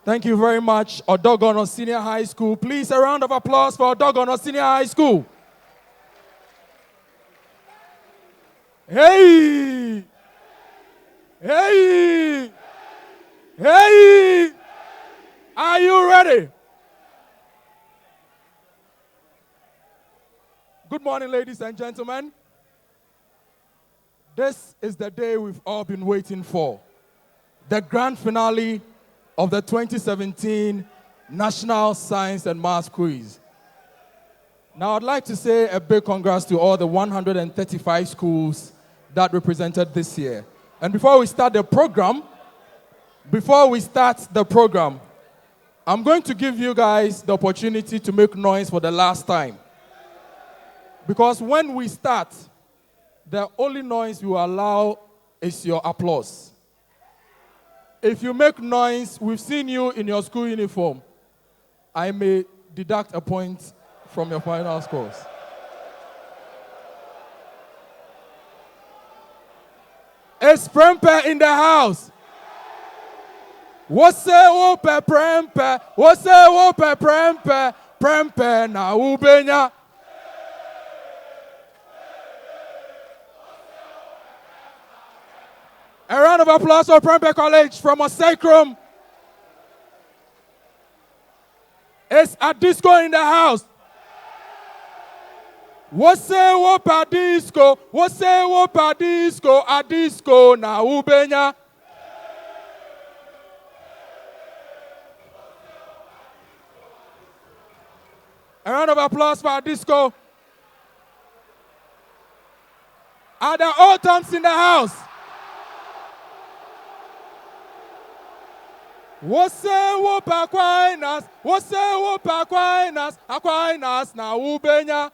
Thank you very much, Odogono Senior High School. Please, a round of applause for Odogono Senior High School. Hey! Hey! Hey! Are you ready? Good morning, ladies and gentlemen. This is the day we've all been waiting for. The grand finale of the 2017 National Science and Maths Quiz. Now, I'd like to say a big congrats to all the 135 schools that represented this year. And before we start the program, I'm going to give you guys the opportunity to make noise for the last time. Because when we start, the only noise we will allow is your applause. If you make noise, we've seen you in your school uniform. I may deduct a point from your final scores. It's Prempeh in the house. What's up, Prempeh? What's up, Prempeh? Prempeh na ubenya. A round of applause for Prempeh College from a sacrum. It's a disco in the house. What's up, a disco? What's up, a disco? A disco na ubenya. A round of applause for a disco. Are the old Toms in the house? What's up, Aquinas? What's up, Aquinas? Aquinas na ubenya.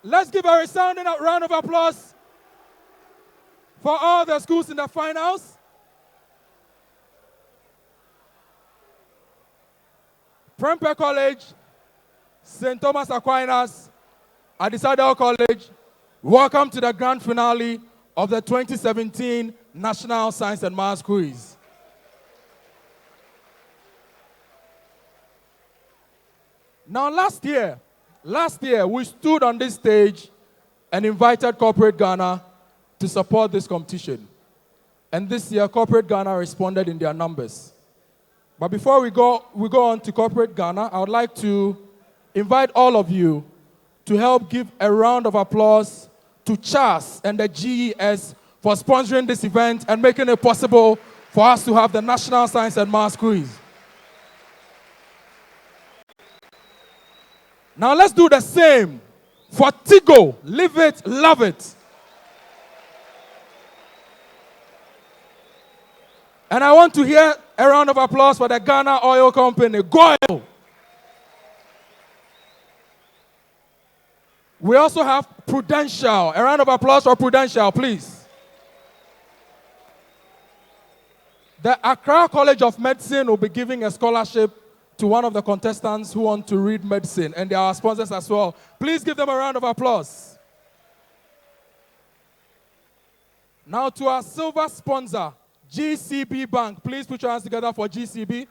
Let's give a resounding round of applause for all the schools in the finals. Prempeh College, St. Thomas Aquinas, Adisadel College, welcome to the grand finale of the 2017 National Science and Maths Quiz. Now last year, we stood on this stage and invited Corporate Ghana to support this competition. And this year, Corporate Ghana responded in their numbers. But before we go on to Corporate Ghana, I would like to invite all of you to help give a round of applause to CHAS and the GES for sponsoring this event and making it possible for us to have the National Science and Maths Quiz. Now let's do the same for Tigo. Live it, love it. And I want to hear a round of applause for the Ghana Oil Company, GOIL. We also have Prudential. A round of applause for Prudential, please. The Accra College of Medicine will be giving a scholarship to one of the contestants who want to read medicine, and they are our sponsors as well. Please give them a round of applause. Now to our silver sponsor, GCB Bank. Please put your hands together for GCB.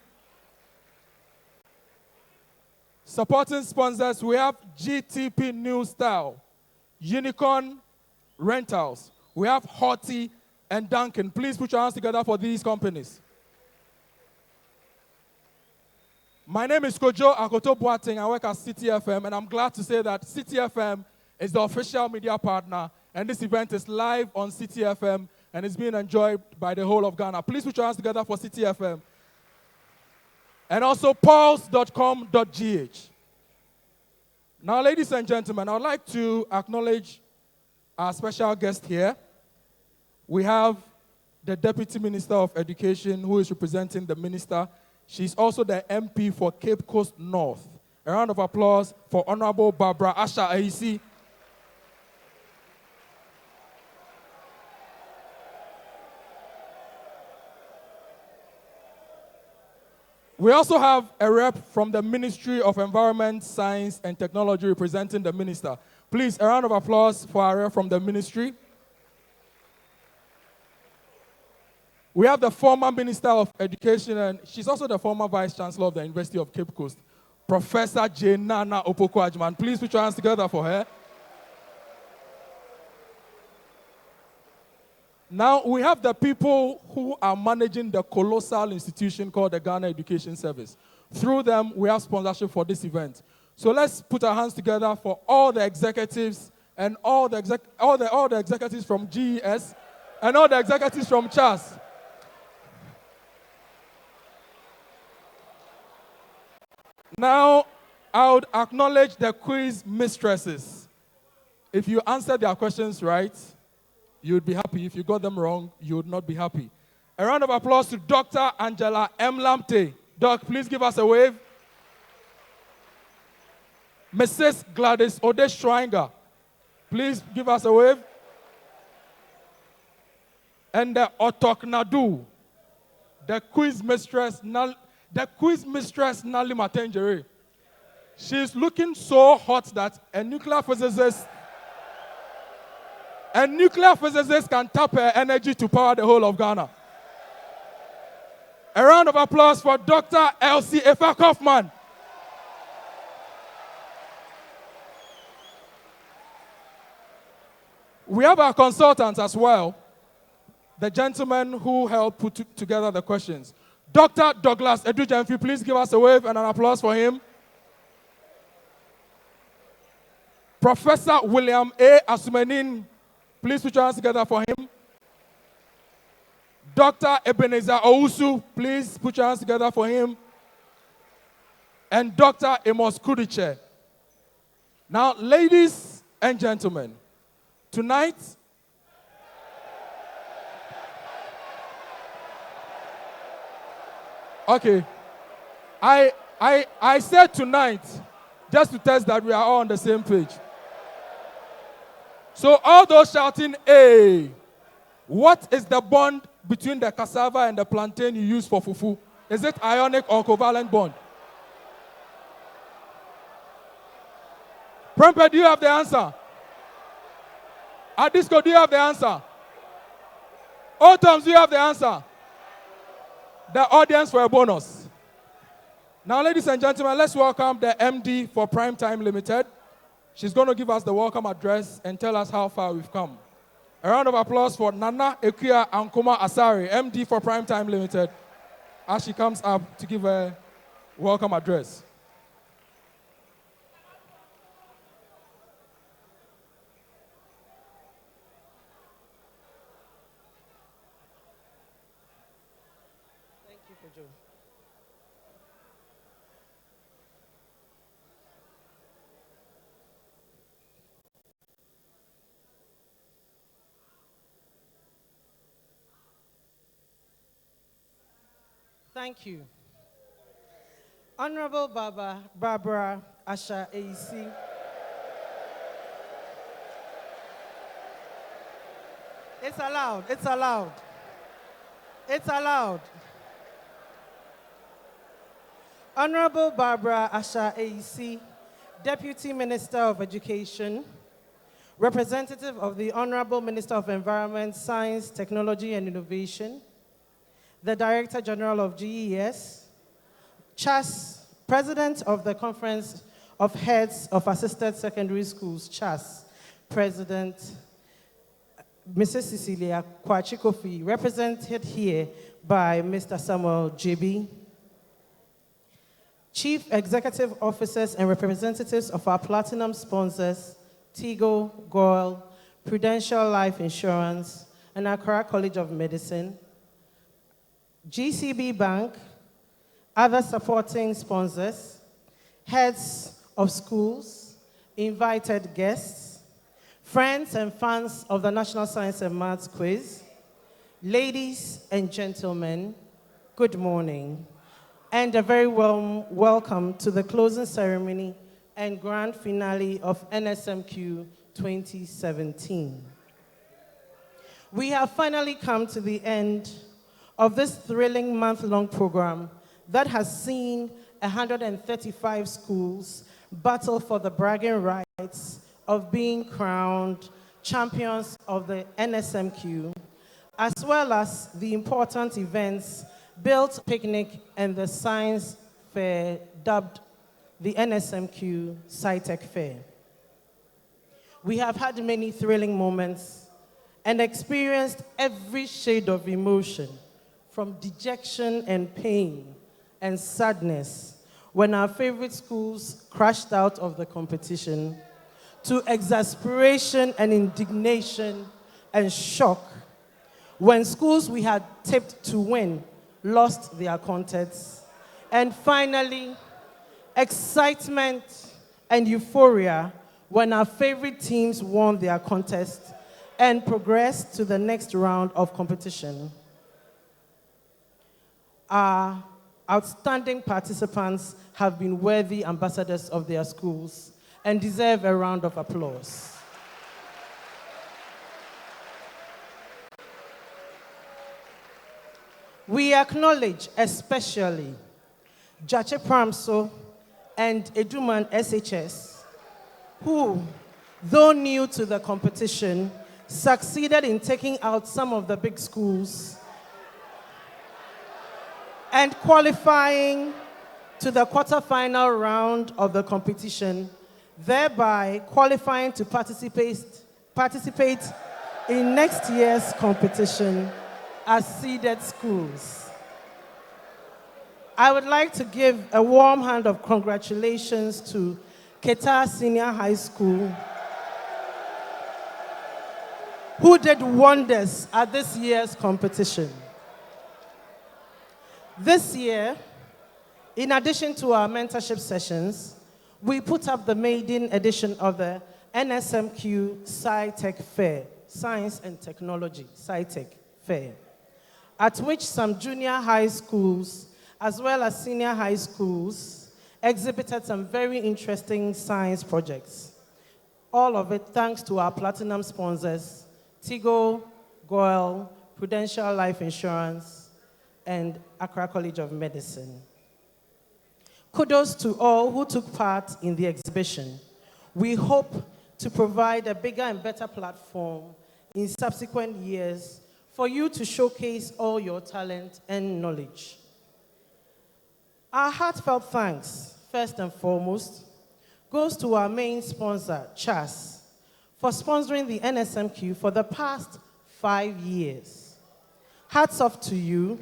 Supporting sponsors, we have GTP New Style, Unicorn Rentals. We have Horty and Duncan. Please put your hands together for these companies. My name is Kojo Akoto Boateng. I work at City FM, and I'm glad to say that City FM is the official media partner, and this event is live on City FM, and it's being enjoyed by the whole of Ghana. Please put your hands together for City FM. And also pulse.com.gh. Now, ladies and gentlemen, I would like to acknowledge our special guest here. We have the Deputy Minister of Education who is representing the minister. She's also the MP for Cape Coast North. A round of applause for Honorable Barbara Asha Aisi. We also have a rep from the Ministry of Environment, Science and Technology representing the minister. Please, a round of applause for our rep from the ministry. We have the former Minister of Education, and she's also the former Vice Chancellor of the University of Cape Coast, Professor Jane Nana Opoku-Agyeman. Please put your hands together for her. Now, we have the people who are managing the colossal institution called the Ghana Education Service. Through them, we have sponsorship for this event. So let's put our hands together for all the executives and all the executives from GES and all the executives from CHAS. Now, I would acknowledge the quiz mistresses. If you answer their questions right, you would be happy. If you got them wrong, you would not be happy. A round of applause to Dr. Angela M. Lamptey. Doc, please give us a wave. Mrs. Gladys Ode Schreinger, please give us a wave. And the Otok Nadu, the quiz mistress Nali Matenjere. She's looking so hot that a nuclear physicist can tap her energy to power the whole of Ghana. A round of applause for Dr. Elsie Efa Kaufman. We have our consultants as well, the gentleman who helped put together the questions. Dr. Douglas Edujemfi, please give us a wave and an applause for him. Professor William A. Asumenin, please put your hands together for him. Dr. Ebenezer Ousu, please put your hands together for him. And Dr. Amos Kudiche. Now, ladies and gentlemen, tonight, okay, I said tonight just to test that we are all on the same page. So all those shouting, "Hey!" What is the bond between the cassava and the plantain you use for fufu? Is it ionic or covalent bond? Prempeh, do you have the answer? Adisco, do you have the answer? Otoms, do you have the answer? The audience for a bonus. Now, ladies and gentlemen, let's welcome the MD for Primetime Limited. She's going to give us the welcome address and tell us how far we've come. A round of applause for Nana Ekuya Ankuma Asari, MD for Primetime Limited, as she comes up to give a welcome address. Thank you, Kojo. Thank you. Honorable Barbara Asha AEC. It's allowed, it's allowed. It's allowed. Honorable Barbara Asha AEC, Deputy Minister of Education, representative of the Honorable Minister of Environment, Science, Technology and Innovation, the Director General of GES, CHAS, President of the Conference of Heads of Assisted Secondary Schools, CHAS, President Mrs. Cecilia Kwachikofi, represented here by Mr. Samuel JB, Chief Executive Officers and representatives of our platinum sponsors, Tigo, Goil, Prudential Life Insurance, and Accra College of Medicine, GCB Bank, other supporting sponsors, heads of schools, invited guests, friends and fans of the National Science and Maths Quiz, ladies and gentlemen, good morning, and a very warm welcome to the closing ceremony and grand finale of NSMQ 2017. We have finally come to the end of this thrilling month-long program that has seen 135 schools battle for the bragging rights of being crowned champions of the NSMQ, as well as the important events, Built Picnic and the Science Fair, dubbed the NSMQ SciTech Fair. We have had many thrilling moments and experienced every shade of emotion, from dejection and pain and sadness when our favorite schools crashed out of the competition, to exasperation and indignation and shock when schools we had tipped to win lost their contests, and finally, excitement and euphoria when our favorite teams won their contest and progress to the next round of competition. Our outstanding participants have been worthy ambassadors of their schools and deserve a round of applause. We acknowledge especially Jache Pramso and Eduman SHS, who, though new to the competition, succeeded in taking out some of the big schools and qualifying to the quarterfinal round of the competition, thereby qualifying to participate in next year's competition as seeded schools. I would like to give a warm hand of congratulations to Keta Senior High School, who did wonders at this year's competition. This year, in addition to our mentorship sessions, we put up the maiden edition of the NSMQ SciTech Fair, Science and Technology SciTech Fair, at which some junior high schools, as well as senior high schools, exhibited some very interesting science projects. All of it thanks to our platinum sponsors, Tigo, Goel, Prudential Life Insurance, and Accra College of Medicine. Kudos to all who took part in the exhibition. We hope to provide a bigger and better platform in subsequent years for you to showcase all your talent and knowledge. Our heartfelt thanks, first and foremost, goes to our main sponsor, CHAS, for sponsoring the NSMQ for the past 5 years. Hats off to you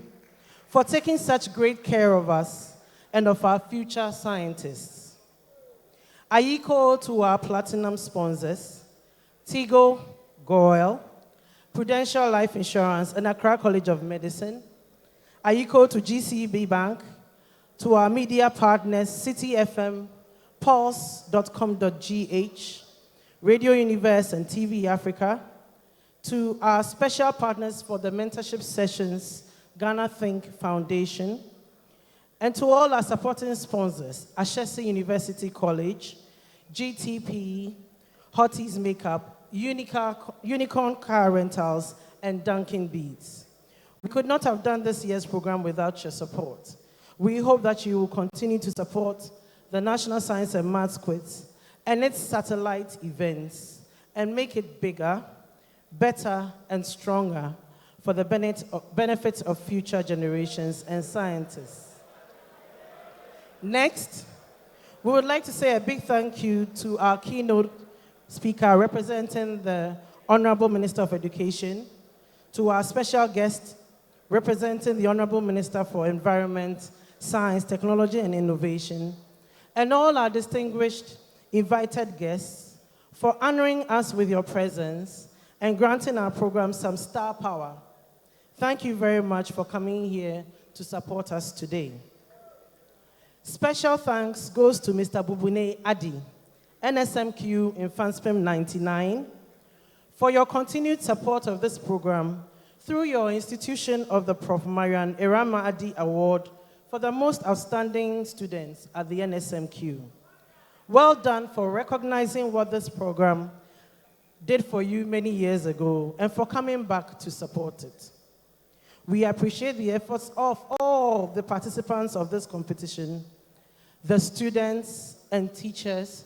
for taking such great care of us and of our future scientists. Ayiko to our platinum sponsors, Tigo, Goel, Prudential Life Insurance, and Accra College of Medicine. Ayiko to GCB Bank, to our media partners, City FM, pulse.com.gh, Radio Universe and TV Africa, to our special partners for the mentorship sessions, Ghana Think Foundation, and to all our supporting sponsors, Ashesi University College, GTP, Hotties Makeup, Unicorn Car Rentals, and Dunkin' Beats. We could not have done this year's program without your support. We hope that you will continue to support the National Science and Maths Quiz and its satellite events and make it bigger, better, and stronger for the benefit of future generations and scientists. Next, we would like to say a big thank you to our keynote speaker representing the Honorable Minister of Education, to our special guest representing the Honorable Minister for Environment, Science, Technology, and Innovation, and all our distinguished invited guests for honoring us with your presence and granting our program some star power. Thank you very much for coming here to support us today. Special thanks goes to Mr. Bubune Adi, NSMQ in FANSPIM 99, for your continued support of this program through your institution of the Prof. Marian Irama Adi Award for the most outstanding students at the NSMQ. Well done for recognizing what this program did for you many years ago and for coming back to support it. We appreciate the efforts of all the participants of this competition, the students and teachers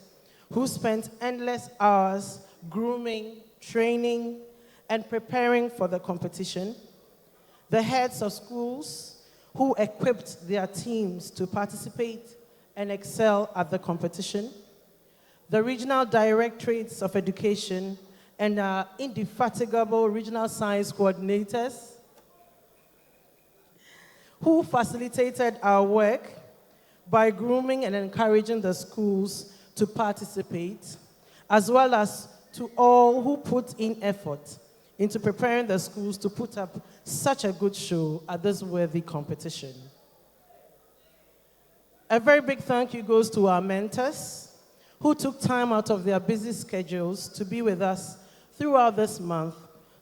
who spent endless hours grooming, training, and preparing for the competition, the heads of schools who equipped their teams to participate and excel at the competition, the regional directorates of education, and our indefatigable regional science coordinators who facilitated our work by grooming and encouraging the schools to participate, as well as to all who put in effort into preparing the schools to put up such a good show at this worthy competition. A very big thank you goes to our mentors who took time out of their busy schedules to be with us throughout this month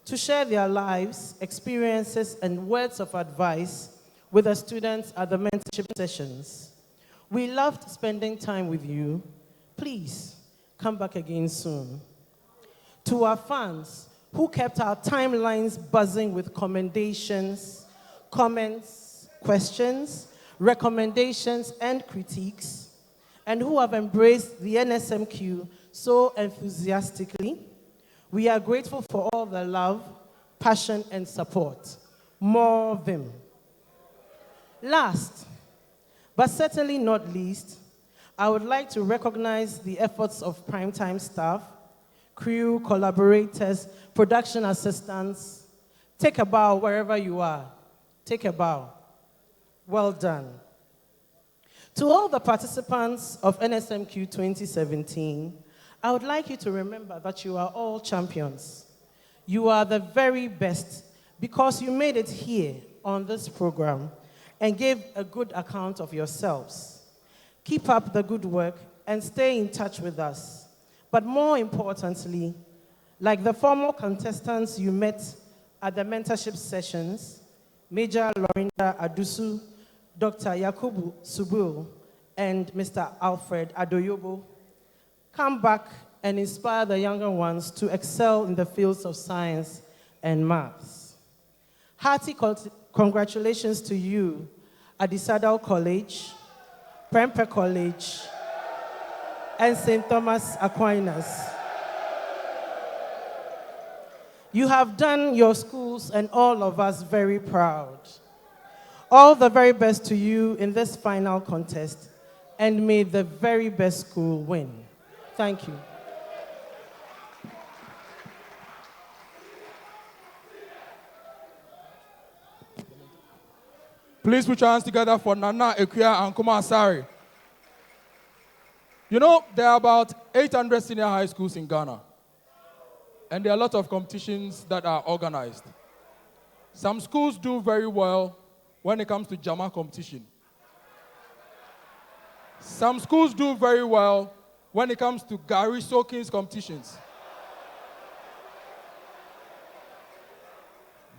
to share their lives, experiences, and words of advice with the students at the mentorship sessions. We loved spending time with you. Please come back again soon. To our fans who kept our timelines buzzing with commendations, comments, questions, recommendations, and critiques, and who have embraced the NSMQ so enthusiastically, we are grateful for all the love, passion, and support. More of them. Last, but certainly not least, I would like to recognize the efforts of primetime staff, crew, collaborators, production assistants. Take a bow wherever you are. Take a bow. Well done. To all the participants of NSMQ 2017, I would like you to remember that you are all champions. You are the very best because you made it here on this program and gave a good account of yourselves. Keep up the good work and stay in touch with us. But more importantly, like the former contestants you met at the mentorship sessions, Major Lorinda Adusu, Dr. Yakubu Subul, and Mr. Alfred Adoyobo, come back and inspire the younger ones to excel in the fields of science and maths. Hearty congratulations to you, Adisadel College, Prempeh College, and St. Thomas Aquinas. You have done your schools and all of us very proud. All the very best to you in this final contest, and may the very best school win. Thank you. Please put your hands together for Nana, Ekuya, and Kuma Asari. You know, there are about 800 senior high schools in Ghana. And there are a lot of competitions that are organized. Some schools do very well when it comes to JAMA competition. Some schools do very well when it comes to Gary Soakins competitions.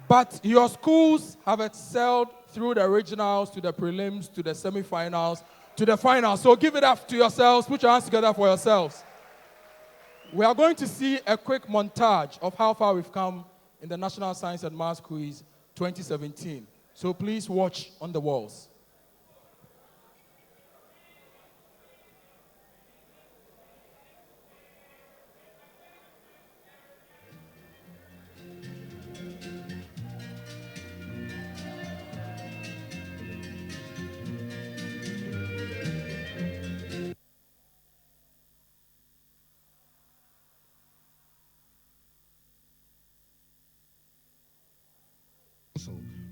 But your schools have excelled through the regionals, to the prelims, to the semifinals, to the finals. So give it up to yourselves. Put your hands together for yourselves. We are going to see a quick montage of how far we've come in the National Science and Maths Quiz 2017. So please watch on the walls.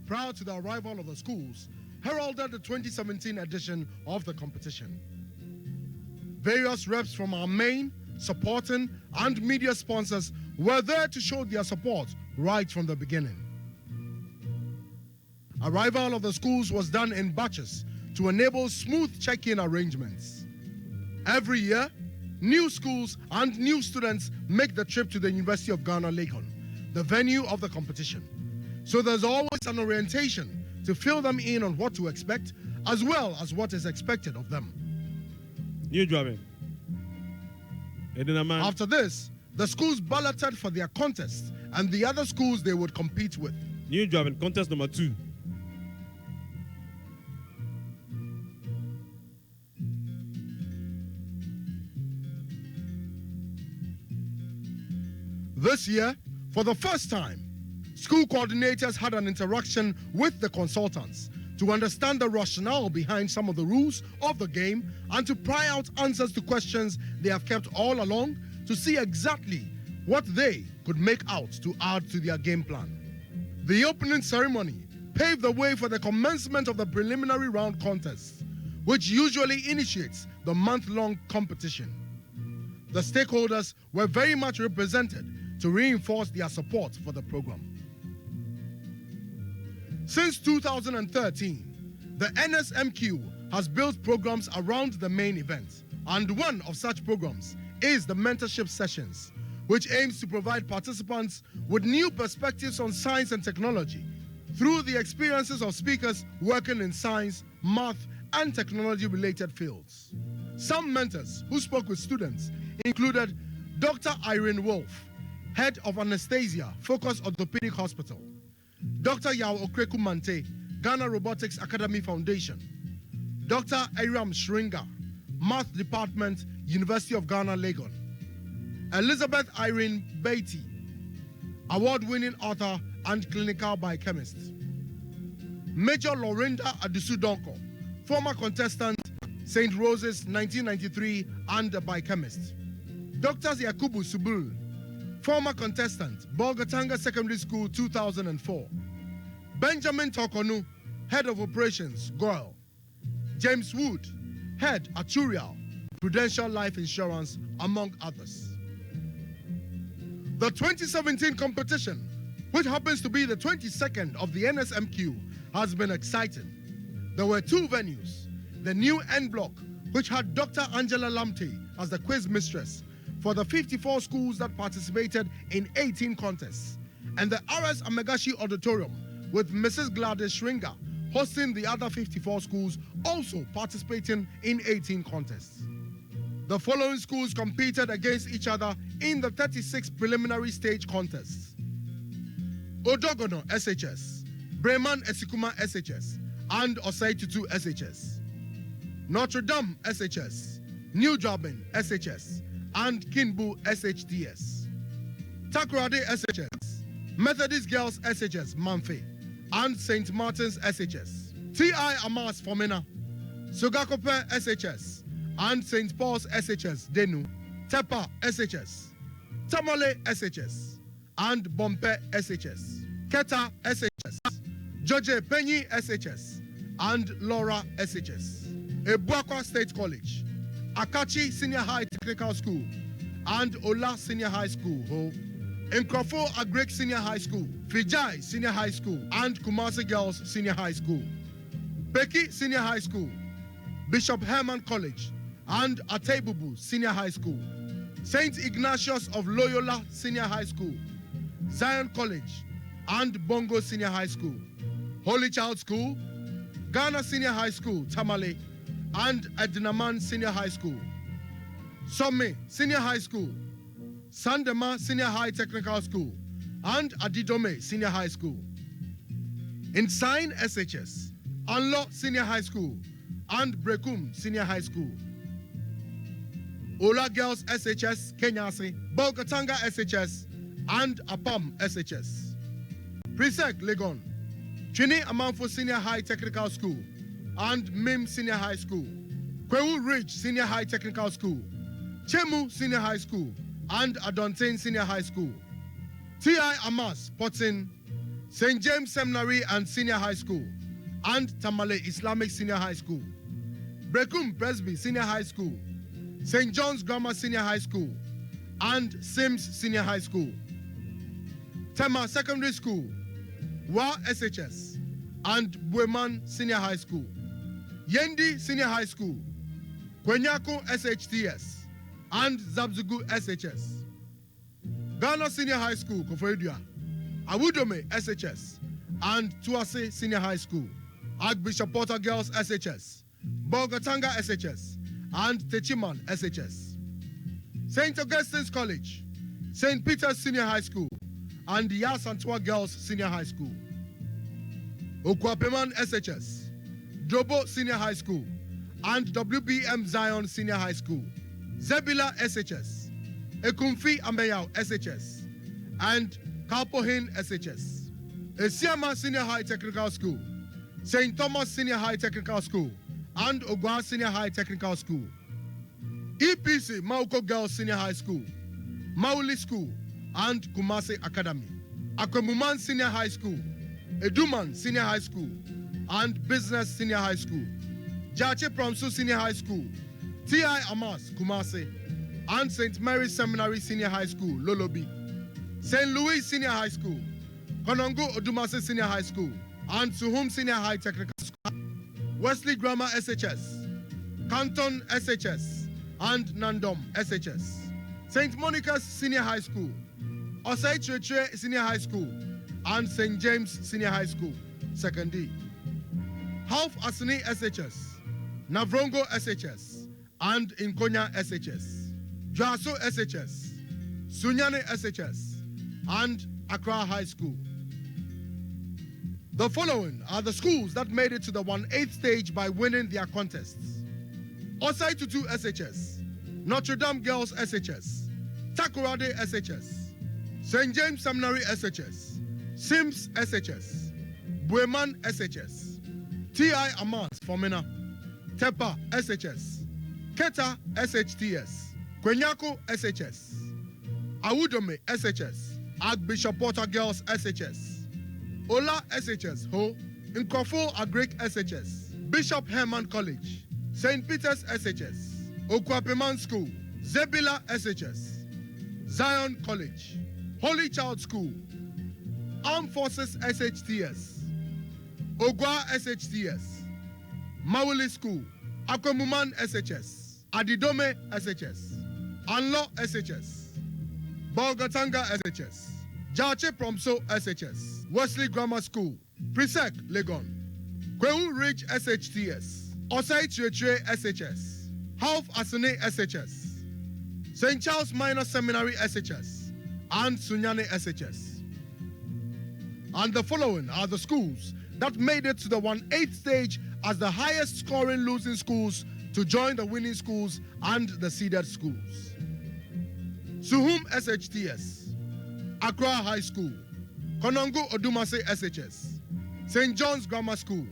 Prior to the arrival of the schools, heralded the 2017 edition of the competition. Various reps from our main, supporting, and media sponsors were there to show their support right from the beginning. Arrival of the schools was done in batches to enable smooth check-in arrangements. Every year, new schools and new students make the trip to the University of Ghana, Legon, the venue of the competition. So there's always an orientation to fill them in on what to expect, as well as what is expected of them. New driving. After this, the schools balloted for their contests and the other schools they would compete with. New driving, contest number 2. This year, for the first time, school coordinators had an interaction with the consultants to understand the rationale behind some of the rules of the game and to pry out answers to questions they have kept all along to see exactly what they could make out to add to their game plan. The opening ceremony paved the way for the commencement of the preliminary round contest, which usually initiates the month-long competition. The stakeholders were very much represented to reinforce their support for the program. Since 2013, the NSMQ has built programs around the main event, and one of such programs is the mentorship sessions, which aims to provide participants with new perspectives on science and technology through the experiences of speakers working in science, math, and technology-related fields. Some mentors who spoke with students included Dr. Irene Wolf, Head of Anesthesia, Focus Orthopedic Hospital, Dr. Yao Okreku Mante, Ghana Robotics Academy Foundation, Dr. Aram Shringa, Math Department, University of Ghana, Legon, Elizabeth Irene Beatty, award-winning author and clinical biochemist, Major Lorinda Adisadel, former contestant, St. Rose's 1993 and a biochemist, Dr. Yakubu Subul, former contestant, Bolgatanga Secondary School 2004, Benjamin Tokonu, Head of Operations, GOIL, James Wood, Head Actuarial, Prudential Life Insurance, among others. The 2017 competition, which happens to be the 22nd of the NSMQ, has been exciting. There were two venues: the new N Block, which had Dr. Angela Lamte as the quiz mistress for the 54 schools that participated in 18 contests, and the RS Amegashi Auditorium with Mrs. Gladys Shringa hosting the other 54 schools also participating in 18 contests. The following schools competed against each other in the 36 preliminary stage contests: Odogono SHS, Breman Esikuma SHS, and Osei Tutu SHS, Notre Dame SHS, New Jobin SHS, and Kinbu SHDS, Takoradi SHS, Methodist Girls SHS Manfe, and St. Martin's SHS, T.I. Amas Fomena, Sogakope SHS, and St. Paul's SHS Denu, Tepa SHS, Tamale SHS, and Bompe SHS, Keta SHS, George Penny SHS, and Laura SHS, Ebuakwa State College, Akachi Senior High Technical School, and Ola Senior High School, Nkrofo Agrek Senior High School, Fijai Senior High School, and Kumasi Girls Senior High School, Beki Senior High School, Bishop Herman College, and Atebubu Senior High School, St. Ignatius of Loyola Senior High School, Zion College, and Bongo Senior High School, Holy Child School, Ghana Senior High School, Tamale, and Edinaman Senior High School, Somme Senior High School, Sandema Senior High Technical School, and Adidome Senior High School. In Sign SHS, Anlo Senior High School, and Brekum Senior High School. Ola Girls SHS, Kenyasi, Bolgatanga SHS, and Apam SHS. Presec Legon, Trini Amanfo Senior High Technical School, and Mim Senior High School. Kwewu Ridge Senior High Technical School, Chemu Senior High School, and Adontain Senior High School. T.I. Amas, Potin, St. James Seminary and Senior High School, and Tamale Islamic Senior High School. Brekum Presby Senior High School, St. John's Grammar Senior High School, and Sims Senior High School. Tema Secondary School, Wa SHS, and Bueman Senior High School. Yendi Senior High School, Kwenyako SHTS, and Zabzugu SHS. Ghana Senior High School, Koforidua, Awudome SHS, and Tuase Senior High School. Archbishop Porter Girls SHS, Bolgatanga SHS, and Techiman SHS. St. Augustine's College, St. Peter's Senior High School, and Yasantua Girls Senior High School. Okwapeman SHS, Drobo Senior High School, and WBM Zion Senior High School. Zebila SHS, Ekumfi Ambeyao SHS, and Kalpohin SHS. Esiama Senior High Technical School, St. Thomas Senior High Technical School, and Ogwa Senior High Technical School. EPC Mauko Girls Senior High School, Mauli School, and Kumasi Academy. Akwemuman Senior High School, Eduman Senior High School, and Business Senior High School. Jache Promsu Senior High School, T.I. Amas Kumasi, and St. Mary's Seminary Senior High School, Lolobi. St. Louis Senior High School, Konongo Odumase Senior High School, and Suhum Senior High Technical School. Wesley Grammar SHS, Canton SHS, and Nandom SHS. St. Monica's Senior High School, Osei Churchill Senior High School, and St. James Senior High School, Second D. Half Asuni SHS, Navrongo SHS, and Inkonya SHS, Dwaso SHS, Sunyane SHS, and Accra High School. The following are the schools that made it to the 1/8 stage by winning their contests. Osei Tutu SHS, Notre Dame Girls SHS, Takoradi SHS, St. James Seminary SHS, Sims SHS, Bueman SHS, T.I. Amans Fomena, Tepa SHS, Keta SHTS, Kwenyako SHS, Awudome SHS, Archbishop Porter Girls SHS, Ola SHS Ho, Nkofo Agric SHS, Bishop Herman College, St. Peter's SHS, Okwapeman School, Zebila SHS, Zion College, Holy Child School, Armed Forces SHTS, Ogwa SHTS, Mawuli School, Akwemuman SHS, Adidome SHS, Anlo SHS, Bolgatanga SHS, Jache Promso SHS, Wesley Grammar School, Presec Legon, Kwewu Ridge SHTS, Osei Churchill SHS, Half Asune SHS, St. Charles Minor Seminary SHS, and Sunyane SHS. And the following are the schools that made it to the 1/8 stage as the highest scoring losing schools to join the winning schools and the seeded schools. Suhum SHTS, Accra High School, Konongo Odumase SHS, St. John's Grammar School,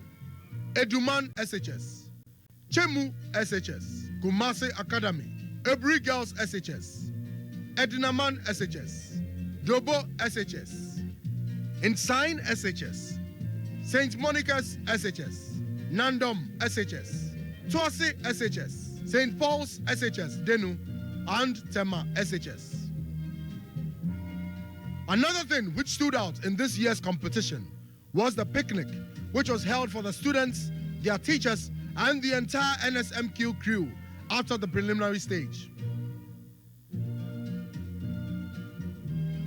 Eduman SHS, Chemu SHS, Kumase Academy, Ebri Girls SHS, Edinaman SHS, Dobo SHS, Insine SHS, St. Monica's SHS, Nandom SHS, Tuasi SHS, St. Paul's SHS, Denu, and Tema SHS. Another thing which stood out in this year's competition was the picnic, which was held for the students, their teachers, and the entire NSMQ crew after the preliminary stage.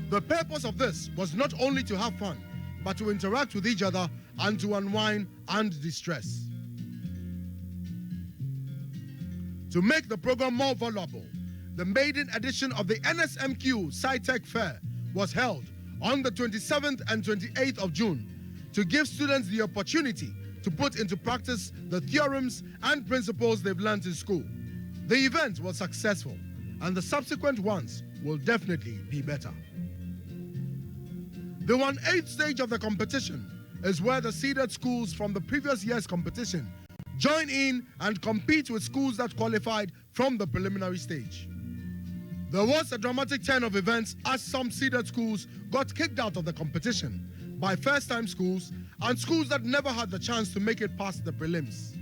The purpose of this was not only to have fun, but to interact with each other and to unwind and distress. To make the program more valuable, the maiden edition of the NSMQ SciTech Fair was held on the 27th and 28th of June to give students the opportunity to put into practice the theorems and principles they've learned in school. The event was successful, and the subsequent ones will definitely be better. The 1/8 stage of the competition is where the seeded schools from the previous year's competition join in and compete with schools that qualified from the preliminary stage. There was a dramatic turn of events as some seeded schools got kicked out of the competition by first-time schools and schools that never had the chance to make it past the prelims.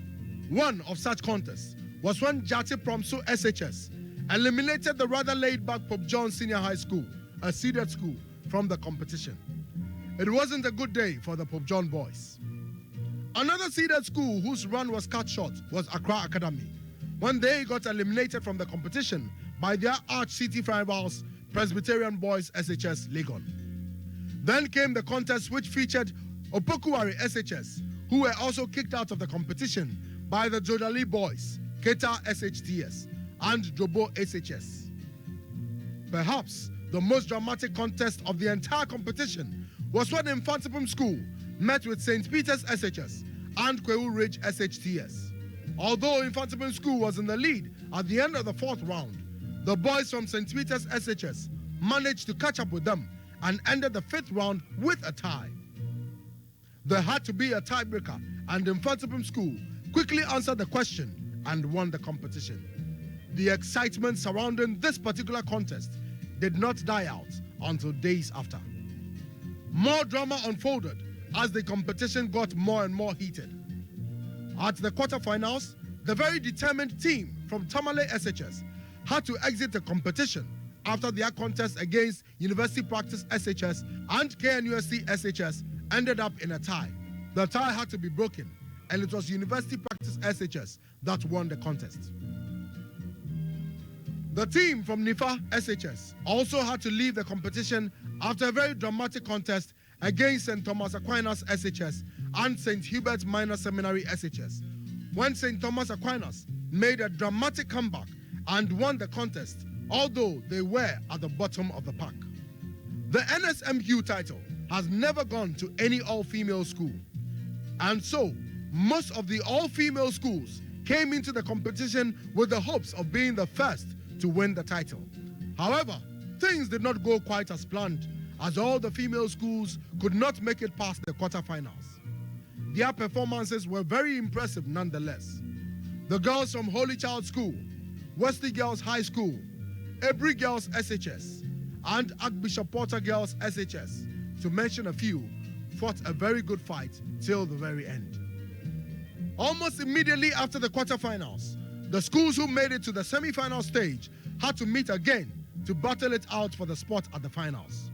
One of such contests was when Jati Promso SHS eliminated the rather laid-back Pope John Senior High School, a seeded school, from the competition. It wasn't a good day for the Pope John boys. Another seeded school whose run was cut short was Accra Academy, when they got eliminated from the competition by their arch-city rivals, Presbyterian Boys SHS Legon. Then came the contest which featured Opokuwari SHS, who were also kicked out of the competition by the Jodali Boys, Keta SHTS, and Drobo SHS. Perhaps the most dramatic contest of the entire competition was when Infantipum School met with St. Peter's SHS and Kwewu Ridge SHTS. Although Infantipum School was in the lead at the end of the 4th round, the boys from St. Peter's SHS managed to catch up with them and ended the 5th round with a tie. There had to be a tiebreaker, and Infantipum School quickly answered the question and won the competition. The excitement surrounding this particular contest did not die out until days after. More drama unfolded as the competition got more and more heated. At the quarterfinals, the very determined team from Tamale SHS had to exit the competition after their contest against University Practice SHS and KNUST SHS ended up in a tie. The tie had to be broken, and it was University Practice SHS that won the contest. The team from NIFA SHS also had to leave the competition after a very dramatic contest against St. Thomas Aquinas SHS and St. Hubert Minor Seminary SHS, when St. Thomas Aquinas made a dramatic comeback and won the contest, although they were at the bottom of the pack. The NSMQ title has never gone to any all-female school, and so most of the all-female schools came into the competition with the hopes of being the first to win the title. However, things did not go quite as planned, as all the female schools could not make it past the quarterfinals. Their performances were very impressive nonetheless. The girls from Holy Child School, Wesley Girls High School, Ebri Girls SHS, and Archbishop Porter Girls SHS, to mention a few, fought a very good fight till the very end. Almost immediately after the quarterfinals, the schools who made it to the semi-final stage had to meet again to battle it out for the spot at the finals.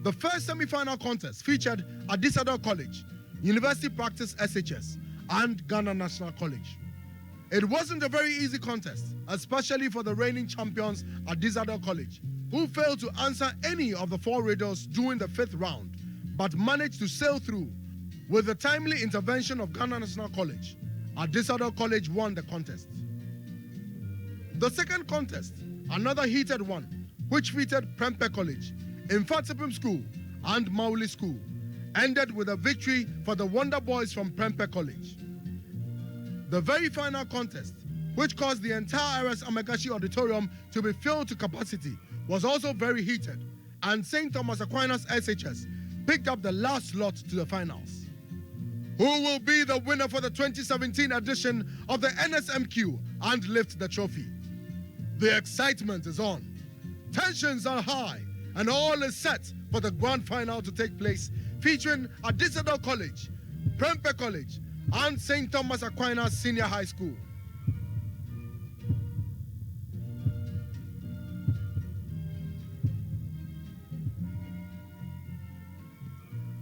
The first semi-final contest featured Adisadel College, University Practice SHS, and Ghana National College. It wasn't a very easy contest, especially for the reigning champions Adisadel College, who failed to answer any of the 4 riddles during the 5th round, but managed to sail through. With the timely intervention of Ghana National College, Adisadel College won the contest. The second contest, another heated one, which featured Prempeh College, Infatipim School, and Mauli School, ended with a victory for the Wonder Boys from Prempeh College. The very final contest, which caused the entire RS Amagashi Auditorium to be filled to capacity, was also very heated, and St. Thomas Aquinas SHS picked up the last slot to the finals. Who will be the winner for the 2017 edition of the NSMQ and lift the trophy? The excitement is on. Tensions are high, and all is set for the grand final to take place, featuring Adisadel College, Prempeh College, and St. Thomas Aquinas Senior High School.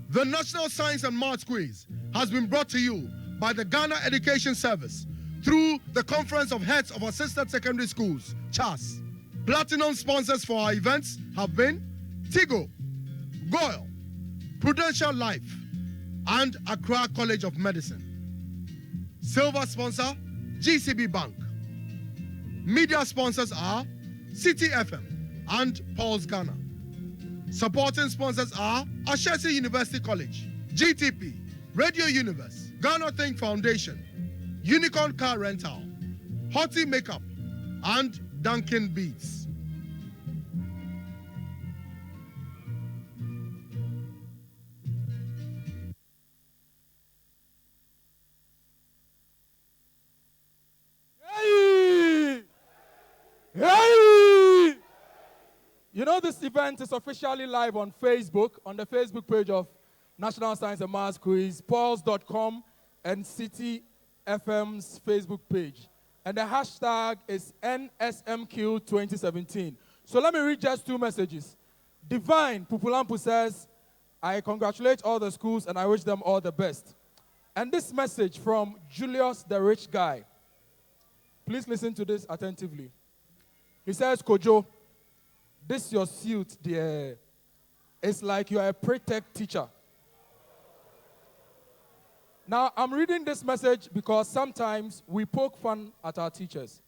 The National Science and Maths Quiz has been brought to you by the Ghana Education Service through the Conference of Heads of Assisted Secondary Schools, CHAS. Platinum sponsors for our events have been Tigo, Goyle, Prudential Life, and Accra College of Medicine. Silver sponsor, GCB Bank. Media sponsors are City FM and Pulse Ghana. Supporting sponsors are Ashesi University College, GTP, Radio Universe, Ghana Think Foundation, Unicorn Car Rental, Hottie Makeup, and Duncan Beats. Hey! Hey! You know, this event is officially live on Facebook, on the Facebook page of National Science and Maths Quiz, pulse.com, and City FM's Facebook page. And the hashtag is NSMQ 2017. So let me read just 2 messages. Divine Pupulampu says, I congratulate all the schools and I wish them all the best. And this message from Julius the Rich Guy. Please listen to this attentively. He says, Kojo, this your suit, dear. It's like you are a pre-tech teacher. Now, I'm reading this message because sometimes we poke fun at our teachers,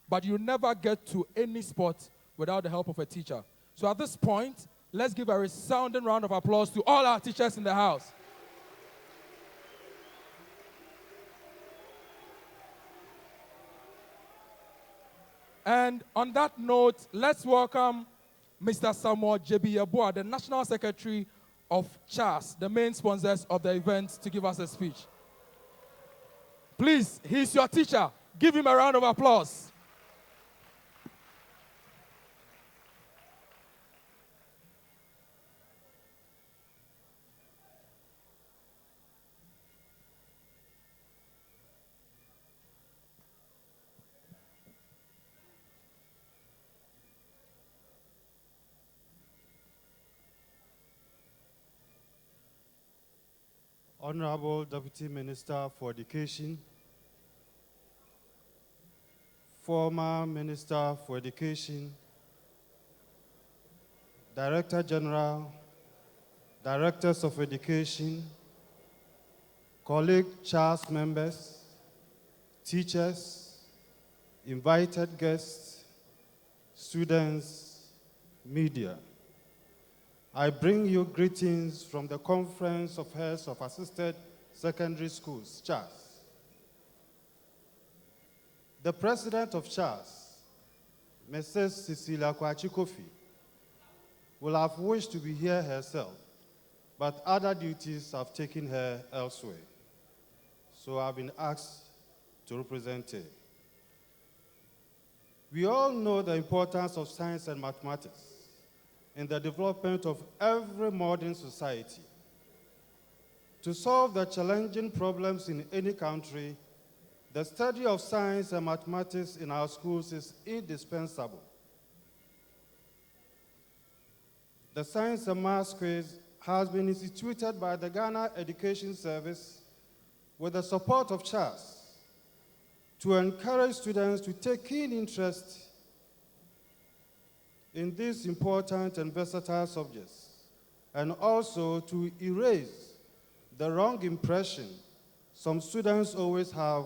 but you never get to any spot without the help of a teacher. So at this point, let's give a resounding round of applause to all our teachers in the house. And on that note, let's welcome Mr. Samuel J.B. Yabua, the National Secretary of CHAS, the main sponsors of the event, to give us a speech. Please, he's your teacher. Give him a round of applause. Honorable Deputy Minister for Education, former Minister for Education, Director General, Directors of Education, colleague CHAS members, teachers, invited guests, students, media. I bring you greetings from the Conference of Heads of Assisted Secondary Schools, CHAS. The President of CHAS, Mrs. Cecilia Kwachi Kofi, will have wished to be here herself, but other duties have taken her elsewhere. So I've been asked to represent her. We all know the importance of science and mathematics in the development of every modern society. To solve the challenging problems in any country, the study of science and mathematics in our schools is indispensable. The Science and Maths Quiz has been instituted by the Ghana Education Service with the support of CHAS to encourage students to take keen interest in these important and versatile subjects, and also to erase the wrong impression some students always have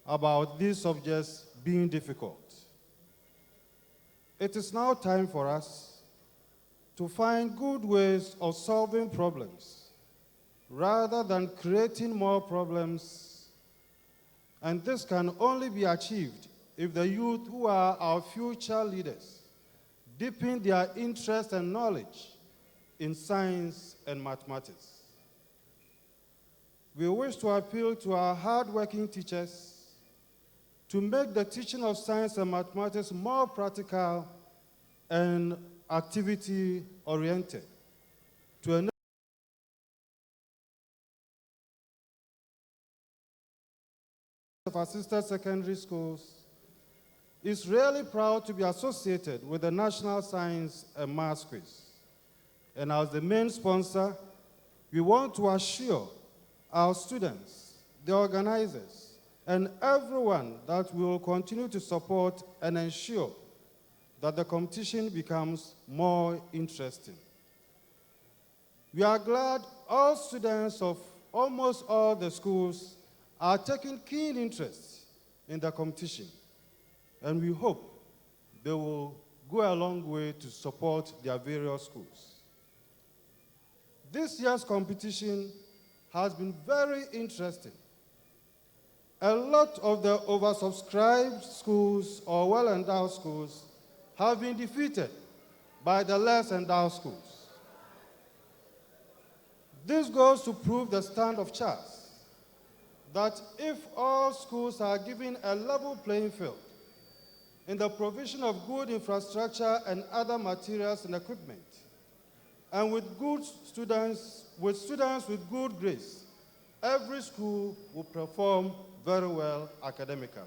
about these subjects being difficult. It is now time for us to find good ways of solving problems rather than creating more problems. And this can only be achieved if the youth, who are our future leaders, deepen their interest and knowledge in science and mathematics. We wish to appeal to our hard-working teachers to make the teaching of science and mathematics more practical and activity-oriented, to enable of assisted secondary schools is really proud to be associated with the National Science and Maths Quiz. And as the main sponsor, we want to assure our students, the organizers, and everyone that we will continue to support and ensure that the competition becomes more interesting. We are glad all students of almost all the schools are taking keen interest in the competition, and we hope they will go a long way to support their various schools. This year's competition has been very interesting. A lot of the oversubscribed schools or well-endowed schools have been defeated by the less endowed schools. This goes to prove the stand of CHAS, that if all schools are given a level playing field in the provision of good infrastructure and other materials and equipment, and with students with good grades, every school will perform very well academically.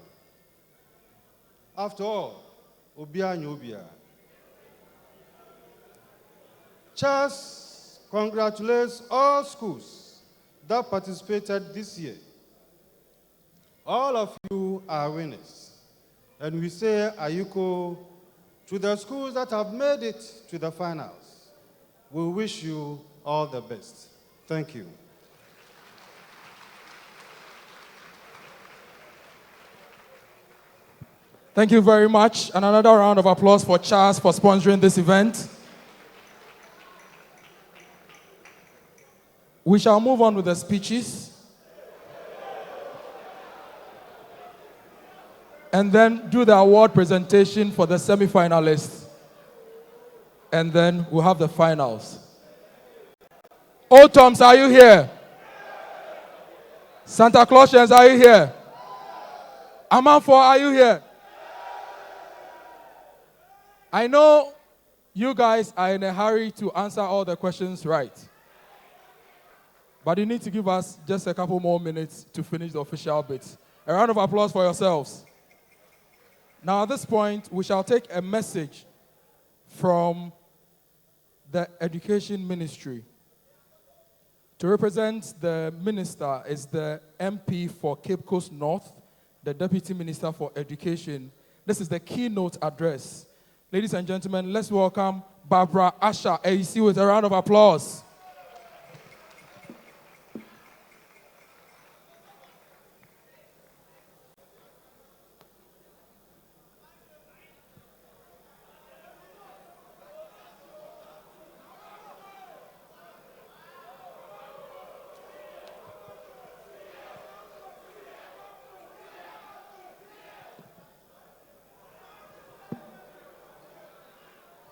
After all, Obia Nyobia. CHAS congratulates all schools that participated this year. All of you are winners. And we say Ayuko to the schools that have made it to the finals. We wish you all the best. Thank you. Thank you very much. And another round of applause for CHAS for sponsoring this event. We shall move on with the speeches. And then do the award presentation for the semi-finalists. And then we'll have the finals. Old Toms, are you here? Santa Clausians, are you here? Amanfo, are you here? I know you guys are in a hurry to answer all the questions right. But you need to give us just a couple more minutes to finish the official bit. A round of applause for yourselves. Now at this point, we shall take a message from the Education Ministry. To represent the minister is the MP for Cape Coast North, the Deputy Minister for Education. This is the keynote address. Ladies and gentlemen, let's welcome Barbara Asher AC with a round of applause.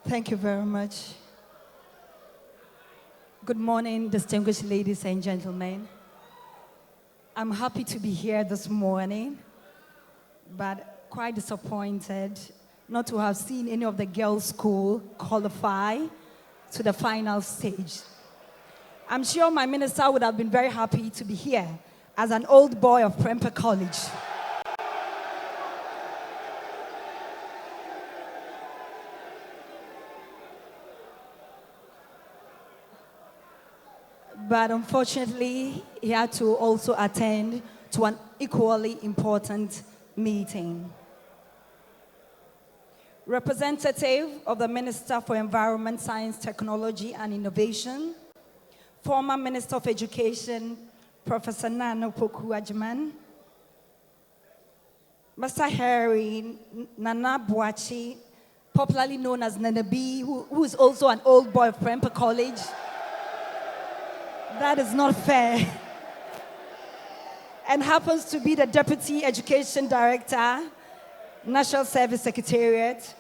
Thank you very much. Good morning, distinguished ladies and gentlemen. I'm happy to be here this morning, but quite disappointed not to have seen any of the girls' school qualify to the final stage. I'm sure my minister would have been very happy to be here as an old boy of Prempeh College. But unfortunately, he had to also attend to an equally important meeting. Representative of the Minister for Environment, Science, Technology and Innovation, former Minister of Education, Professor Nana Poku-Agyeman, Mr. Harry Nana Boachi, popularly known as Nana B, who is also an old boy of Prempeh College. That is not fair. And happens to be the Deputy Education Director, National Service Secretariat,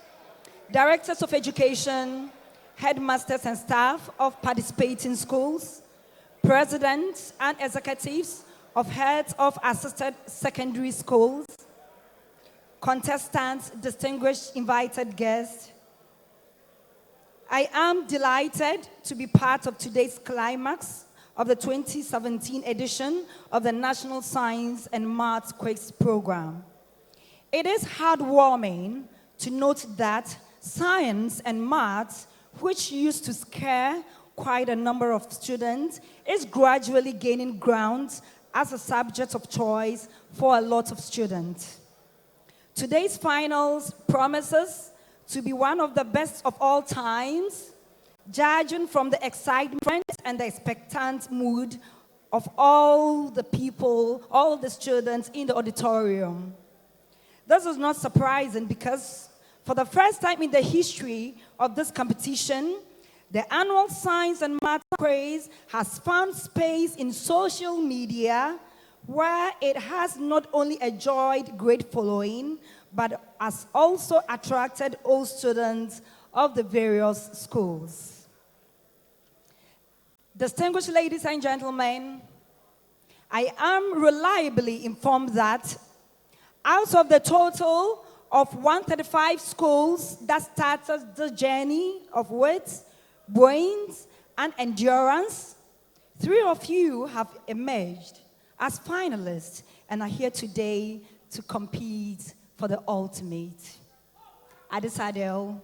Directors of Education, Headmasters and staff of participating schools, Presidents and executives of heads of assisted secondary schools, contestants, distinguished invited guests. I am delighted to be part of today's climax of the 2017 edition of the National Science and Maths Quiz Program. It is heartwarming to note that science and maths, which used to scare quite a number of students, is gradually gaining ground as a subject of choice for a lot of students. Today's finals promises to be one of the best of all times, judging from the excitement and the expectant mood of all the people, all the students in the auditorium. This is not surprising because for the first time in the history of this competition, the annual Science and Maths Quiz has found space in social media where it has not only enjoyed great following, but has also attracted all students of the various schools. Distinguished ladies and gentlemen, I am reliably informed that out of the total of 135 schools that started the journey of wit, brains, and endurance, 3 of you have emerged as finalists and are here today to compete for the ultimate. Adisadel,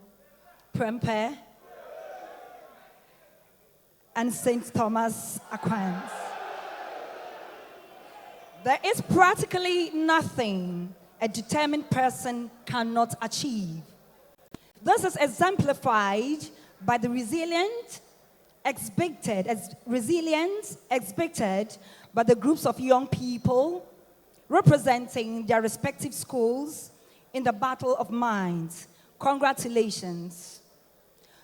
Prempeh, and St. Thomas Aquinas. There is practically nothing a determined person cannot achieve. This is exemplified by the resilience expected by the groups of young people representing their respective schools in the battle of minds. Congratulations.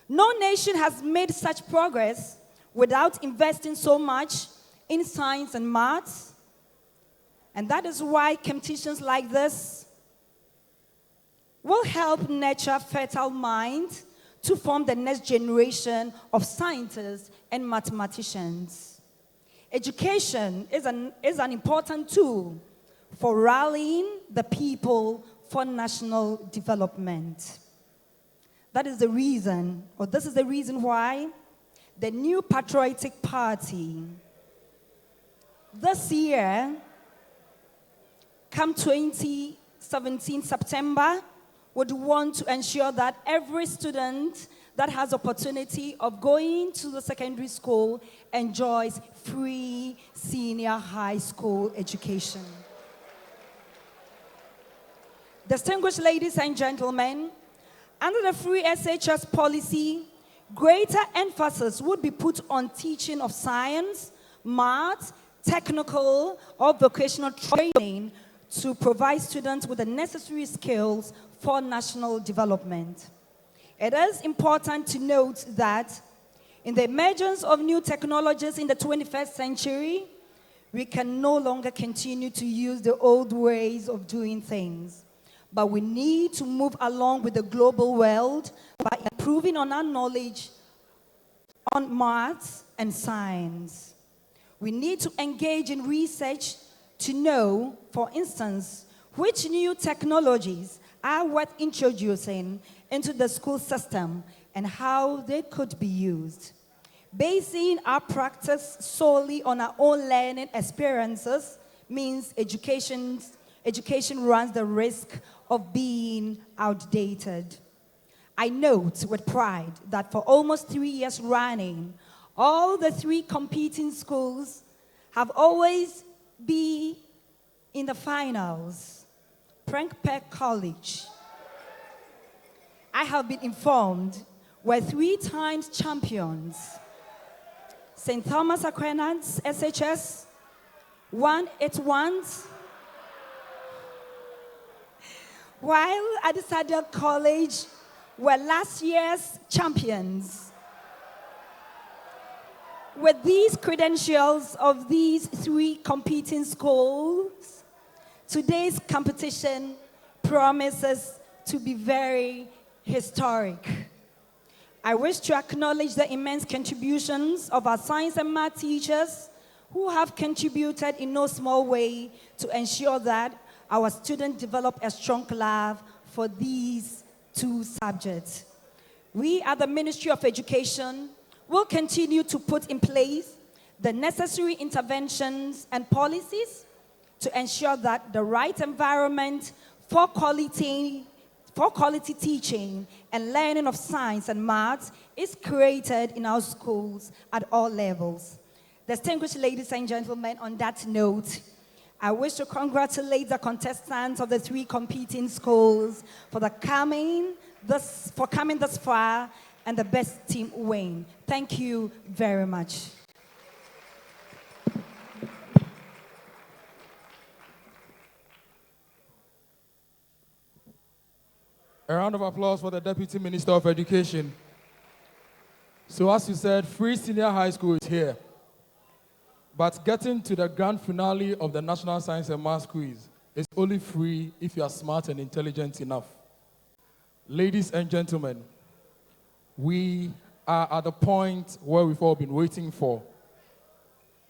No nation has made such progress without investing so much in science and maths. And that is why competitions like this will help nurture fertile minds to form the next generation of scientists and mathematicians. Education is an important tool for rallying the people for national development. That is the reason, or this is the reason why the new Patriotic Party this year, come 2017 September, would want to ensure that every student that has opportunity of going to the secondary school enjoys free senior high school education. Distinguished ladies and gentlemen, under the free SHS policy, greater emphasis would be put on teaching of science, math, technical, or vocational training to provide students with the necessary skills for national development. It is important to note that in the emergence of new technologies in the 21st century, we can no longer continue to use the old ways of doing things. But we need to move along with the global world by improving on our knowledge on maths and science. We need to engage in research to know, for instance, which new technologies are worth introducing into the school system and how they could be used. Basing our practice solely on our own learning experiences means education runs the risk of being outdated. I note with pride that for almost 3 years running, all the 3 competing schools have always been in the finals. Prempeh College, I have been informed, were 3 times champions. St. Thomas Aquinas, SHS, won it once, while Adisadel College were last year's champions. With these credentials of these 3 competing schools, today's competition promises to be very historic. I wish to acknowledge the immense contributions of our science and math teachers who have contributed in no small way to ensure that our students develop a strong love for these 2 subjects. We at the Ministry of Education will continue to put in place the necessary interventions and policies to ensure that the right environment for quality teaching and learning of science and maths is created in our schools at all levels. Distinguished ladies and gentlemen, on that note, I wish to congratulate the contestants of the 3 competing schools for coming this far and the best team win. Thank you very much. A round of applause for the Deputy Minister of Education. So as you said, free senior high school is here. But getting to the grand finale of the National Science and Maths Quiz is only free if you are smart and intelligent enough. Ladies and gentlemen, we are at the point where we've all been waiting for.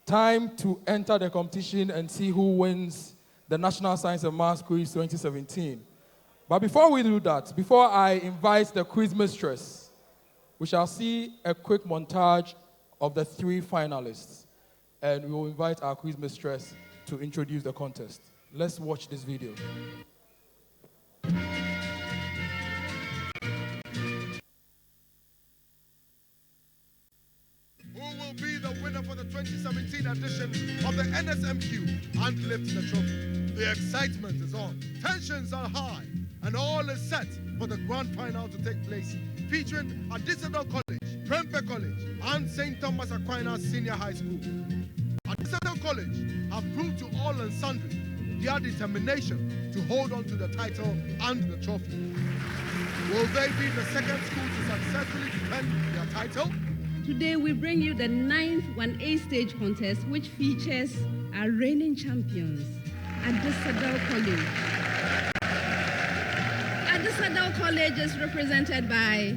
Time to enter the competition and see who wins the National Science and Maths Quiz 2017. But before we do that, before I invite the quiz mistress, we shall see a quick montage of the 3 finalists. And we will invite our quiz mistress to introduce the contest. Let's watch this video. Who will be the winner for the 2017 edition of the NSMQ and lift the trophy? The excitement is on, tensions are high, and all is set for the grand final to take place, featuring Adisadel College, Prempeh College, and St. Thomas Aquinas Senior High School. Adisadel College have proved to all and sundry their determination to hold on to the title and the trophy. Will they be the second school to successfully defend their title? Today we bring you the 9th 1A stage contest, which features our reigning champions, Adisadel College. Adisadel College is represented by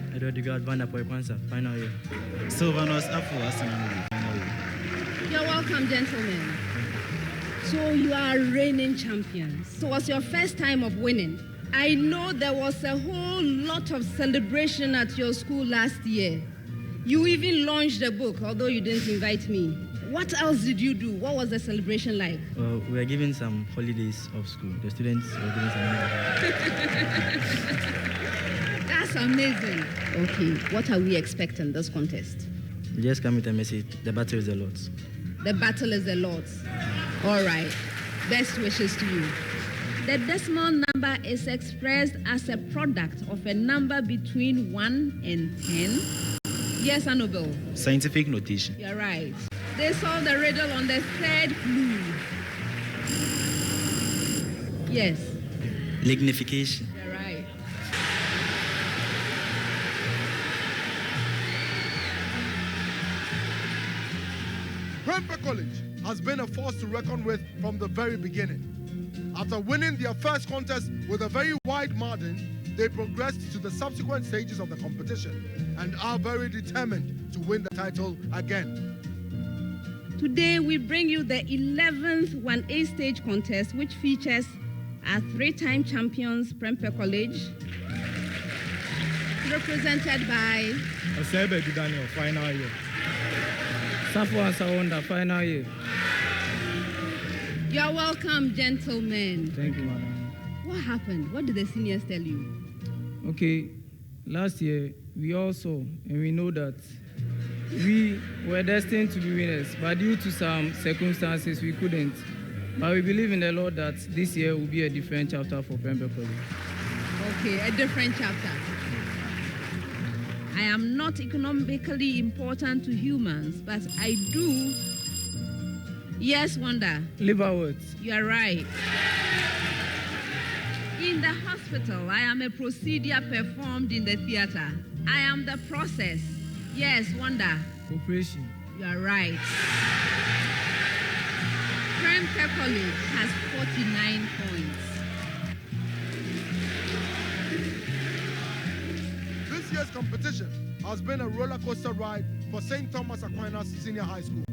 final year. Sylvanus Afu, final year. You're welcome, gentlemen. So you are reigning champions. So it was your first time of winning. I know there was a whole lot of celebration at your school last year. You even launched a book, although you didn't invite me. What else did you do? What was the celebration like? We were given some holidays off school. The students were given some holidays. That's amazing. Okay, what are we expecting this contest? We just come with a message. The battle is the Lord's. The battle is the Lord's. All right. Best wishes to you. The decimal number is expressed as a product of a number between 1 and 10. Yes, Annabelle. Scientific notation. You're right. They solved the riddle on the third clue. Yes. Lignification. You're right. Prempeh College has been a force to reckon with from the very beginning. After winning their first contest with a very wide margin, they progressed to the subsequent stages of the competition and are very determined to win the title again. Today we bring you the 11th 1A stage contest, which features our 3-time champions, Prempeh College, represented by Adisadel, Daniel, final year. Safo Asawanda, final year. You're welcome, gentlemen. Thank you, madam. What happened? What did the seniors tell you? Okay, last year we also, and we know that we were destined to be winners, but due to some circumstances we couldn't. But we believe in the Lord that this year will be a different chapter for Prempeh College. Okay, a different chapter. I am not economically important to humans, but I do. Yes, Wanda. Liverwoods. You are right. In the hospital, I am a procedure performed in the theater. I am the process. Yes, Wanda. Operation. You are right. Prempeh College has 49 points. This year's competition has been a roller coaster ride for St. Thomas Aquinas Senior High School.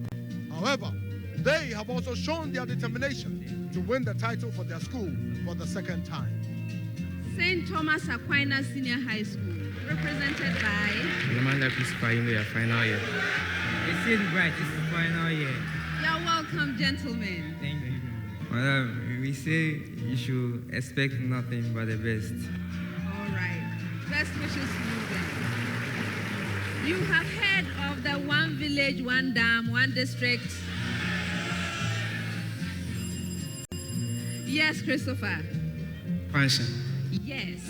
However, they have also shown their determination to win the title for their school for the second time. St. Thomas Aquinas Senior High School, represented by Yamanda Christopher, your final year. It's still bright, it's the final year. You're welcome, gentlemen. Thank you. Madam, we say you should expect nothing but the best. All right. Best wishes to you then. You have heard of the one village, one dam, one district. Yes, Christopher. Function. Yes.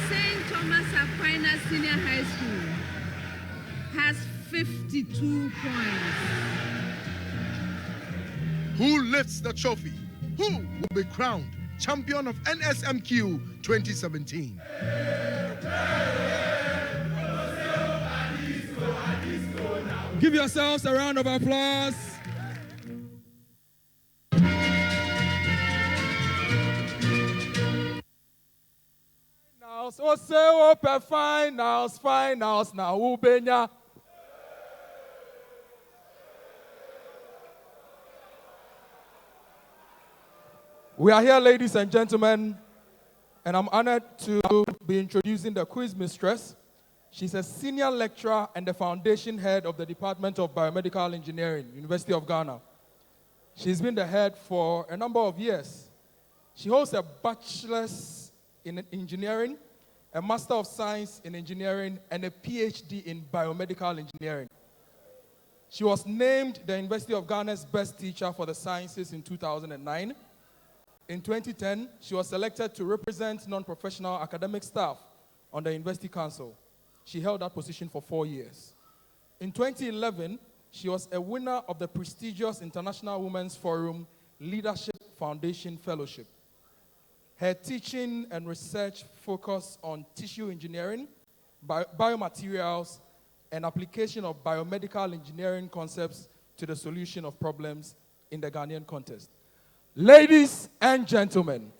St. Thomas Aquinas Senior High School has 52 points. Who lifts the trophy? Who will be crowned champion of NSMQ 2017? Give yourselves a round of applause. So say open finals now Ubenya. We are here, ladies and gentlemen, and I'm honored to be introducing the quiz mistress. She's a senior lecturer and the foundation head of the Department of Biomedical Engineering, University of Ghana. She's been the head for a number of years. She holds a bachelor's in engineering, a Master of Science in Engineering, and a PhD in Biomedical Engineering. She was named the University of Ghana's Best Teacher for the Sciences in 2009. In 2010, she was selected to represent non-professional academic staff on the University Council. She held that position for 4 years. In 2011, she was a winner of the prestigious International Women's Forum Leadership Foundation Fellowship. Her teaching and research focus on tissue engineering, biomaterials, and application of biomedical engineering concepts to the solution of problems in the Ghanaian context. Ladies and gentlemen,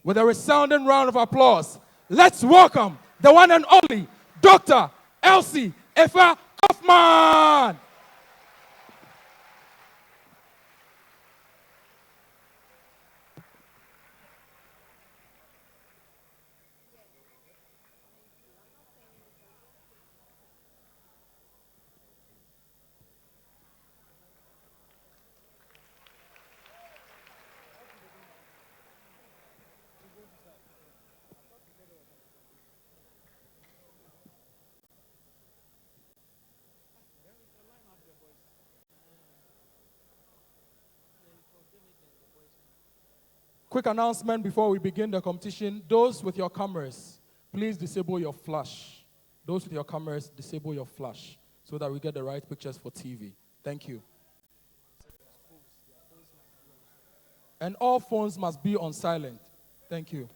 with a resounding round of applause, let's welcome the one and only Dr. Elsie Efa Kaufman. Quick announcement before we begin the competition. Those with your cameras, please disable your flash. Those with your cameras, disable your flash so that we get the right pictures for TV. Thank you. And all phones must be on silent. Thank you.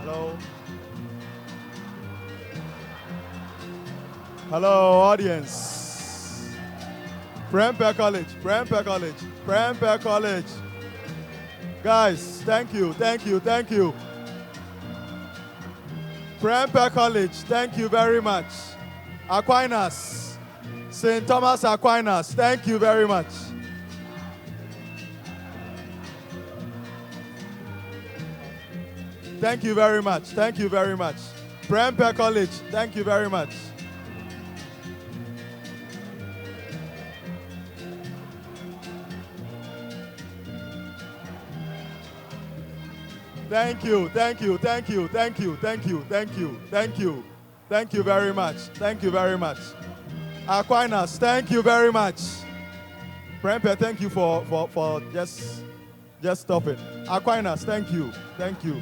Hello. Hello, audience. Prempeh College, Prempeh College, Prempeh College. Guys, thank you, thank you, thank you. Prempeh College, thank you very much. Aquinas, St. Thomas Aquinas, thank you very much. Thank you very much, thank you very much. Prempeh College, thank you very much. Thank you, thank you, thank you, thank you, thank you, thank you, thank you. Thank you very much. Thank you very much. Aquinas, thank you very much. Prempeh, thank you for just stopping. Aquinas, thank you. Thank you.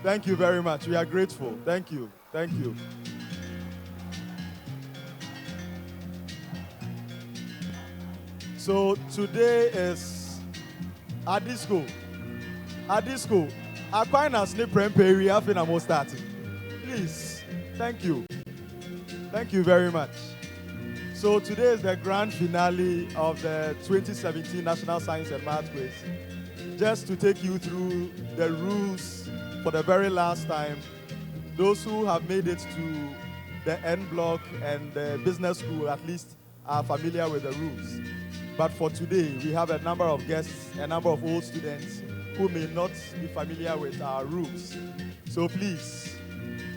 Thank you very much. We are grateful. Thank you. Thank you. So today is Adisadel. Adisadel. Aquinas ni Prempeh, we have been almost starting. Please. Thank you. Thank you very much. So today is the grand finale of the 2017 National Science and Math Quiz. Just to take you through the rules for the very last time, those who have made it to the N block and the business school at least are familiar with the rules. But for today, we have a number of guests, a number of old students who may not be familiar with our rules. So please,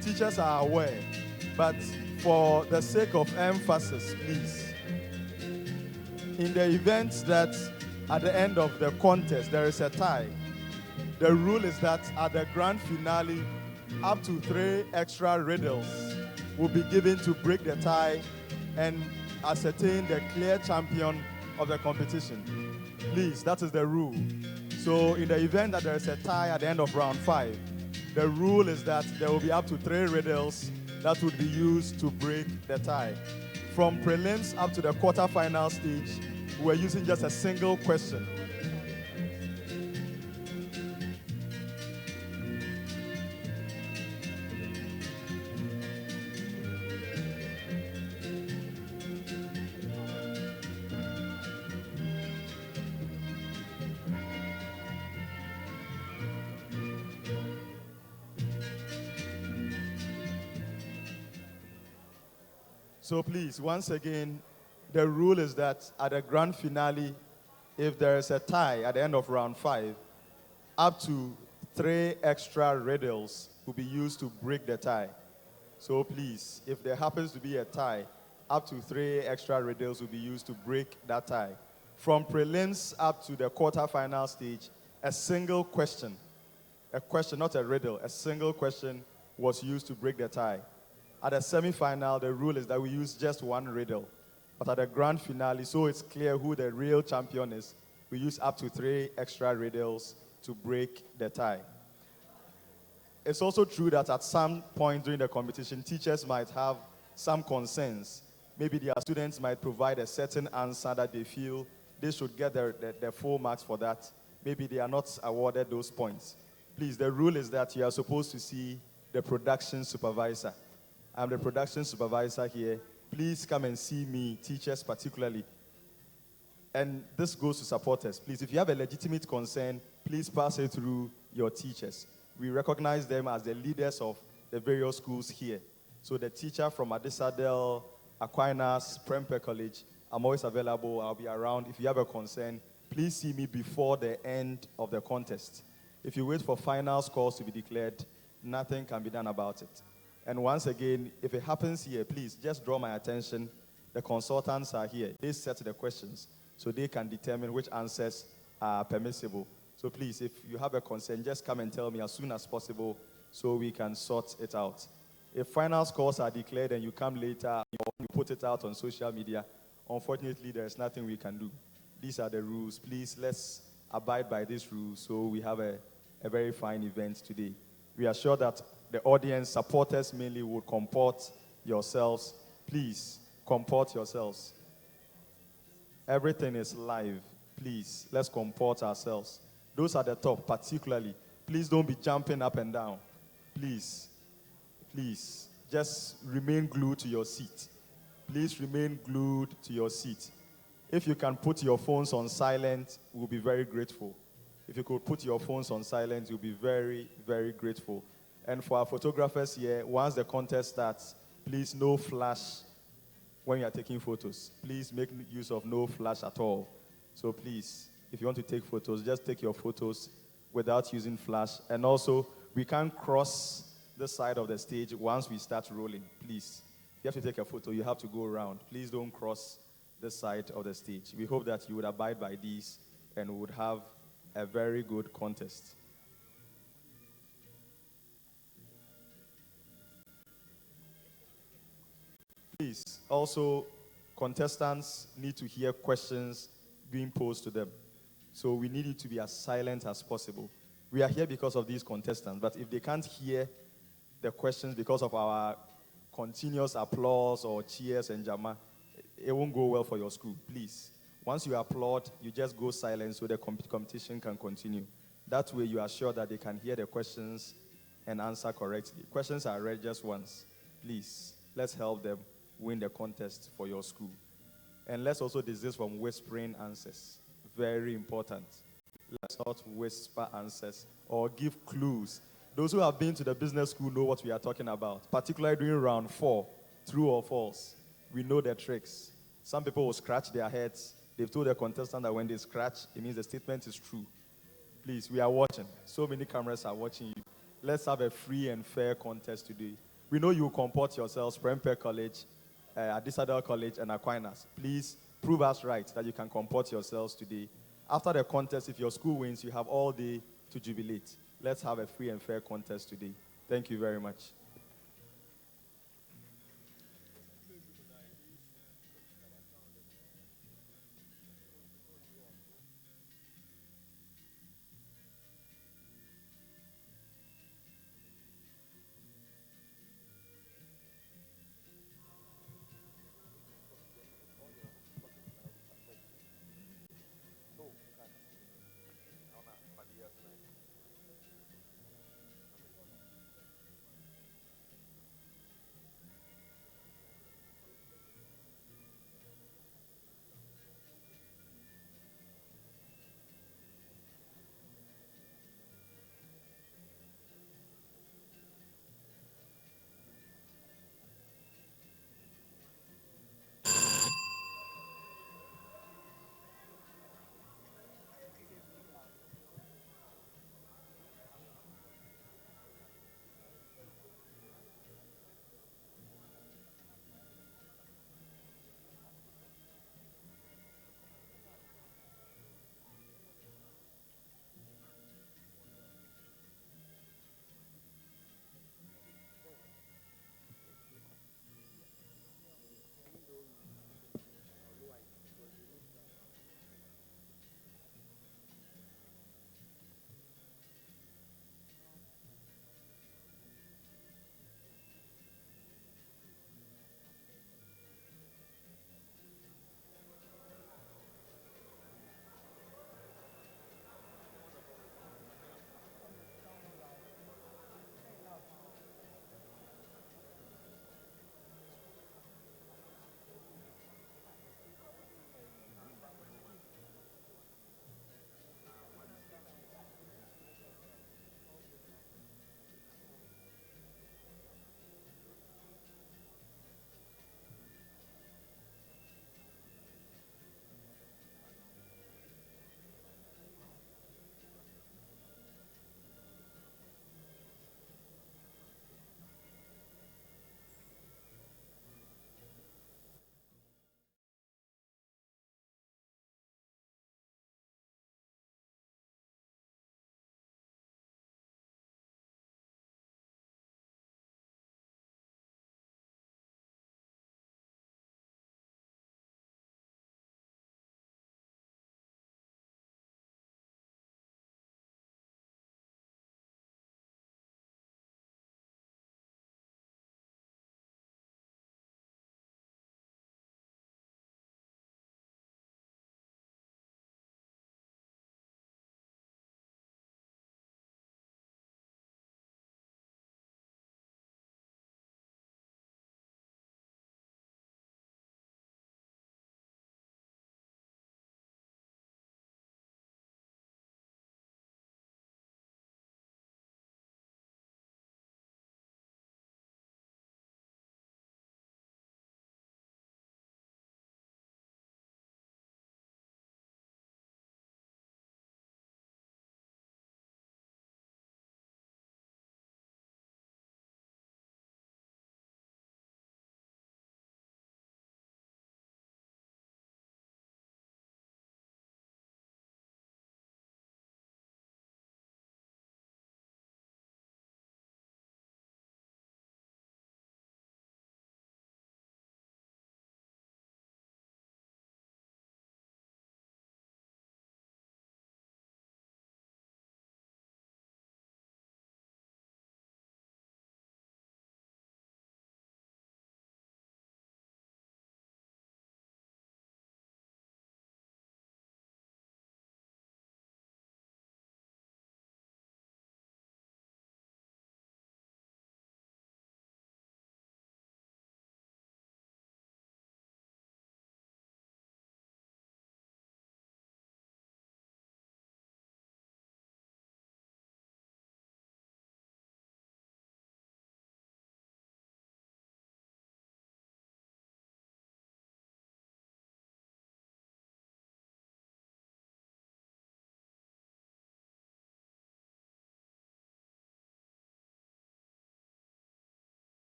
teachers are aware, but for the sake of emphasis, please, in the event that at the end of the contest there is a tie, the rule is that at the grand finale, up to 3 extra riddles will be given to break the tie and ascertain the clear champion of the competition. Please, that is the rule. So in the event that there is a tie at the end of round 5, the rule is that there will be up to 3 riddles that would be used to break the tie. From prelims up to the quarterfinal stage, we're using just a single question. So please, once again, the rule is that at the grand finale, if there is a tie at the end of round 5, up to 3 extra riddles will be used to break the tie. So please, if there happens to be a tie, up to 3 extra riddles will be used to break that tie. From prelims up to the quarterfinal stage, a single question, not a riddle, a single question was used to break the tie. At the semi-final, the rule is that we use just 1 riddle. But at the grand finale, so it's clear who the real champion is, we use up to 3 extra riddles to break the tie. It's also true that at some point during the competition, teachers might have some concerns. Maybe their students might provide a certain answer that they feel they should get their full marks for that. Maybe they are not awarded those points. Please, the rule is that you are supposed to see the production supervisor. I'm the production supervisor here. Please come and see me, teachers particularly. And this goes to supporters. Please, if you have a legitimate concern, please pass it through your teachers. We recognize them as the leaders of the various schools here. So the teacher from Adisadel, Aquinas, Prempeh College, I'm always available. I'll be around. If you have a concern, please see me before the end of the contest. If you wait for final scores to be declared, nothing can be done about it. And once again, if it happens here, please just draw my attention. The consultants are here. They set the questions so they can determine which answers are permissible. So please, if you have a concern, just come and tell me as soon as possible so we can sort it out. If final scores are declared and you come later or you put it out on social media, unfortunately, there is nothing we can do. These are the rules. Please, let's abide by these rules so we have a very fine event today. We are sure that the audience, supporters mainly, would comport yourselves. Please, comport yourselves. Everything is live. Please, let's comport ourselves. Those at the top, particularly. Please don't be jumping up and down. Please. Please. Just remain glued to your seat. Please remain glued to your seat. If you can put your phones on silent, we'll be very grateful. If you could put your phones on silent, we'll be very, very grateful. And for our photographers here, once the contest starts, please no flash when you are taking photos. Please make use of no flash at all. So please, if you want to take photos, just take your photos without using flash. And also, we can't cross the side of the stage once we start rolling. Please, if you have to take a photo, you have to go around. Please don't cross the side of the stage. We hope that you would abide by these and would have a very good contest. Please, also, contestants need to hear questions being posed to them. So we need you to be as silent as possible. We are here because of these contestants, but if they can't hear the questions because of our continuous applause or cheers and jama, it won't go well for your school. Please, once you applaud, you just go silent so the competition can continue. That way you are sure that they can hear the questions and answer correctly. Questions are read just once. Please, let's help them win the contest for your school. And let's also desist from whispering answers. Very important. Let's not whisper answers or give clues. Those who have been to the business school know what we are talking about, particularly during round 4, true or false. We know the tricks. Some people will scratch their heads. They've told the contestant that when they scratch, it means the statement is true. Please, we are watching. So many cameras are watching you. Let's have a free and fair contest today. We know you comport yourselves, Prempeh College, Adisadel College, and Aquinas. Please prove us right that you can comport yourselves today. After the contest, if your school wins, you have all day to jubilate. Let's have a free and fair contest today. Thank you very much.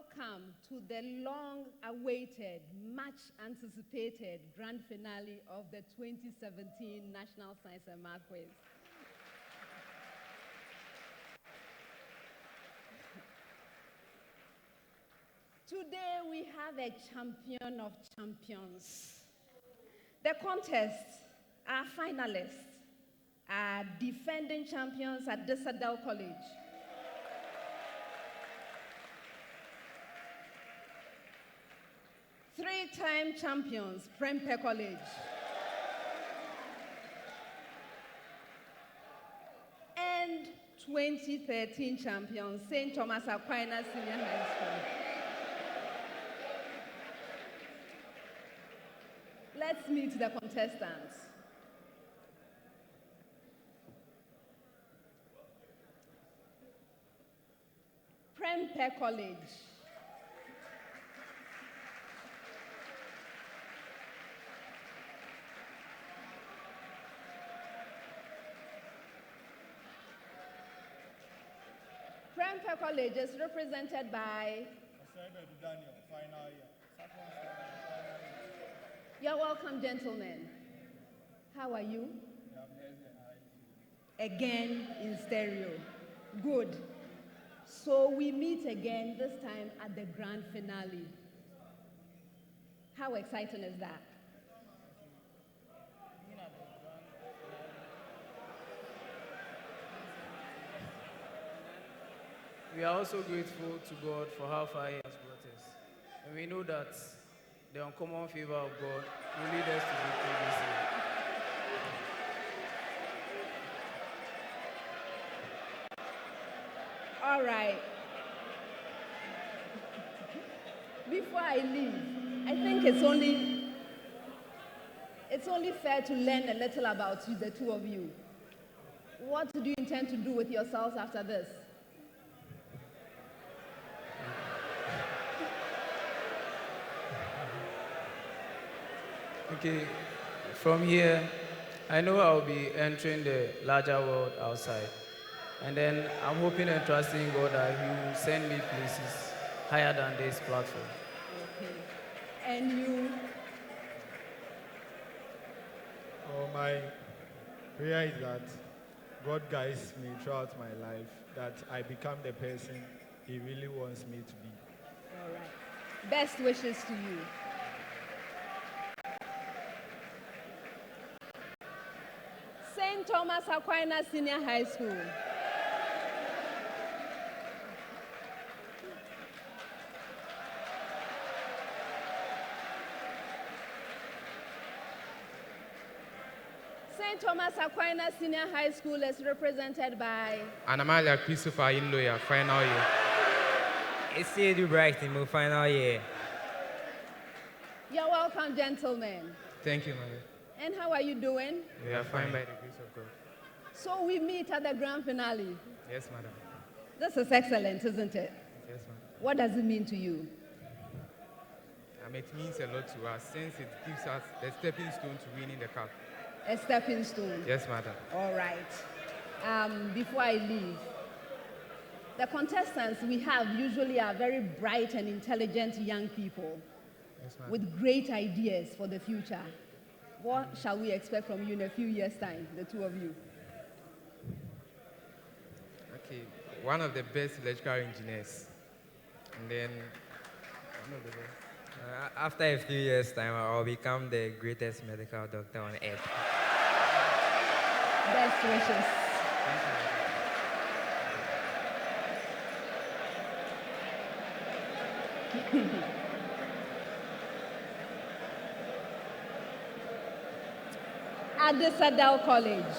Welcome to the long-awaited, much-anticipated grand finale of the 2017 National Science and Math Quiz. Today we have a champion of champions. The contests are finalists, are defending champions at Adisadel College. Three-time champions, Prempeh College. And 2013 champions, St. Thomas Aquinas Senior High School. Let's meet the contestants. Prempeh College. Prempeh College is represented by Adisadel, final year. You're welcome, gentlemen. How are you? Again in stereo. Good. So we meet again, this time at the grand finale. How exciting is that? We are also grateful to God for how far He has brought us. And we know that the uncommon favor of God will lead us to victory this year. All right. Before I leave, I think it's only fair to learn a little about you, the two of you. What do you intend to do with yourselves after this? Okay, from here, I know I'll be entering the larger world outside. And then I'm hoping and trusting God that He will send me places higher than this platform. Okay. And you? Oh, my prayer is that God guides me throughout my life, that I become the person He really wants me to be. All right. Best wishes to you. St. Thomas Aquinas Senior High School. St. Thomas Aquinas Senior High School is represented by Anamalia Christopher Inloya, final year. It's Edu Bright in my final year. You're welcome, gentlemen. Thank you, Mother. And how are you doing? We are fine by the grace of God. So we meet at the grand finale. Yes, Madam. This is excellent, isn't it? Yes, ma'am. What does it mean to you? It means a lot to us since it gives us the stepping stone to winning the cup. A stepping stone. Yes, Madam. All right. Before I leave, the contestants we have usually are very bright and intelligent young people with great ideas for the future. What shall we expect from you in a few years' time, the two of you? Okay, one of the best electrical engineers. And then one of the best. After a few years' time, I'll become the greatest medical doctor on earth. Best wishes. Adisadel College.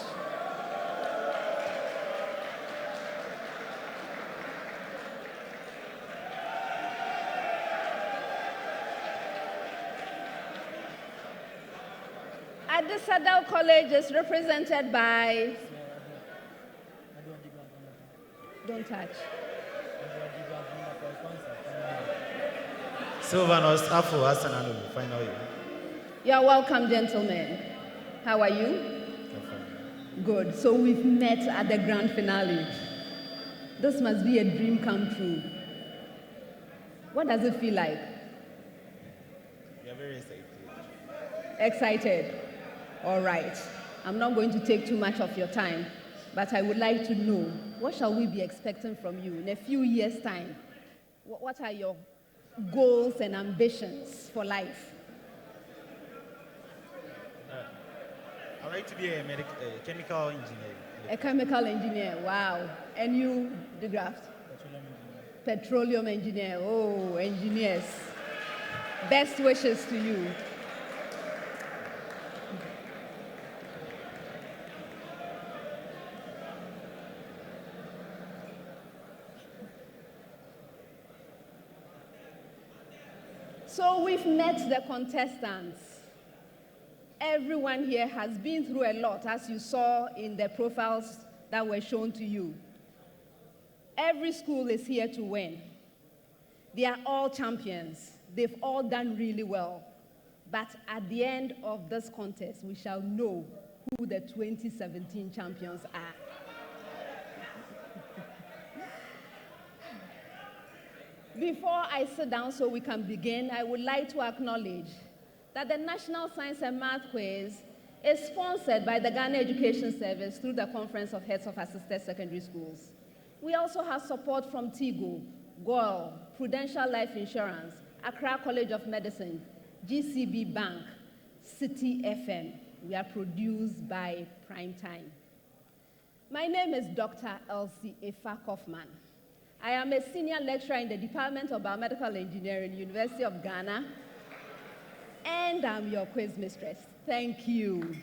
Adisadel College is represented by... Don't touch. Sylvanos Afo Hassananu, final year. You're welcome, gentlemen. How are you? Good. So we've met at the grand finale. This must be a dream come true. What does it feel like? We are very excited. Excited. All right. I'm not going to take too much of your time, but I would like to know, what shall we be expecting from you in a few years' time? What are your goals and ambitions for life? I'd like to be a chemical engineer. A chemical engineer, wow. And you, the graft? Petroleum engineer. Oh, engineers. Best wishes to you. So we've met the contestants. Everyone here has been through a lot, as you saw in the profiles that were shown to you. Every school is here to win. They are all champions. They've all done really well. But at the end of this contest, we shall know who the 2017 champions are. Before I sit down so we can begin, I would like to acknowledge that the National Science and Math Quiz is sponsored by the Ghana Education Service through the Conference of Heads of Assisted Secondary Schools. We also have support from TIGO, GOIL, Prudential Life Insurance, Accra College of Medicine, GCB Bank, City FM. We are produced by Primetime. My name is Dr. Elsie Efa Kaufman. I am a senior lecturer in the Department of Biomedical Engineering, University of Ghana, and I'm your quiz mistress. Thank you.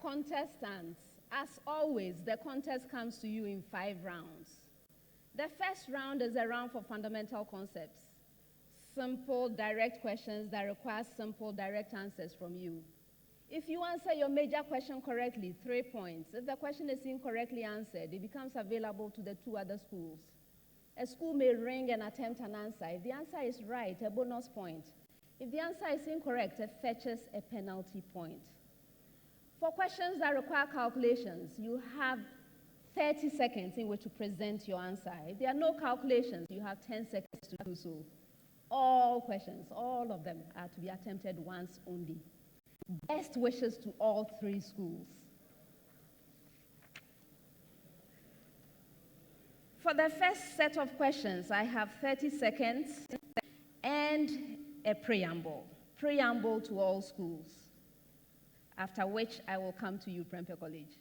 Contestants, as always, the contest comes to you in 5 rounds. The first round is a round for fundamental concepts. Simple, direct questions that require simple, direct answers from you. If you answer your major question correctly, 3 points. If the question is incorrectly answered, it becomes available to the 2 other schools. A school may ring and attempt an answer. If the answer is right, a bonus point. If the answer is incorrect, it fetches a penalty point. For questions that require calculations, you have 30 seconds in which to present your answer. If there are no calculations, you have 10 seconds to do so. All questions, all of them, are to be attempted once only. Best wishes to all 3 schools. For the first set of questions, I have 30 seconds and a preamble. Preamble to all schools. after which I will come to you, Prempeh College.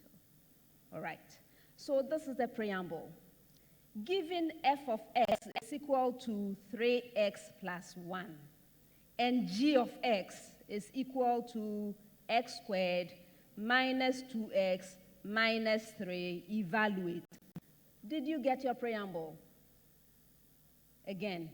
All right. So this is the preamble. Given f of x is equal to 3x plus 1, and g of x is equal to x squared minus 2x minus 3, evaluate. Did you get your preamble? Again,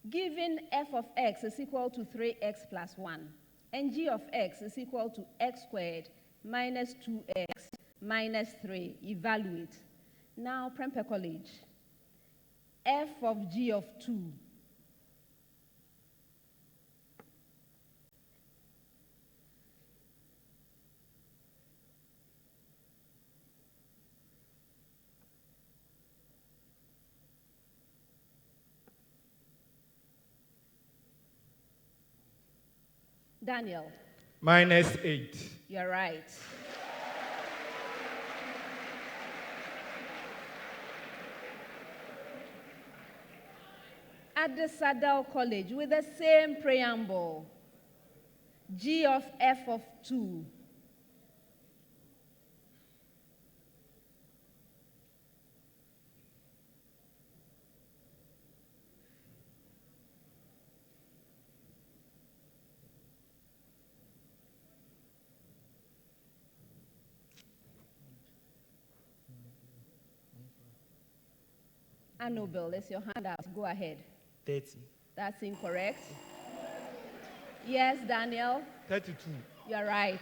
given f of x is equal to 3x plus 1, and g of x is equal to x squared minus 2x minus 3, evaluate. Now, Prempeh College, f of g of 2. Daniel. -8. You're right. Adisadel College with the same preamble. G of f of 2. Anobel, it's your hand out. Go ahead. 30. That's incorrect. Yes, Daniel? 32. You're right.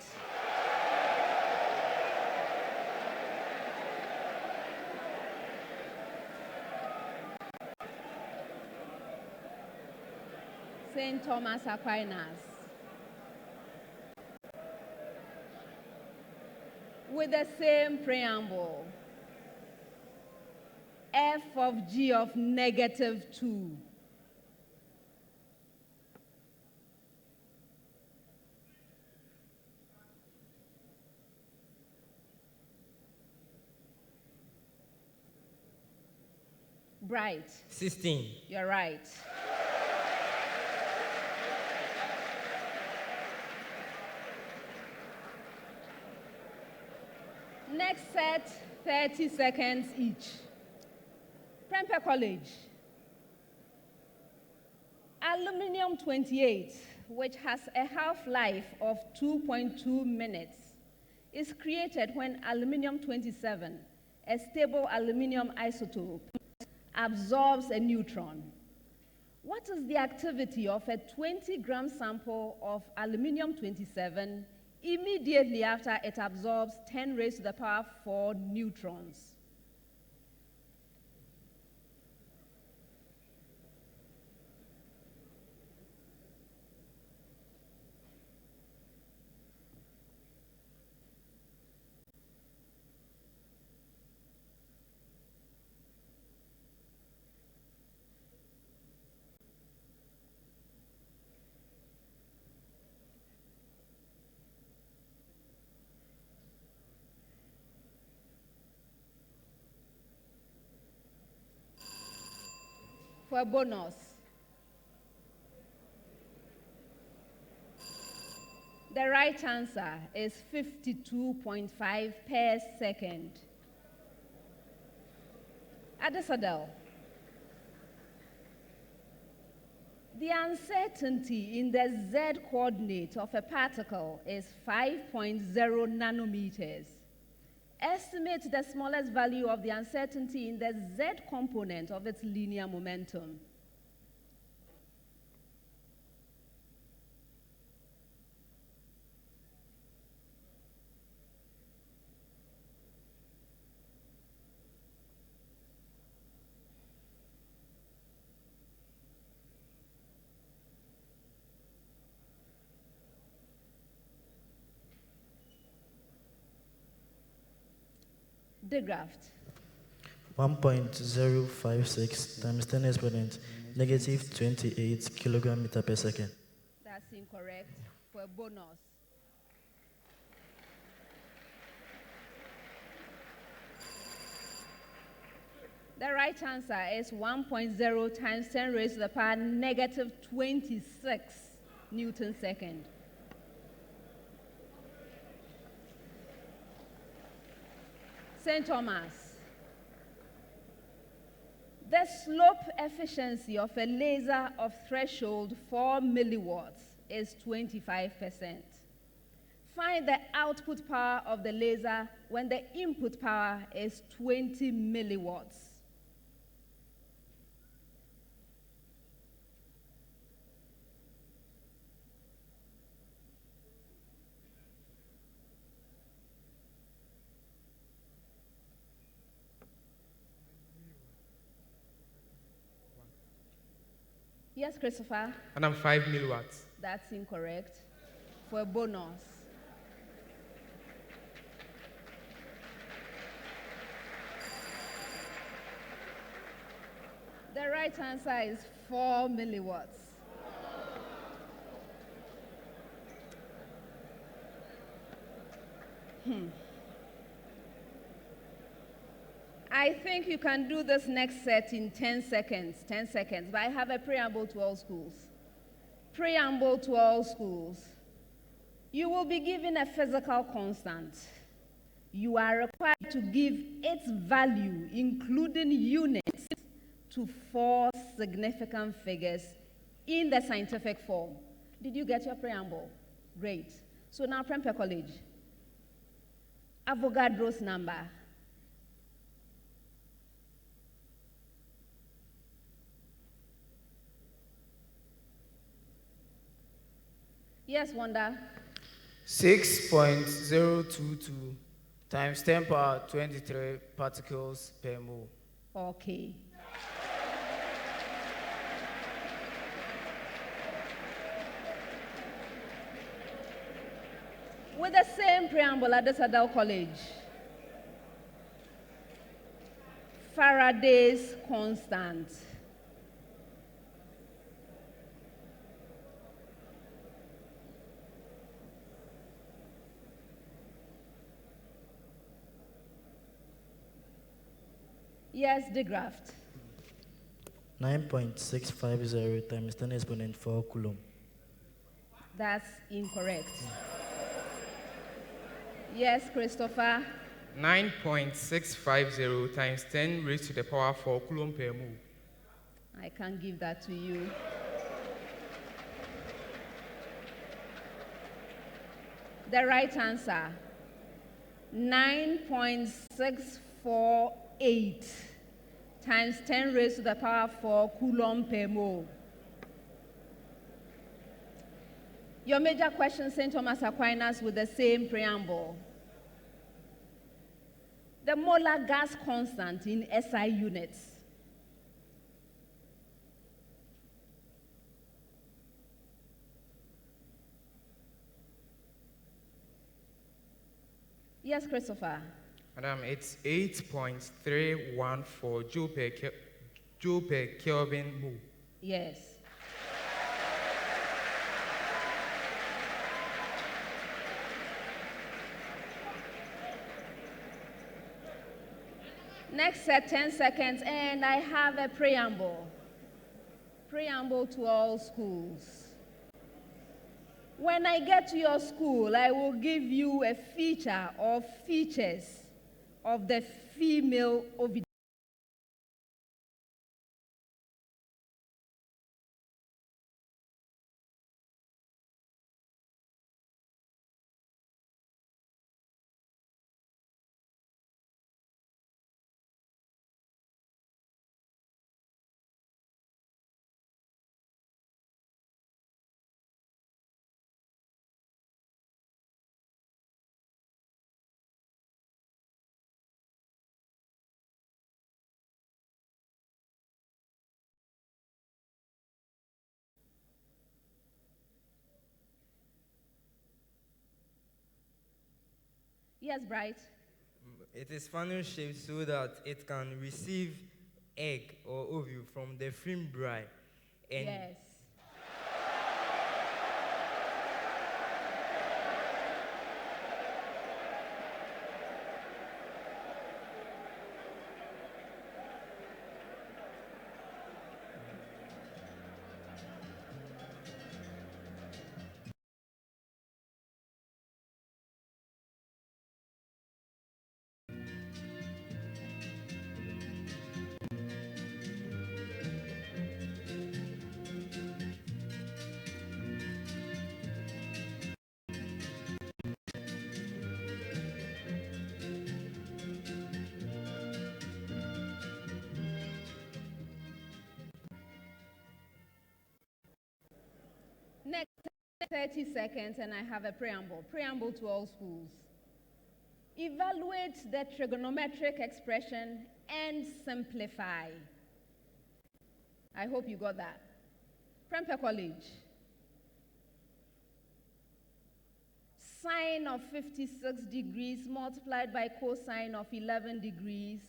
St. Thomas Aquinas. With the same preamble. F of g of -2. Bright. 16. You're right. Next set, 30 seconds each. Prempeh College. Aluminium 28, which has a half-life of 2.2 minutes, is created when aluminium 27, a stable aluminium isotope, absorbs a neutron. What is the activity of a 20-gram sample of aluminium 27 immediately after it absorbs 10 raised to the power 4 neutrons? For a bonus, the right answer is 52.5 per second. Adisadel. The uncertainty in the z coordinate of a particle is 5.0 nanometers. Estimate the smallest value of the uncertainty in the z component of its linear momentum. Digraft. 1.056 times 10 exponent negative 28 kilogram meter per second. That's incorrect. For a bonus. The right answer is 1.0 times 10 raised to the power negative 26 Newton second. St. Thomas. The slope efficiency of a laser of threshold 4 milliwatts is 25%. Find the output power of the laser when the input power is 20 milliwatts. Yes, Christopher? And I'm 5 milliwatts. That's incorrect. For a bonus. The right answer is 4 milliwatts. I think you can do this next set in 10 seconds, but I have a preamble to all schools. Preamble to all schools. You will be given a physical constant. You are required to give its value, including units, to 4 significant figures in the scientific form. Did you get your preamble? Great. So now, Prempeh College. Avogadro's number. Yes, Wanda. 6.022 times 10 power 23 particles per mole. Okay. With the same preamble at Adisadel College. Faraday's constant. Yes, Degraft. 9.650 times 10 exponent 4 coulomb. That's incorrect. Yes, Christopher. 9.650 times 10 raised to the power 4 coulomb per mole. I can't give that to you. The right answer, 9.648 times 10 raised to the power 4 coulomb per mole. Your major question, St. Thomas Aquinas, with the same preamble. The molar gas constant in SI units. Yes, Christopher. Madam, it's 8.314 joule per Kelvin mole. Yes. Next set, 10 seconds, and I have a preamble. Preamble to all schools. When I get to your school, I will give you a feature or features of the female oviduct. Yes, Bright. It is funnel shaped so that it can receive egg or ovule from the fimbriae. And yes. next 30 seconds, and I have a preamble. Preamble to all schools. Evaluate the trigonometric expression and simplify. I hope you got that. Prempeh College. Sine of 56 degrees multiplied by cosine of 11 degrees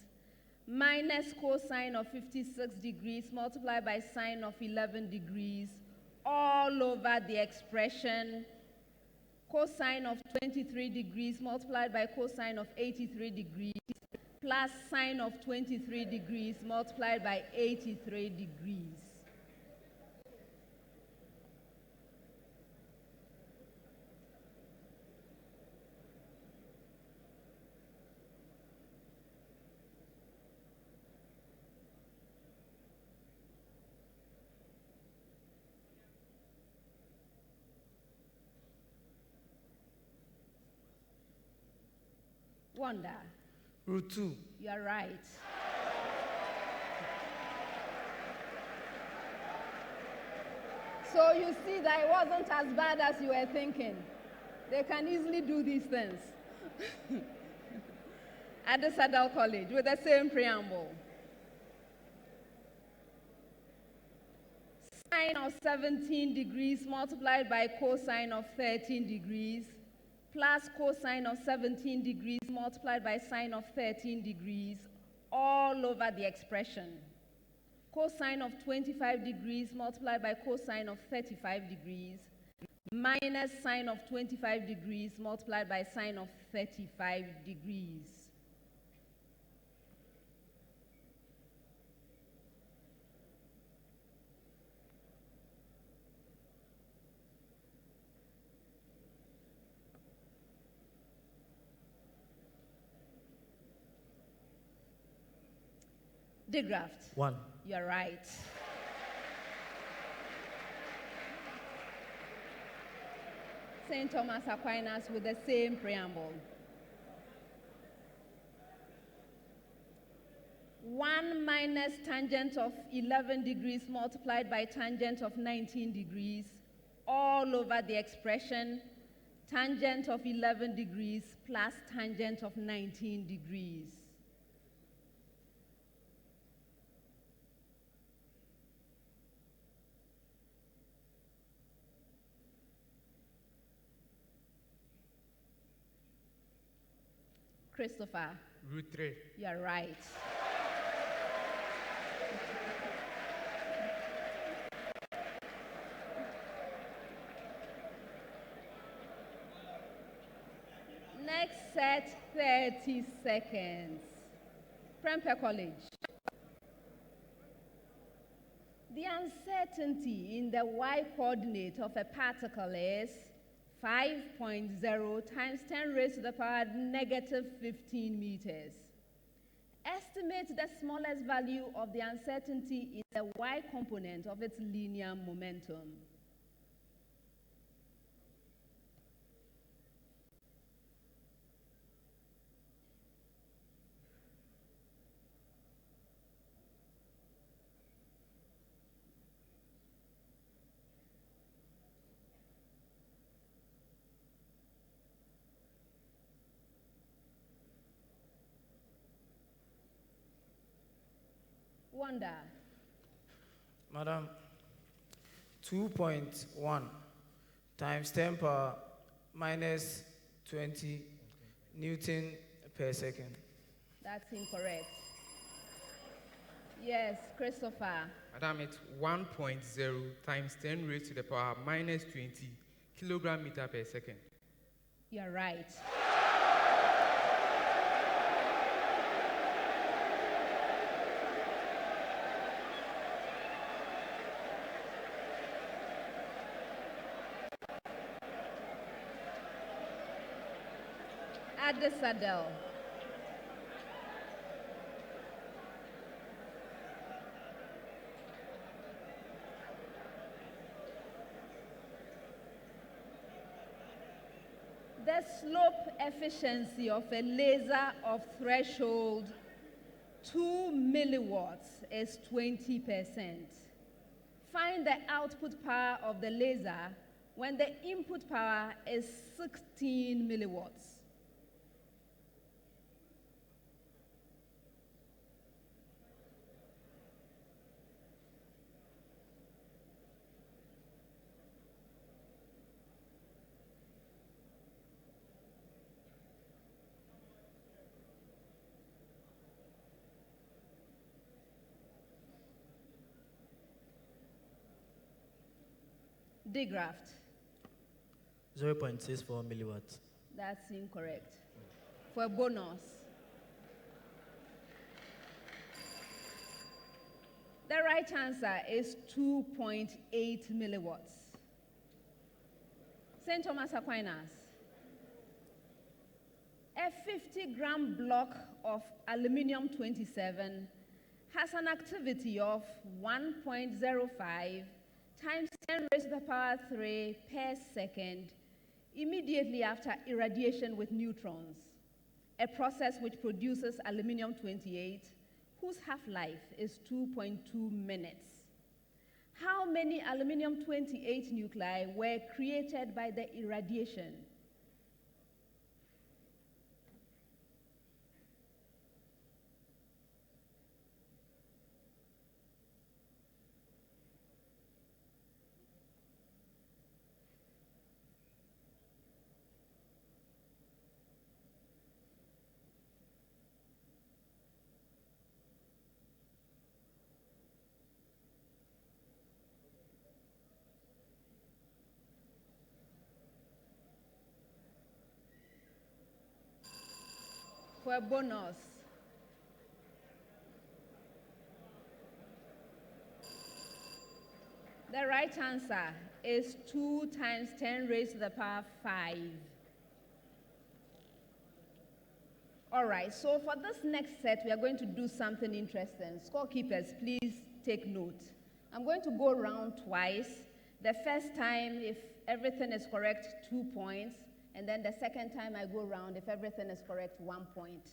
minus cosine of 56 degrees multiplied by sine of 11 degrees all over the expression cosine of 23 degrees multiplied by cosine of 83 degrees plus sine of 23 degrees multiplied by 83 degrees. Wonder. Root 2. You're right. So you see that it wasn't as bad as you were thinking. They can easily do these things. Adisadel College with the same preamble. Sine of 17 degrees multiplied by cosine of 13 degrees plus cosine of 17 degrees multiplied by sine of 13 degrees all over the expression. Cosine of 25 degrees multiplied by cosine of 35 degrees minus sine of 25 degrees multiplied by sine of 35 degrees. Digraft. 1. You're right. St. Thomas Aquinas with the same preamble. 1 minus tangent of 11 degrees multiplied by tangent of 19 degrees all over the expression tangent of 11 degrees plus tangent of 19 degrees. Christopher. Root 3. You're right. Next set, 30 seconds. Prempeh College. The uncertainty in the y-coordinate of a particle is 5.0 times 10 raised to the power negative 15 meters. Estimate the smallest value of the uncertainty in the y component of its linear momentum. Wonder. Madam, 2.1 times 10 power minus 20 Newton per second. That's incorrect. Yes, Christopher. Madam, it's 1.0 times 10 raised to the power minus 20 kilogram meter per second. You're right. Adisadel. The slope efficiency of a laser of threshold 2 milliwatts is 20%. Find the output power of the laser when the input power is 16 milliwatts? Digraft. 0.64 milliwatts. That's incorrect. For a bonus, the right answer is 2.8 milliwatts. St. Thomas Aquinas. A 50-gram block of aluminium 27 has an activity of 1.05 times 10 raised to the power 3 per second immediately after irradiation with neutrons, a process which produces aluminium 28, whose half-life is 2.2 minutes. How many aluminium 28 nuclei were created by the irradiation? For a bonus, the right answer is 2 times 10 raised to the power 5. All right, so for this next set, we are going to do something interesting. Scorekeepers, please take note. I'm going to go around twice. The first time, if everything is correct, 2 points. And then the second time I go around, if everything is correct, 1 point.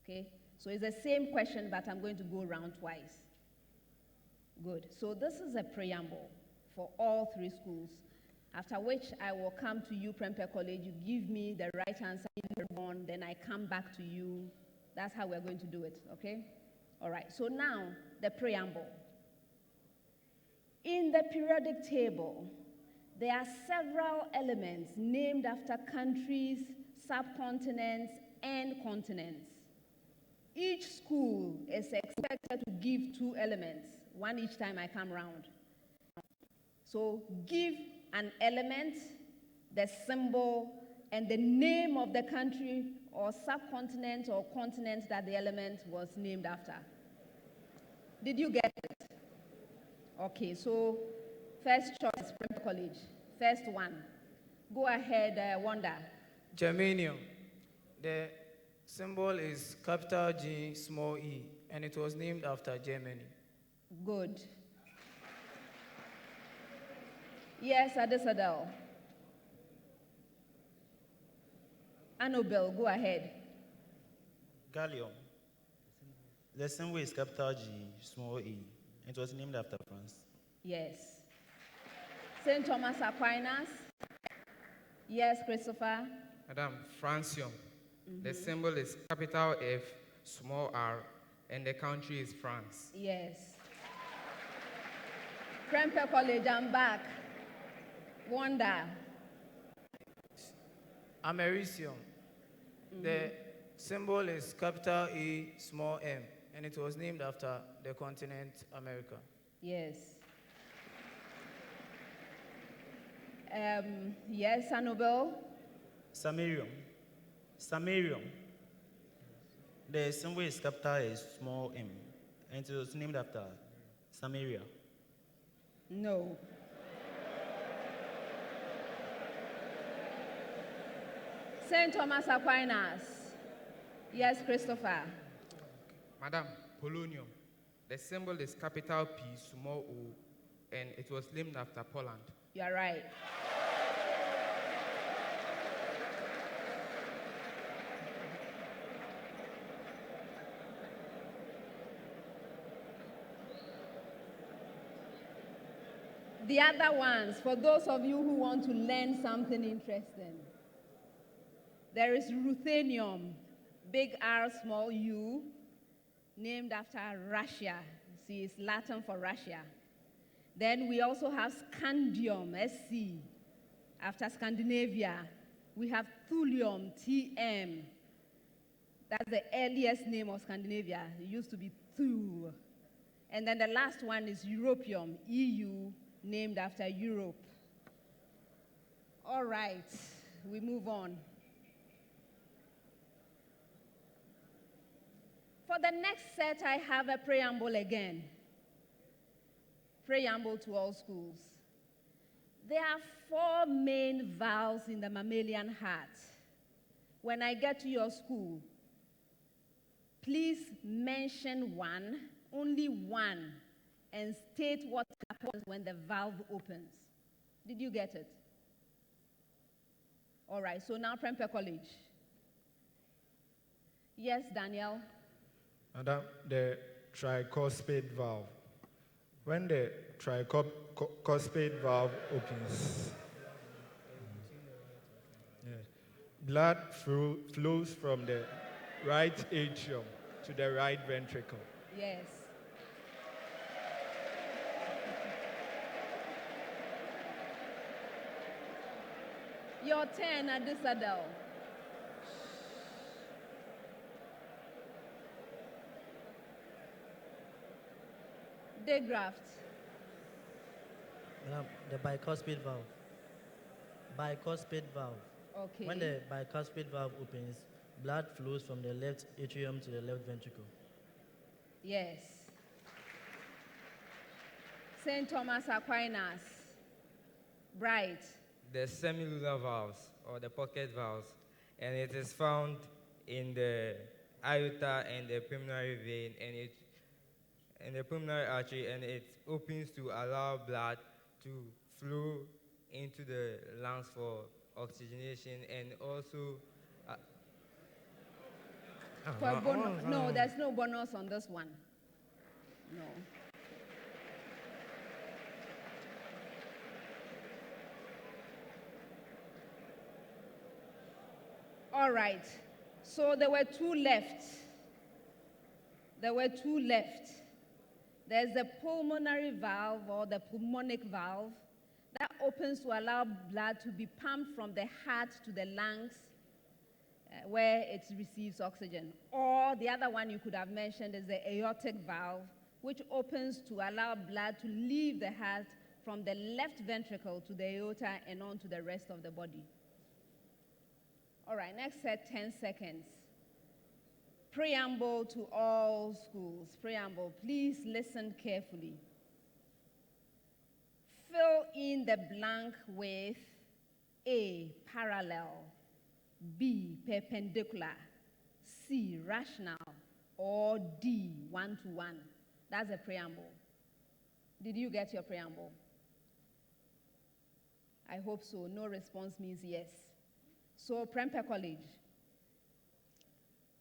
Okay? So it's the same question, but I'm going to go around twice. Good. So this is a preamble for all 3 schools, after which I will come to you, Prempeh College. You give me the right answer in one, then I come back to you. That's how we're going to do it, okay? All right. So now, the preamble. In the periodic table, there are several elements named after countries, subcontinents, and continents. Each school is expected to give 2 elements, one each time I come round. So give an element, the symbol, and the name of the country or subcontinent or continent that the element was named after. Did you get it? Okay, so first choice, Prempeh College. First one. Go ahead, Wanda. Germanium. The symbol is capital G, small e, and it was named after Germany. Good. Yes, Adisadel. Annabelle, go ahead. Gallium. The symbol is capital G, small e. It was named after France. Yes. St. Thomas Aquinas. Yes, Christopher. Madam, francium. The symbol is capital F, small r, and the country is France. Yes. Prempeh College, I'm back. Wanda. Americium. The symbol is capital E, small m, and it was named after the continent America. Yes. Yes, Annabelle. Samarium. Samarium. The symbol is capital S, small m, and it was named after Samaria. No. St. Thomas Aquinas. Yes, Christopher. Madam, polonium. The symbol is capital P, small o, and it was named after Poland. You are right. The other ones, for those of you who want to learn something interesting, there is ruthenium, big R, small u, named after Russia. See, it's Latin for Russia. Then we also have scandium, SC, after Scandinavia. We have thulium, TM. That's the earliest name of Scandinavia. It used to be Thule. And then the last one is europium, EU, named after Europe. All right, we move on. For the next set, I have a preamble again. Preamble to all schools. There are 4 main valves in the mammalian heart. When I get to your school, please mention one, only one, and state what happens when the valve opens. Did you get it? All right, so now Prempeh College. Yes, Daniel? Madam, the tricuspid valve. When the tricuspid valve opens, blood flows from the right atrium to the right ventricle. Yes. Your turn, Adisadel. Day graft. The bicuspid valve. Bicuspid valve. Okay. When the bicuspid valve opens, blood flows from the left atrium to the left ventricle. Yes. St. Thomas Aquinas. Bright. The semilunar valves, or the pocket valves, and it is found in the aorta and the pulmonary vein, and the pulmonary artery, and it opens to allow blood to flow into the lungs for oxygenation, and also no, there's no bonus on this one. No. All right. So there were 2 left. There's the pulmonary valve, or the pulmonic valve, that opens to allow blood to be pumped from the heart to the lungs, where it receives oxygen. Or the other one you could have mentioned is the aortic valve, which opens to allow blood to leave the heart from the left ventricle to the aorta and on to the rest of the body. All right, next set, 10 seconds. Preamble to all schools. Preamble, please listen carefully. Fill in the blank with A, parallel, B, perpendicular, C, rational, or D, one-to-one. That's a preamble. Did you get your preamble? I hope so. No response means yes. So, Prempeh College.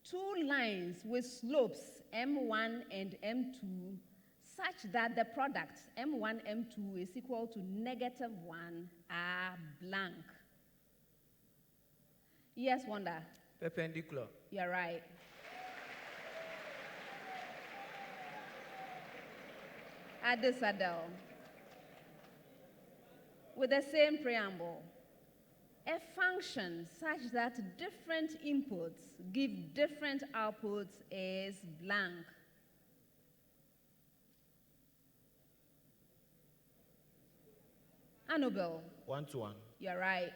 2 lines with slopes M1 and M2 such that the product M1, M2 is equal to -1 are blank. Yes, Wanda? Perpendicular. You're right. Adisadel. With the same preamble. A function such that different inputs give different outputs is blank. Annabelle. 1-to-1. You're right.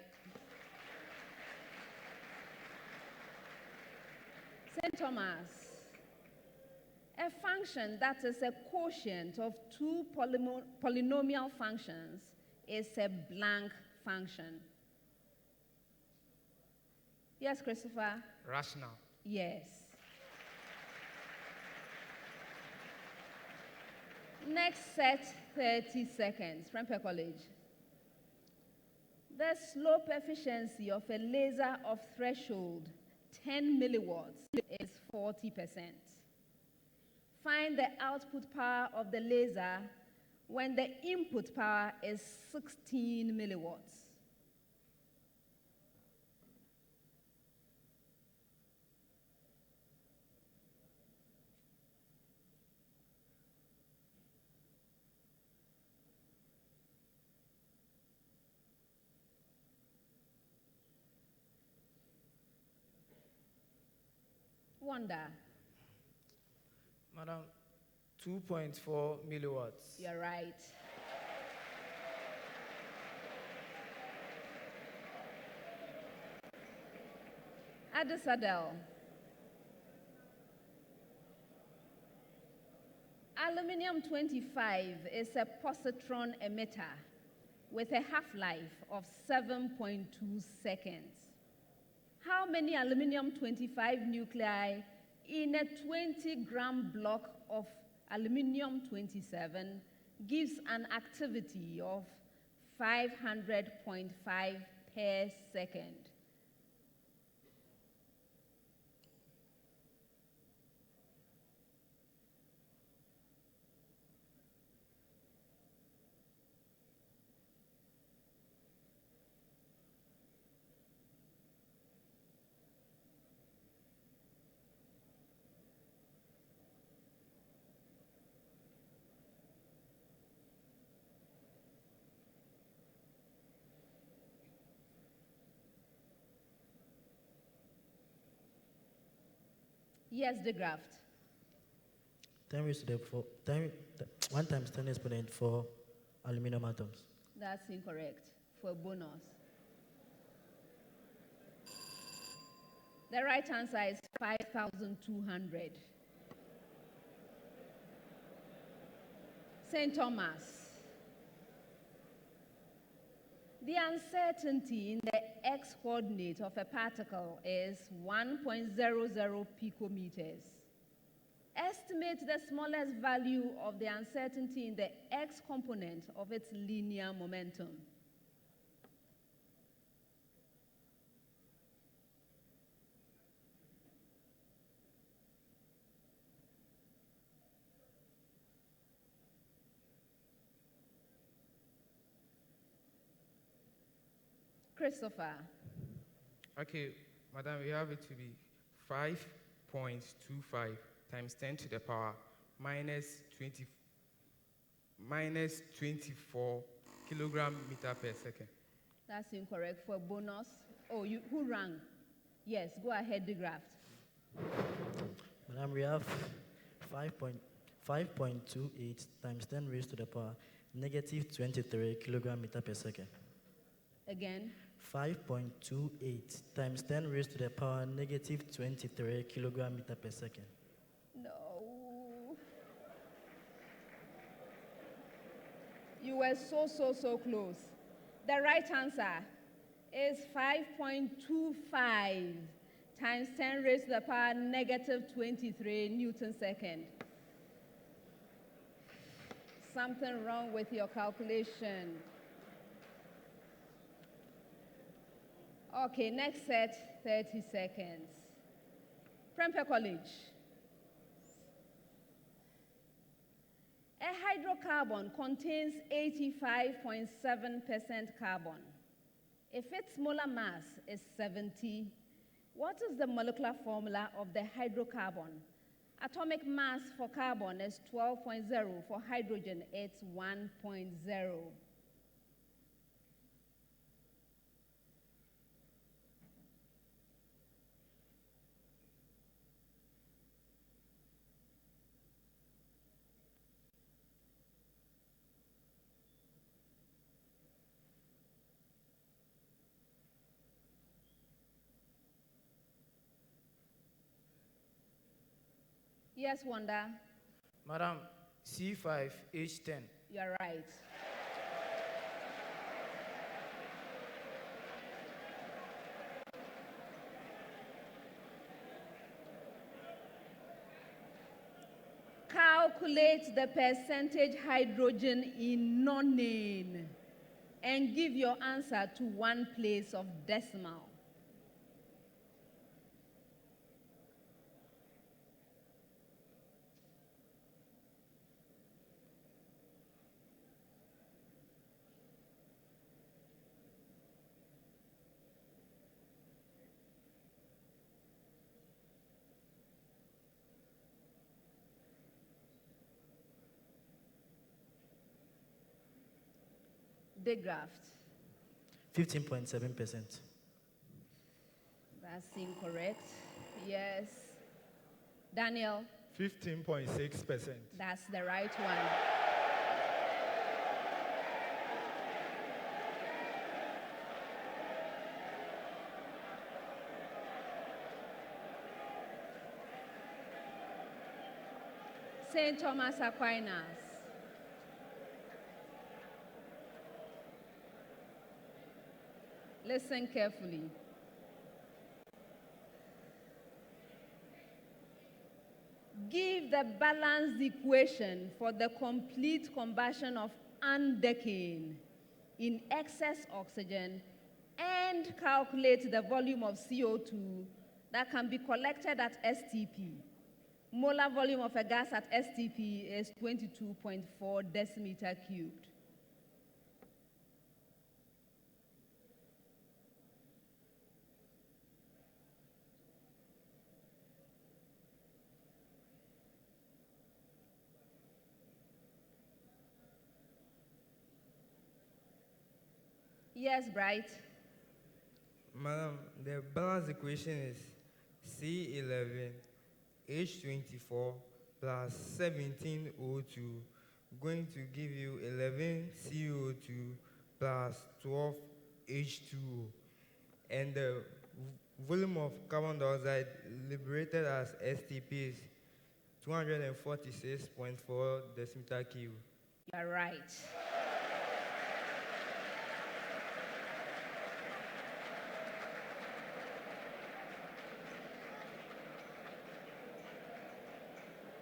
St. Thomas. A function that is a quotient of 2 polynomial functions is a blank function. Yes, Christopher? Rational. Yes. Next set, 30 seconds. Prempeh College. The slope efficiency of a laser of threshold 10 milliwatts is 40%. Find the output power of the laser when the input power is 16 milliwatts? Wonder. Madam, 2.4 milliwatts. You're right. Adisadel. Aluminium 25 is a positron emitter with a half-life of 7.2 seconds. How many aluminium 25 nuclei in a 20-gram block of aluminium 27 gives an activity of 500.5 per second? Yes, the graft. 10 raised to the 4, 1 times 10 exponent for aluminum atoms. That's incorrect. For a bonus. The right answer is 5,200. St. Thomas. The uncertainty in the x-coordinate of a particle is 1.00 picometers. Estimate the smallest value of the uncertainty in the x component of its linear momentum. Christopher. Okay, Madam, we have it to be 5.25 times 10 to the power minus 24 kilogram meter per second. That's incorrect. For a bonus. Oh, who rang? Yes, go ahead, the graft. Madam, we have 5.28 times 10 raised to the power negative 23 kilogram meter per second. Again? 5.28 times 10 raised to the power negative 23 kilogram meter per second. No. You were so close. The right answer is 5.25 times 10 raised to the power negative 23 Newton second. Something wrong with your calculation. Okay, next set, 30 seconds. Prempeh College. A hydrocarbon contains 85.7% carbon. If its molar mass is 70, what is the molecular formula of the hydrocarbon? Atomic mass for carbon is 12.0. For hydrogen, it's 1.0. Yes, Wanda. Madam, C5H10. You're right. Calculate the percentage hydrogen in nonane and give your answer to one place of decimal. Big graft. 15.7%. That's incorrect. Yes. Daniel? 15.6%. That's the right one. St. Thomas Aquinas. Listen carefully. Give the balanced equation for the complete combustion of andecane in excess oxygen and calculate the volume of CO2 that can be collected at STP. Molar volume of a gas at STP is 22.4 decimeter cubed. Yes, Bright. Madam, the balance equation is C11 H24 plus 17O2 going to give you 11 CO2 plus 12 H2O. And the volume of carbon dioxide liberated as STP is 246.4 decimeter cube. You're right.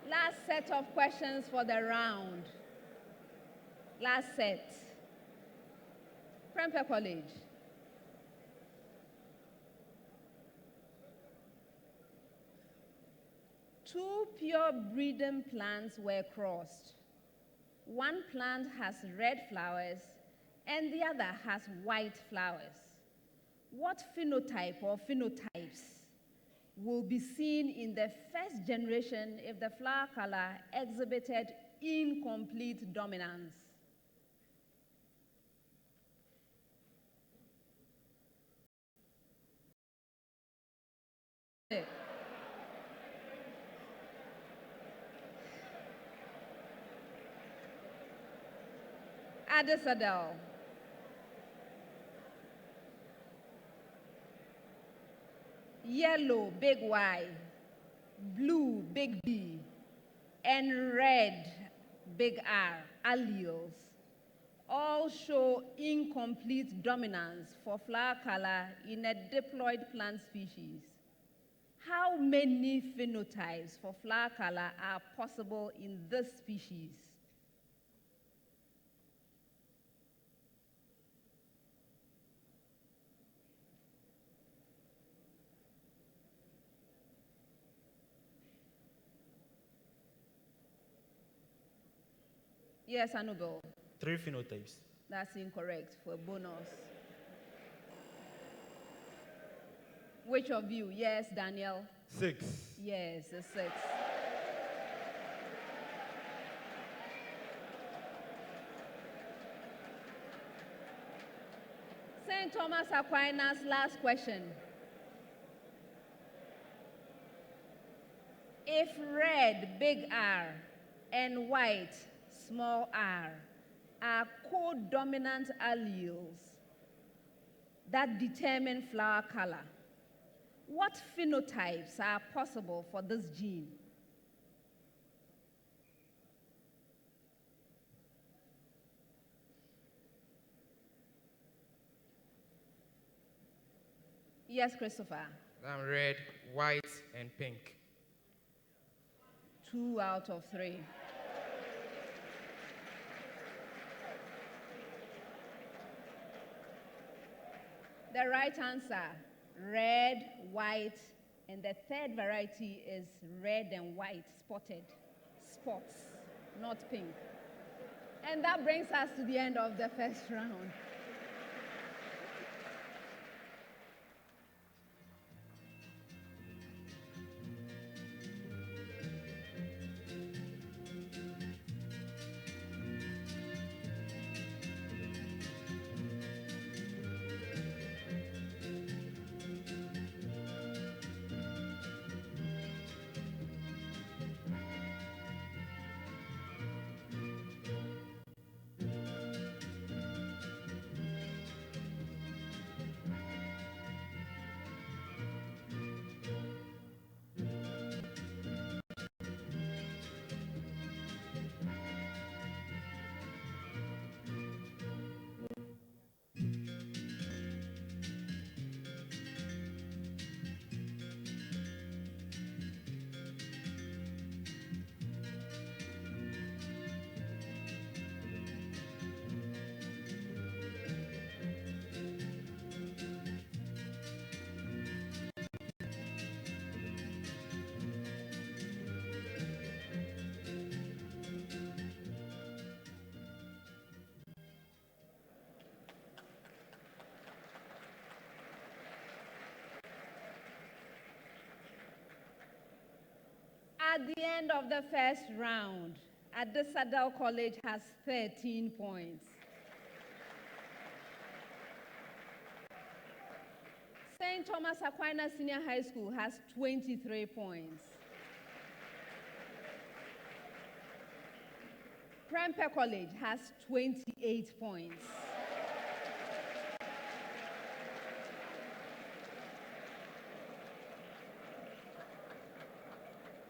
Last set of questions for the round. Last set. Prempeh College. Two pure breeding plants were crossed. One plant has red flowers and the other has white flowers. What phenotype or phenotypes will be seen in the first generation if the flower color exhibited incomplete dominance? Adisadel. Yellow, big Y, blue, big B, and red, big R, alleles, all show incomplete dominance for flower color in a diploid plant species. How many phenotypes for flower color are possible in this species? Yes, Anubel. 3 phenotypes. That's incorrect for a bonus. Which of you? Yes, Daniel. 6. Yes, a 6. St. Thomas Aquinas, last question. If red, big R, and white, small r, are codominant alleles that determine flower color, what phenotypes are possible for this gene? Yes, Christopher. Red, white, and pink. 2 out of 3. The right answer, red, white, and the third variety is red and white, spotted. Spots, not pink. And that brings us to the end of the first round. At the end of the first round, Adisadel College has 13 points. St. Thomas Aquinas Senior High School has 23 points. Prempeh College has 28 points.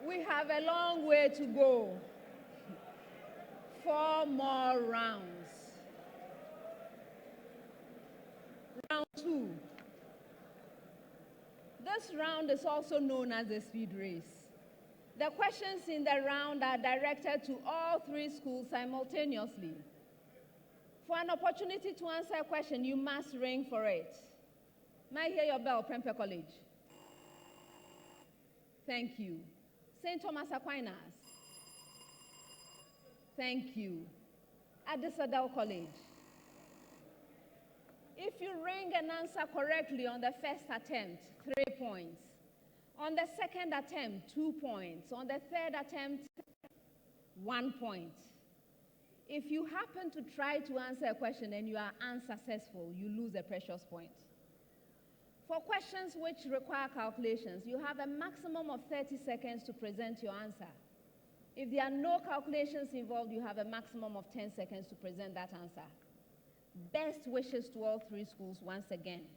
We have a long way to go. 4 more rounds. Round 2. This round is also known as a speed race. The questions in the round are directed to all 3 schools simultaneously. For an opportunity to answer a question, you must ring for it. May I hear your bell, Prempeh College? Thank you. St. Thomas Aquinas? Thank you. Adisadel College? If you ring and answer correctly on the first attempt, 3 points. On the second attempt, 2 points. On the third attempt, 1 point. If you happen to try to answer a question and you are unsuccessful, you lose a precious point. For questions which require calculations, you have a maximum of 30 seconds to present your answer. If there are no calculations involved, you have a maximum of 10 seconds to present that answer. Best wishes to all 3 schools once again.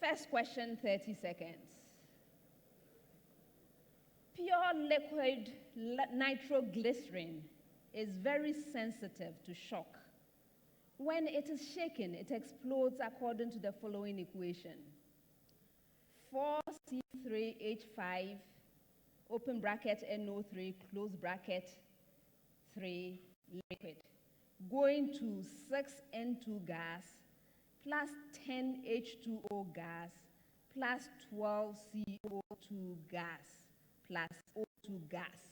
First question, 30 seconds. Pure liquid nitroglycerin is very sensitive to shock. When it is shaken, it explodes according to the following equation. 4C3H5, open bracket NO3, close bracket 3, liquid, going to 6N2 gas, plus 10H2O gas, plus 12CO2 gas, plus O2 gas.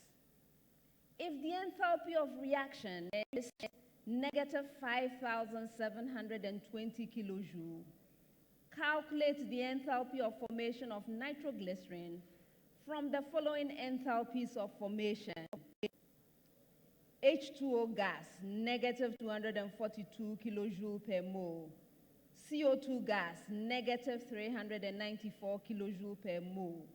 If the enthalpy of reaction is negative 5,720 kilojoule, calculate the enthalpy of formation of nitroglycerin from the following enthalpies of formation. H2O gas, negative 242 kilojoule per mole. CO2 gas, negative 394 kilojoule per mole.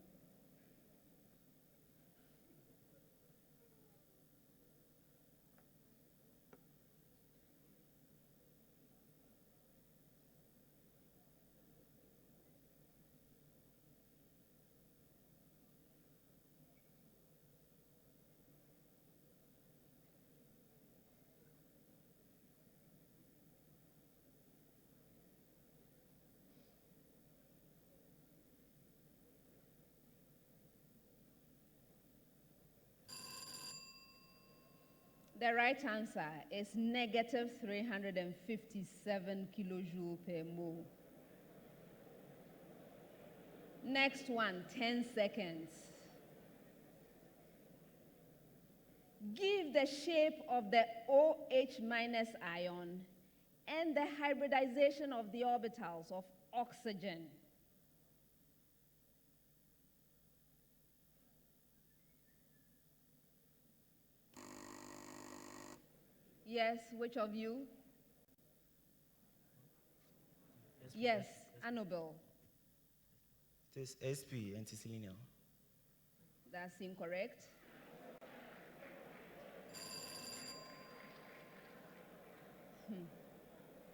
The right answer is negative 357 kilojoule per mole. Next one, 10 seconds. Give the shape of the OH minus ion and the hybridization of the orbitals of oxygen. Yes, which of you? Yes, Annabelle. It is SP, anti-selenium. That's incorrect.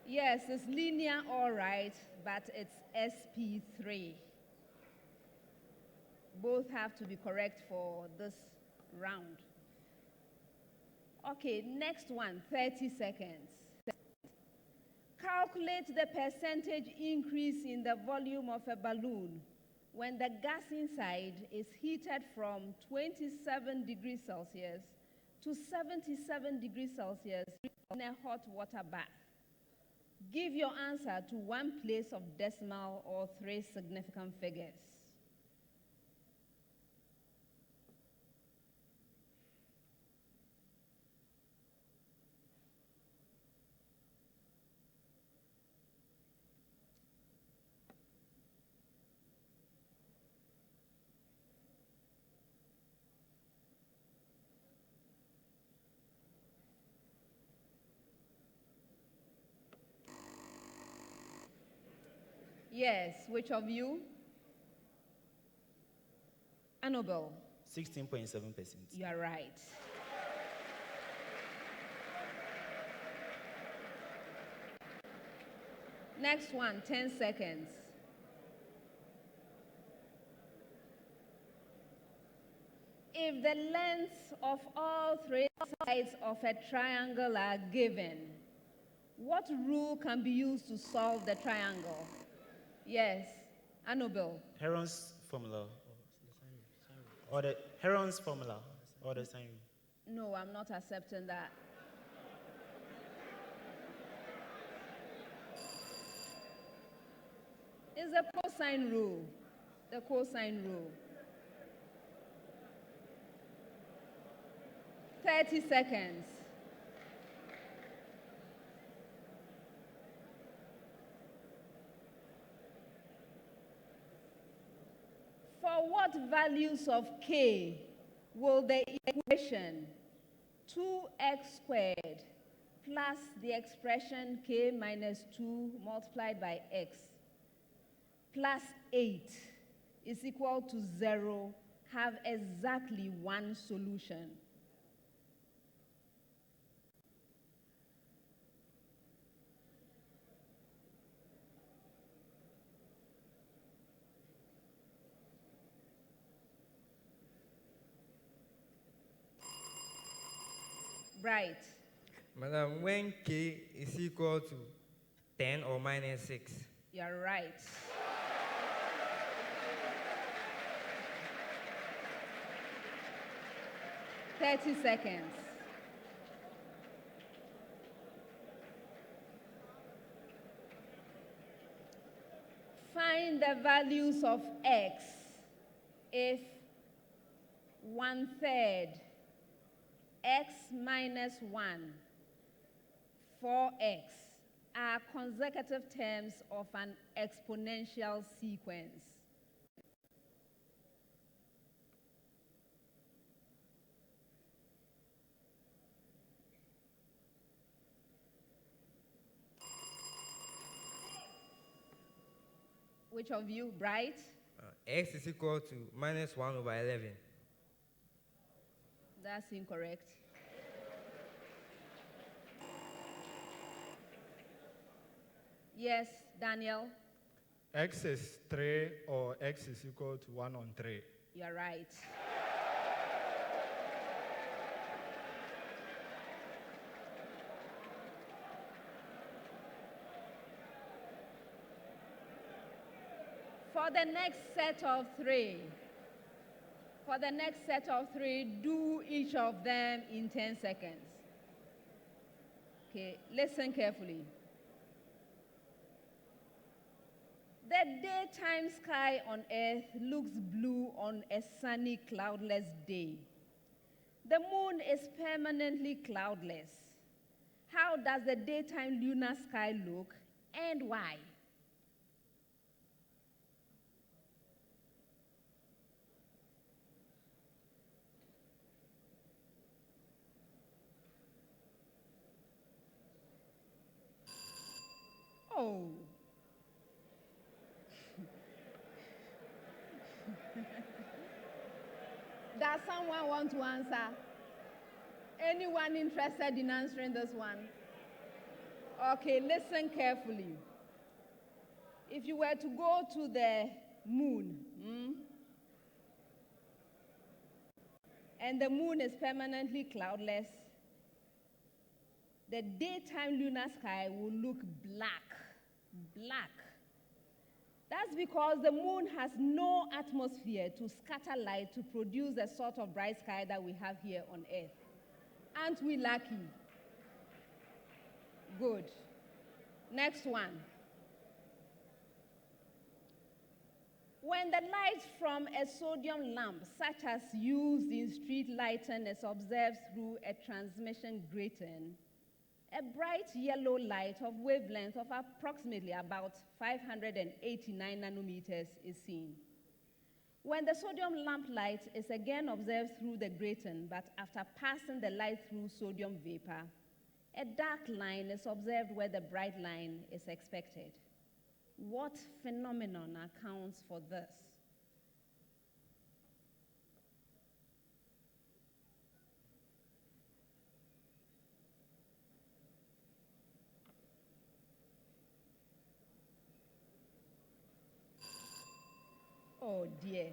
Yes, it's linear, all right, but it's SP3. Both have to be correct for this round. Okay, next one, 30 seconds. Calculate the percentage increase in the volume of a balloon when the gas inside is heated from 27 degrees Celsius to 77 degrees Celsius in a hot water bath. Give your answer to one place of decimal or 3 significant figures. Yes, which of you? Annabelle. 16.7%. You are right. Next one, 10 seconds. If the lengths of all three sides of a triangle are given, what rule can be used to solve the triangle? Yes, Annabelle. Heron's formula. Or the Heron's formula. Or the same. No, I'm not accepting that. It's the cosine rule. The cosine rule. 30 seconds. For what values of k will the equation 2x squared plus the expression k minus 2 multiplied by x plus 8 is equal to 0 have exactly one solution? Right. Madam, when k is equal to 10 or minus 6? You're right. Thirty seconds. Find the values of x if 1/3 x minus 1, 4x are consecutive terms of an exponential sequence. Which of you, Bright? X is equal to minus 1 over 11. That's incorrect. Yes, Daniel? X is 3 or X is equal to 1 on 3. You're right. For the next set of three, do each of them in 10 seconds. Okay, listen carefully. The daytime sky on Earth looks blue on a sunny, cloudless day. The moon is permanently cloudless. How does the daytime lunar sky look and why? Oh. Does someone want to answer? Anyone interested in answering this one? Okay, listen carefully. If you were to go to the moon, and the moon is permanently cloudless, the daytime lunar sky will look black. That's because the moon has no atmosphere to scatter light to produce the sort of bright sky that we have here on Earth. Aren't we lucky? Good. Next one. When the light from a sodium lamp, such as used in street lighting, is observed through a transmission grating, a bright yellow light of wavelength of approximately about 589 nanometers is seen. When the sodium lamp light is again observed through the grating, but after passing the light through sodium vapor, a dark line is observed where the bright line is expected. What phenomenon accounts for this? Oh dear.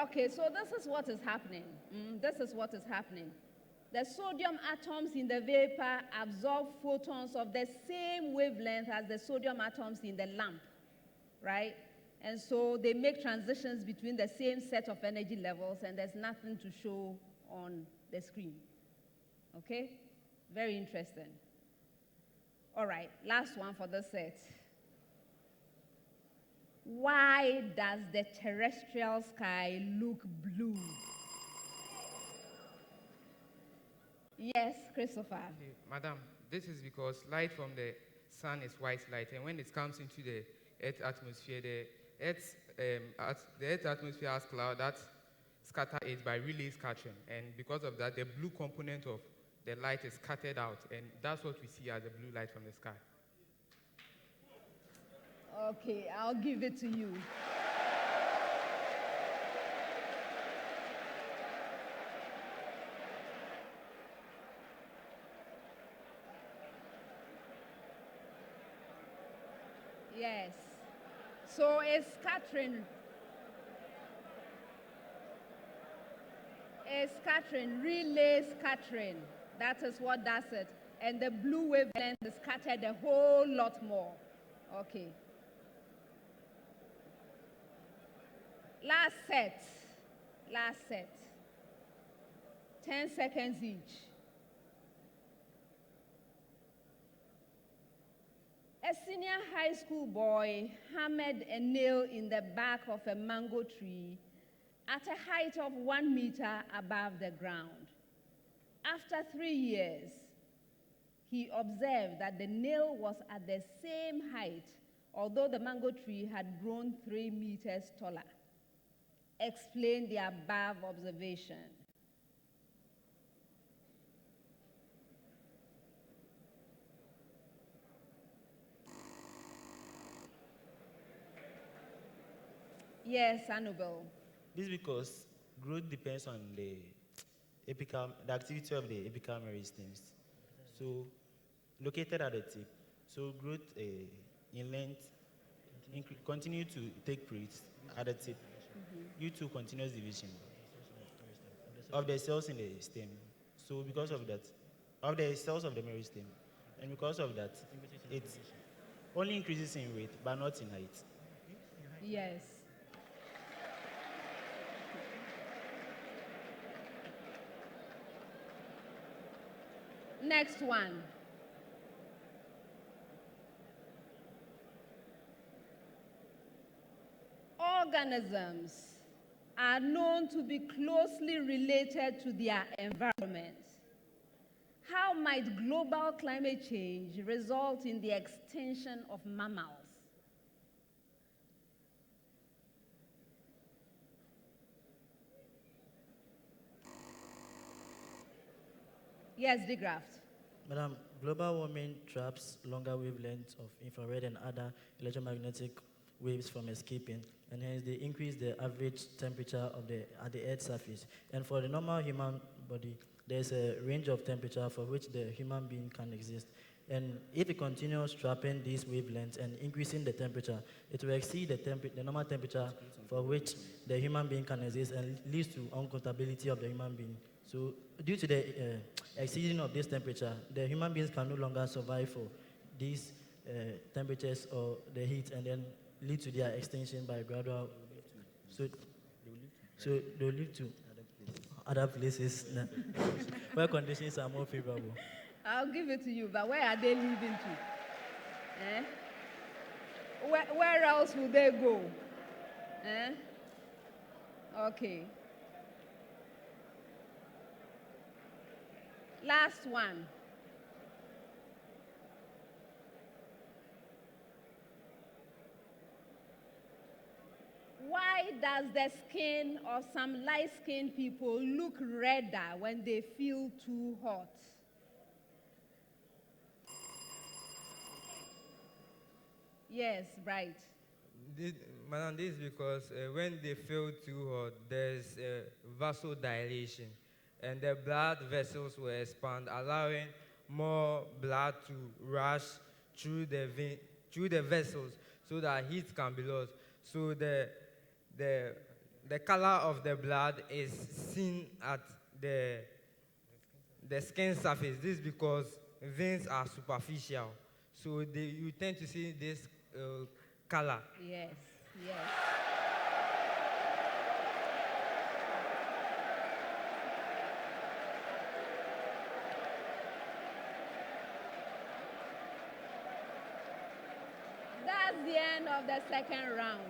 Okay, so this is what is happening. This is what is happening. The sodium atoms in the vapor absorb photons of the same wavelength as the sodium atoms in the lamp, right? And so they make transitions between the same set of energy levels, and there's nothing to show on the screen. Okay? Very interesting. All right, last one for this set. Why does the terrestrial sky look blue? Yes, Christopher. Okay, Madam, this is because light from the sun is white light, and when it comes into the Earth's atmosphere, the Earth's atmosphere has cloud that scatter it by relay scattering, and because of that, the blue component of the light is scattered out, and that's what we see as the blue light from the sky. Okay, I'll give it to you. Yes. So it's scattering. It's scattering, relay scattering. That is what does it. And the blue wavelength is scattered a whole lot more. Okay. Last set. Last set. 10 seconds each. A senior high school boy hammered a nail in the back of a mango tree at a height of 1 meter above the ground. After 3 years, he observed that the nail was at the same height, although the mango tree had grown 3 meters taller. Explain the above observation. Yes, Annabelle. This is because growth depends on the activity of the apical meristems. So, located at the tip. So, growth in length continue to take place at the tip due to continuous division of the cells in the stem. So, because of that, of the cells of the meristem, and because of that, it only increases in weight but not in height. Yes. Next one. Organisms are known to be closely related to their environment. How might global climate change result in the extinction of mammals? Yes, Degraft. Madam, global warming traps longer wavelengths of infrared and other electromagnetic waves from escaping, and hence they increase the average temperature at the Earth's surface. And for the normal human body, there's a range of temperature for which the human being can exist. And if it continues trapping these wavelengths and increasing the temperature, it will exceed the normal temperature for which the human being can exist and leads to uncomfortability of the human being. So due to the exceeding of this temperature, the human beings can no longer survive for these temperatures or the heat, and then lead to their extinction by gradual. So they'll live to other places where conditions are more favorable. I'll give it to you, but where are they living to? Eh? Where else will they go? Eh? Okay. Last one. Why does the skin of some light-skinned people look redder when they feel too hot? Yes, right. Madam, this is because when they feel too hot, there's vasodilation, and the blood vessels will expand, allowing more blood to rush through through the vessels, so that heat can be lost. So the the color of the blood is seen at the skin surface. This is because veins are superficial, so you tend to see this color. Yes, yes. That's the end of the second round.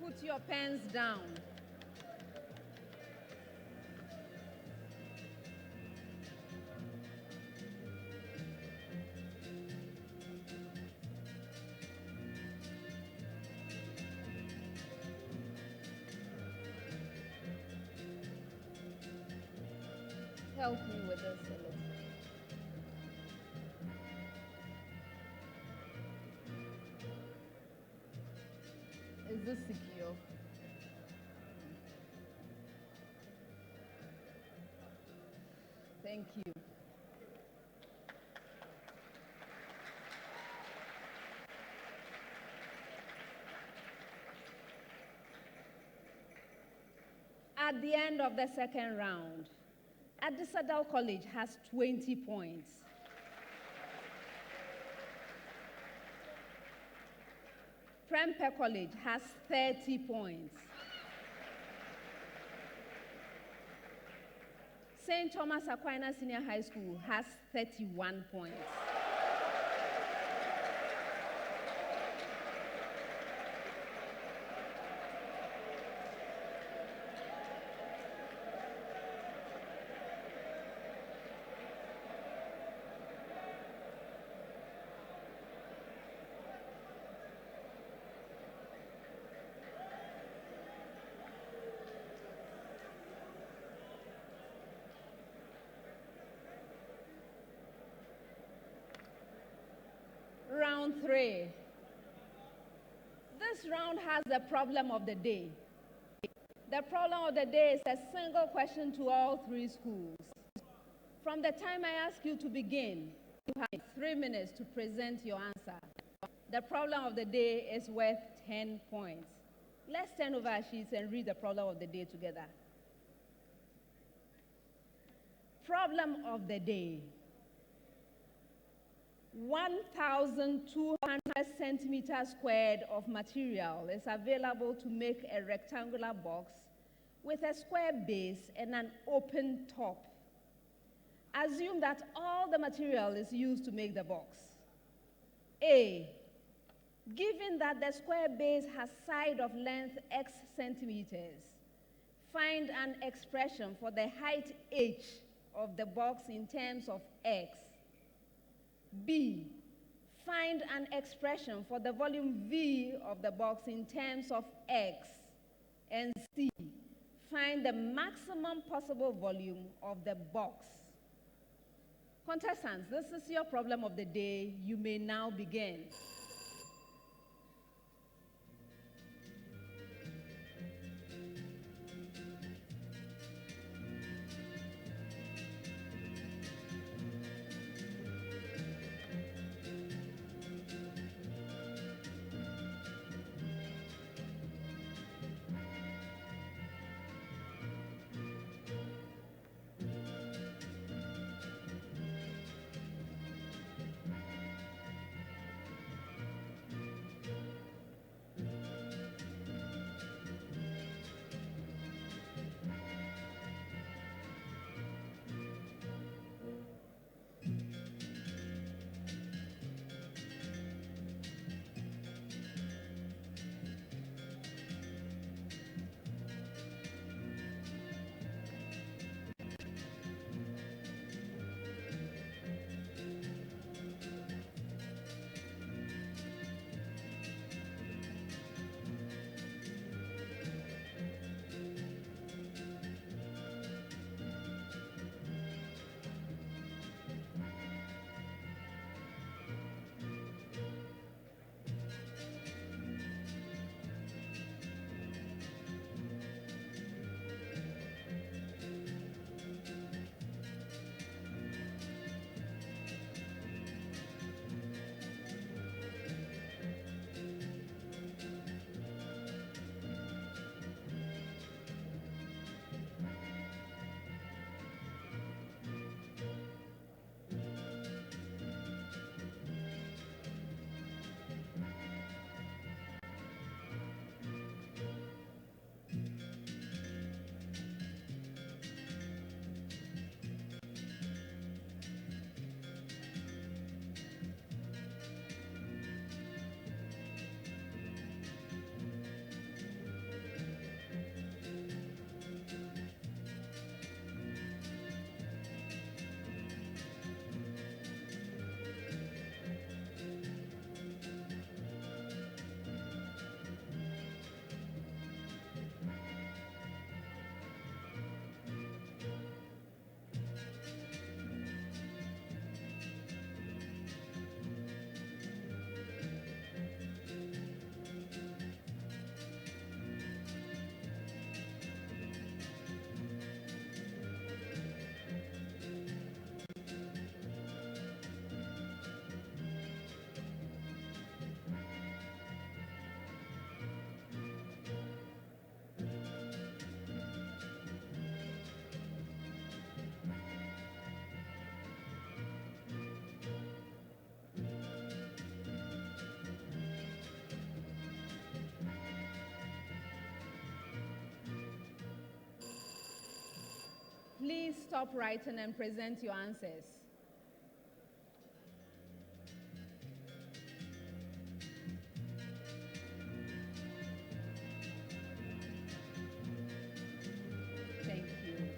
Put your pens down. Help me with this a little. Is this secure? Thank you. At the end of the second round, Adisadel College has 20 points. Prempeh College has 30 points. St. Thomas Aquinas Senior High School has 31 points. Round 3. This round has the problem of the day. The problem of the day is a single question to all 3 schools. From the time I ask you to begin, you have 3 minutes to present your answer. The problem of the day is worth 10 points. Let's turn over our sheets and read the problem of the day together. Problem of the day. 1,200 centimeters squared of material is available to make a rectangular box with a square base and an open top. Assume that all the material is used to make the box. A, given that the square base has side of length x centimeters, find an expression for the height h of the box in terms of x. B, find an expression for the volume V of the box in terms of x. And C, find the maximum possible volume of the box. Contestants, this is your problem of the day. You may now begin. Please stop writing and present your answers. Thank you. Thank you.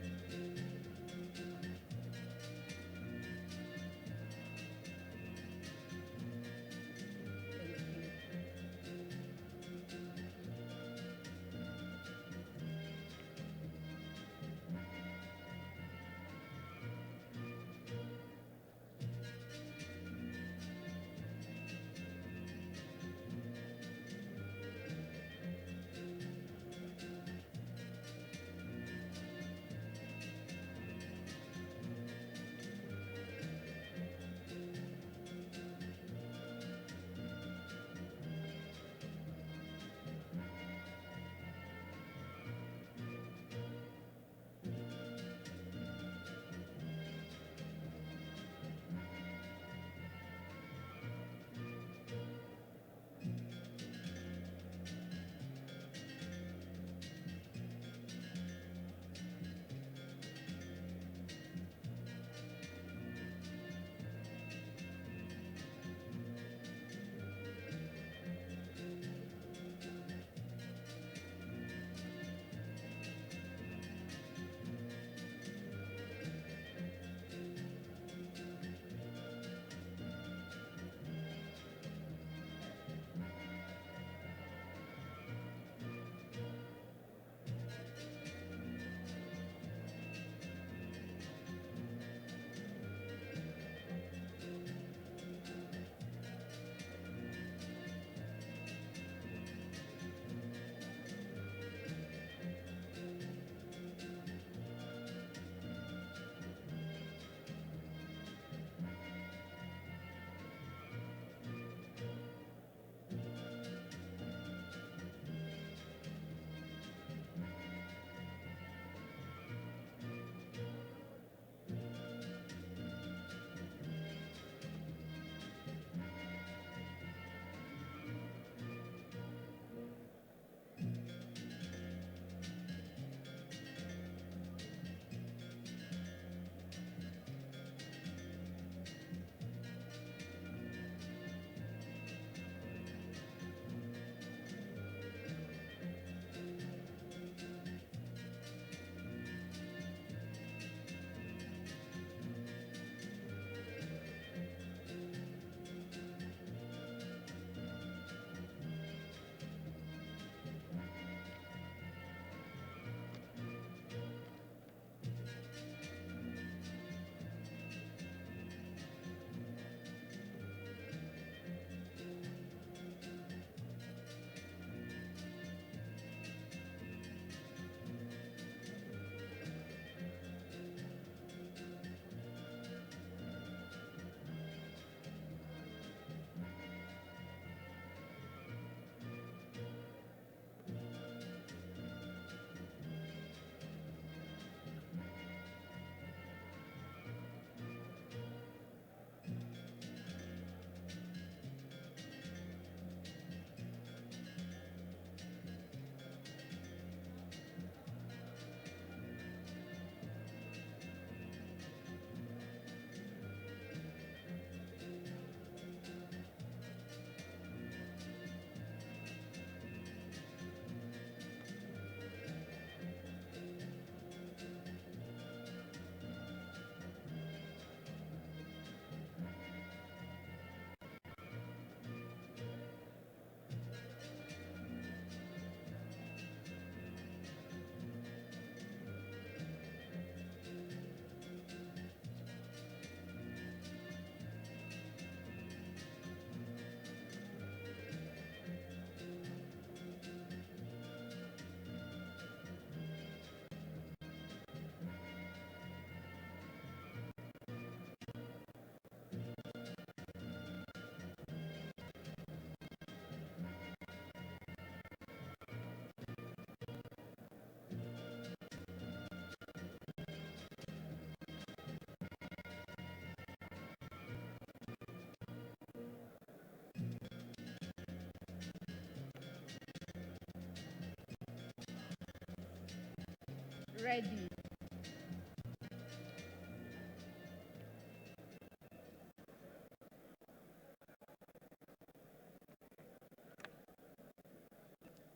Ready.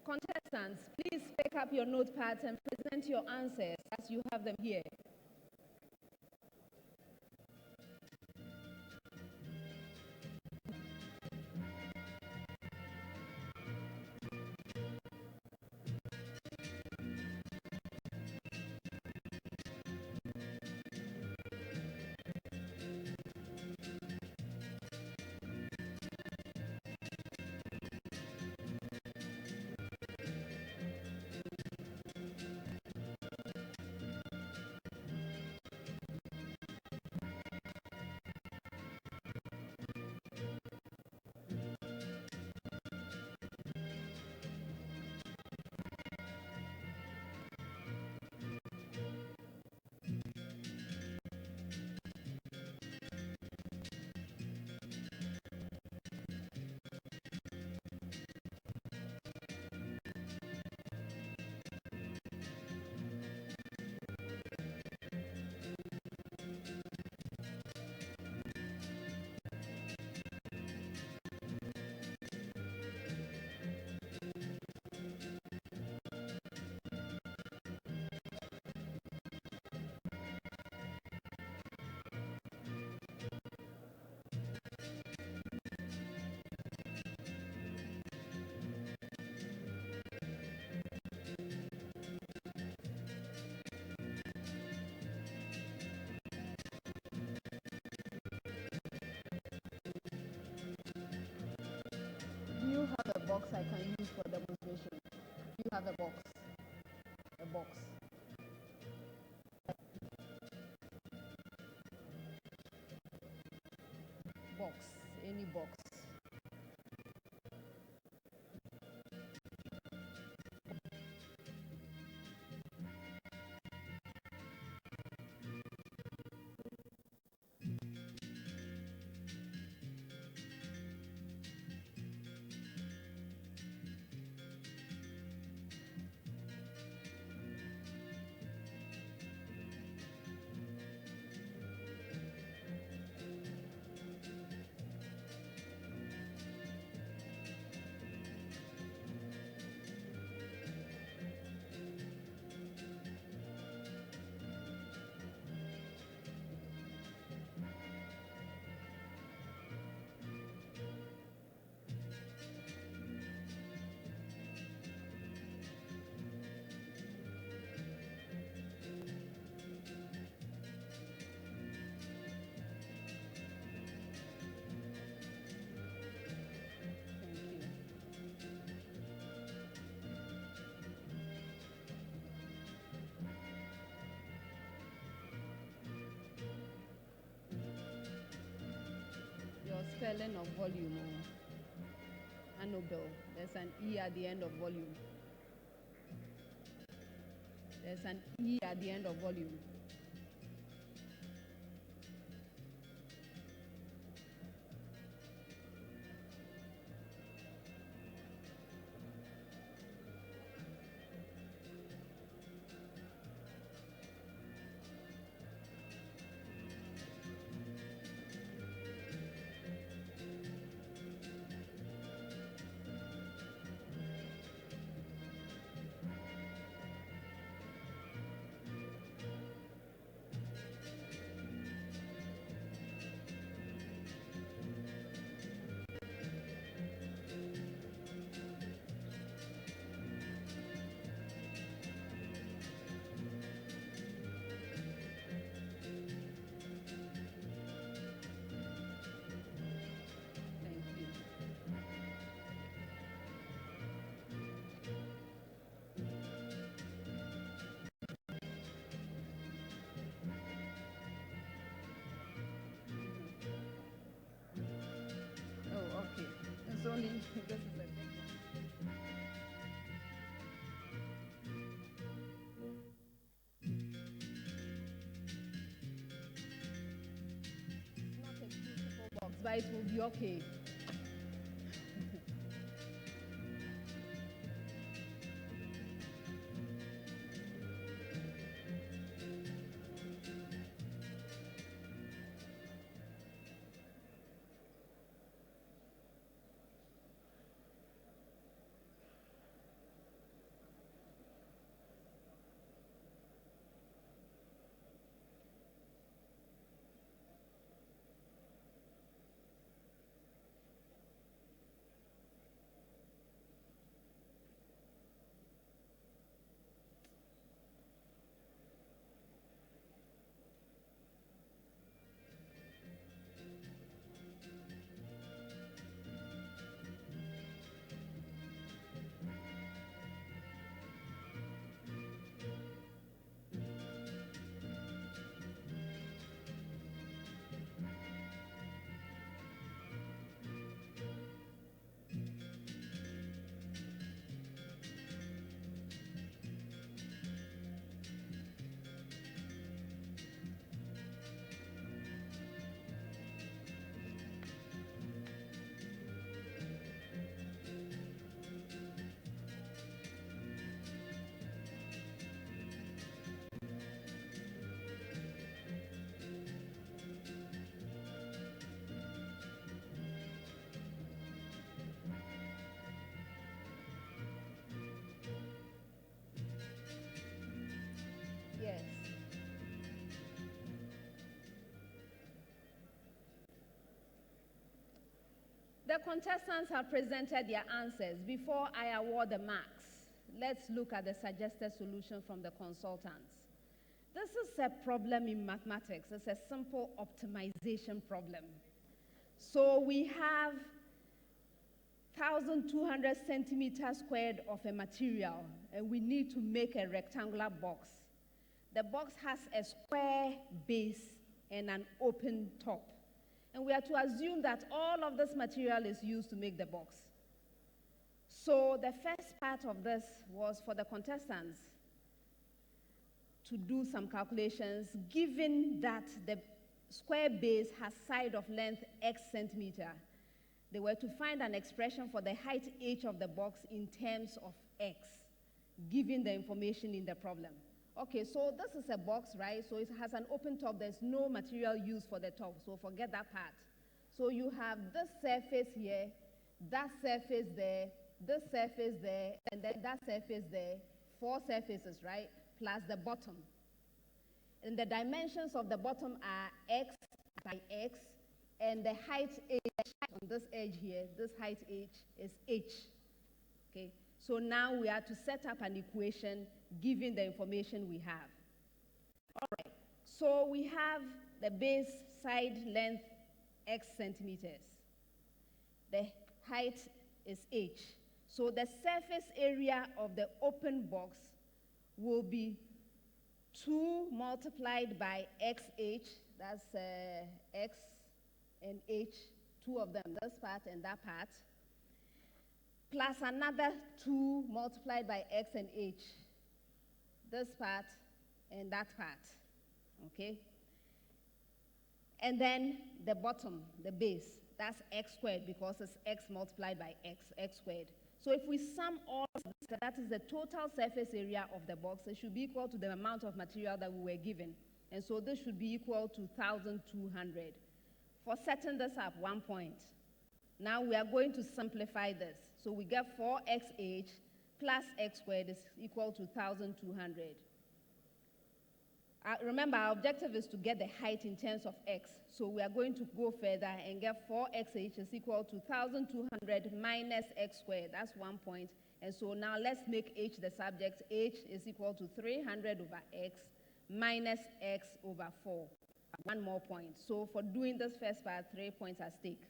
Contestants, please pick up your notepads and present your answers as you have them here. Do you have a box I can use for demonstration? Do you have a box? A box. Box. Any box. Your spelling of volume or Annobel. There's an E at the end of volume. There's an E at the end of volume. It's only, this is a big one. It's not a beautiful box, but it will be okay. the contestants have presented their answers. Before I award the marks, let's look at the suggested solution from the consultants. This is a problem in mathematics. It's a simple optimization problem. So we have 1,200 centimeters squared of a material, and we need to make a rectangular box. The box has a square base and an open top. And we are to assume that all of this material is used to make the box. So the first part of this was for the contestants to do some calculations, given that the square base has side of length x centimeter. They were to find an expression for the height h of the box in terms of x, given the information in the problem. Okay, so this is a box, right? So it has an open top. There's no material used for the top, so forget that part. So you have this surface here, that surface there, this surface there, and then that surface there, 4 surfaces, right? Plus the bottom. And the dimensions of the bottom are x by x, and the height h on this edge here, this height h is h. Okay, so now we are to set up an equation given the information we have. All right, so we have the base side length x centimeters. The height is h. So the surface area of the open box will be 2 multiplied by xh, that's x and h, 2 of them, this part and that part, plus another 2 multiplied by x and h, this part and that part, okay? And then the bottom, the base, that's x squared because it's x multiplied by x squared. So if we sum all of this, that is the total surface area of the box, it should be equal to the amount of material that we were given. And so this should be equal to 1,200. For setting this up, 1 point. Now we are going to simplify this. So we get 4xh plus x squared is equal to 1,200. Remember, our objective is to get the height in terms of x. So we are going to go further and get 4xh is equal to 1,200 minus x squared. That's 1 point. And so now let's make h the subject. H is equal to 300 over x minus x over 4. 1 more point. So for doing this first part, 3 points at stake.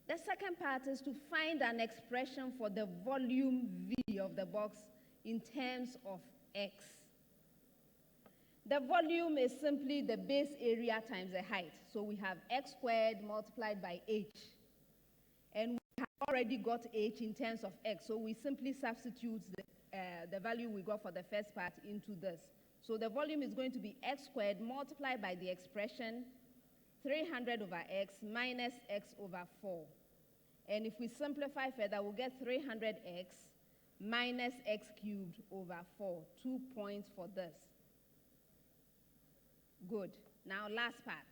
The second part is to find an expression for the volume V of the box in terms of x. The volume is simply the base area times the height. So we have x squared multiplied by h. And we have already got h in terms of x. So we simply substitute the value we got for the first part into this. So the volume is going to be x squared multiplied by the expression 300 over x minus x over 4. And if we simplify further, we'll get 300x minus x cubed over 4. 2 points for this. Good. Now, last part.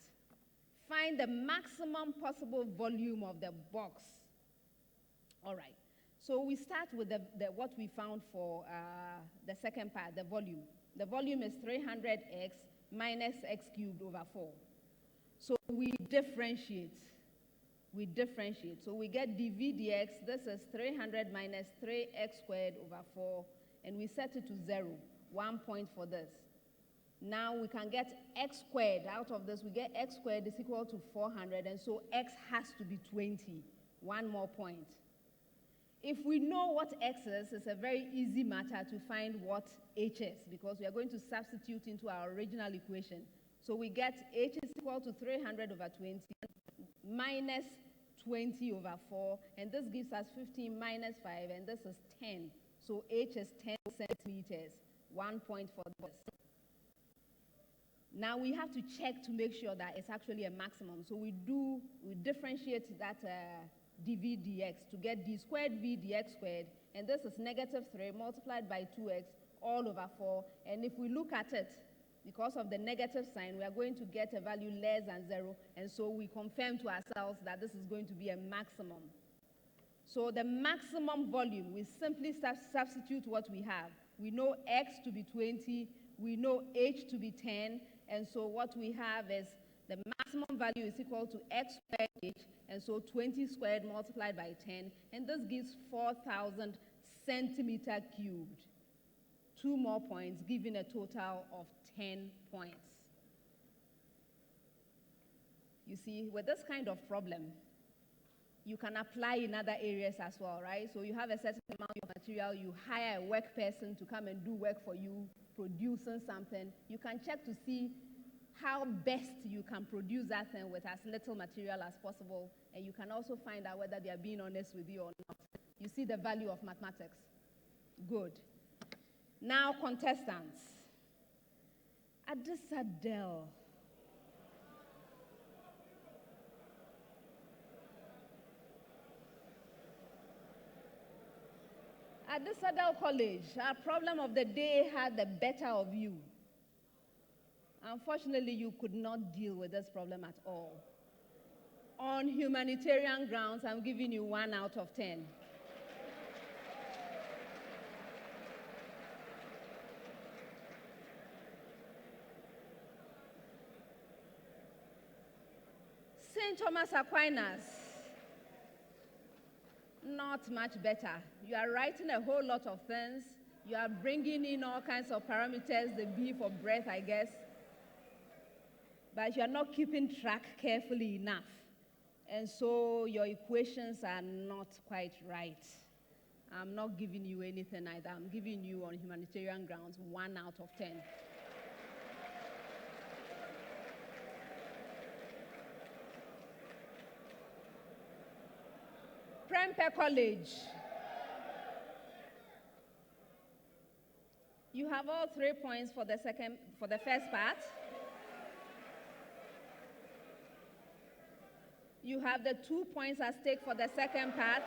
Find the maximum possible volume of the box. All right. So we start with what we found for the second part, the volume. The volume is 300x minus x cubed over 4. So we differentiate. So we get dv dx. This is 300 minus 3x squared over 4. And we set it to 0. 1 point for this. Now we can get x squared out of this. We get x squared is equal to 400, and so x has to be 20. 1 more point. If we know what x is, it's a very easy matter to find what h is, because we are going to substitute into our original equation. So we get h is equal to 300 over 20 minus 20 over 4, and this gives us 15 minus 5, and this is 10. So h is 10 centimeters. 1 point for this. Now we have to check to make sure that it's actually a maximum. So we differentiate that dv dx to get d squared v dx squared, and this is negative 3 multiplied by 2x all over 4. And if we look at it, because of the negative sign, we are going to get a value less than 0, and so we confirm to ourselves that this is going to be a maximum. So the maximum volume, we simply substitute what we have. We know x to be 20, we know h to be 10, and so what we have is the maximum value is equal to x squared h And so 20 squared multiplied by 10, and this gives 4,000 centimeter cubed. 2 more points, giving a total of 10 points. You see, with this kind of problem, you can apply in other areas as well, right? So you have a certain amount of material, you hire a work person to come and do work for you, producing something. You can check to see how best you can produce that thing with as little material as possible, and you can also find out whether they are being honest with you or not. You see the value of mathematics. Good. Now, contestants. Adisadel. At Adisadel College, our problem of the day had the better of you. Unfortunately, you could not deal with this problem at all. On humanitarian grounds, I'm giving you 1 out of 10. St. Thomas Aquinas, not much better. You are writing a whole lot of things. You are bringing in all kinds of parameters, the B for breath, I guess. But you are not keeping track carefully enough. And so your equations are not quite right. I'm not giving you anything either. I'm giving you, on humanitarian grounds, 1 out of 10. Prempeh College. You have all 3 points for the first part. You have the 2 points at stake for the second part.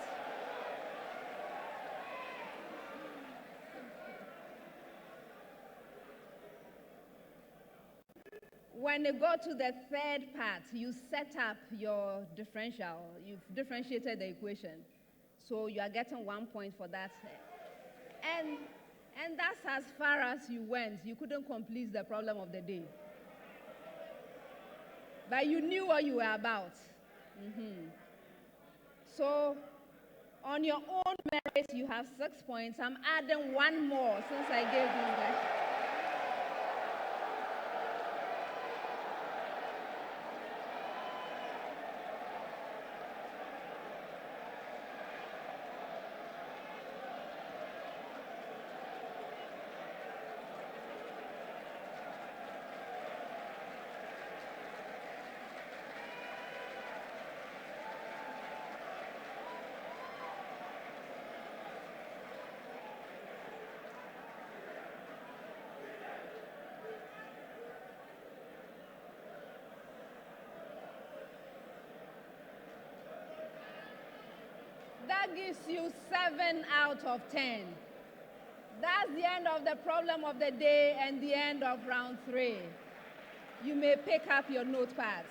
When you go to the third part, you set up your differential. You've differentiated the equation. So you are getting 1 point for that. And that's as far as you went. You couldn't complete the problem of the day. But you knew what you were about. So on your own merit, you have 6 points. I'm adding 1 more since I gave you that. That gives you 7 out of 10. That's the end of the problem of the day and the end of round 3. You may pick up your notepads.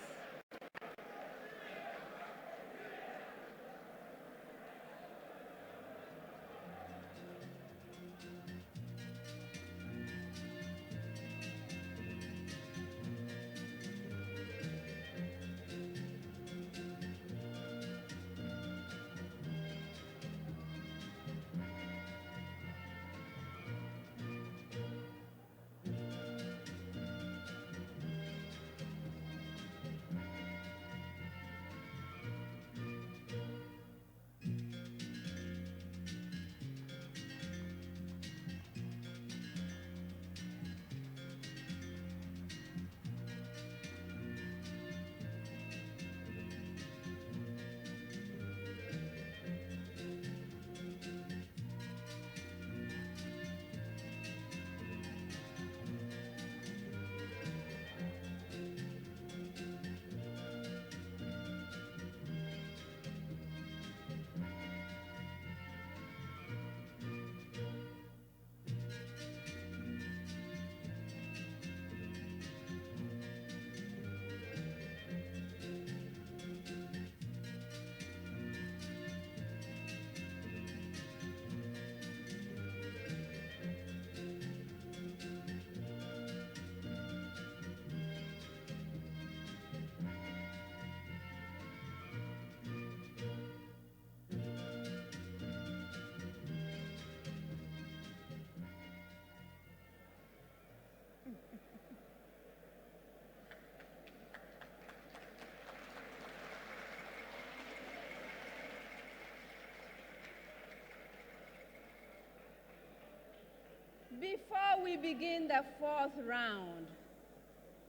Before we begin the fourth round,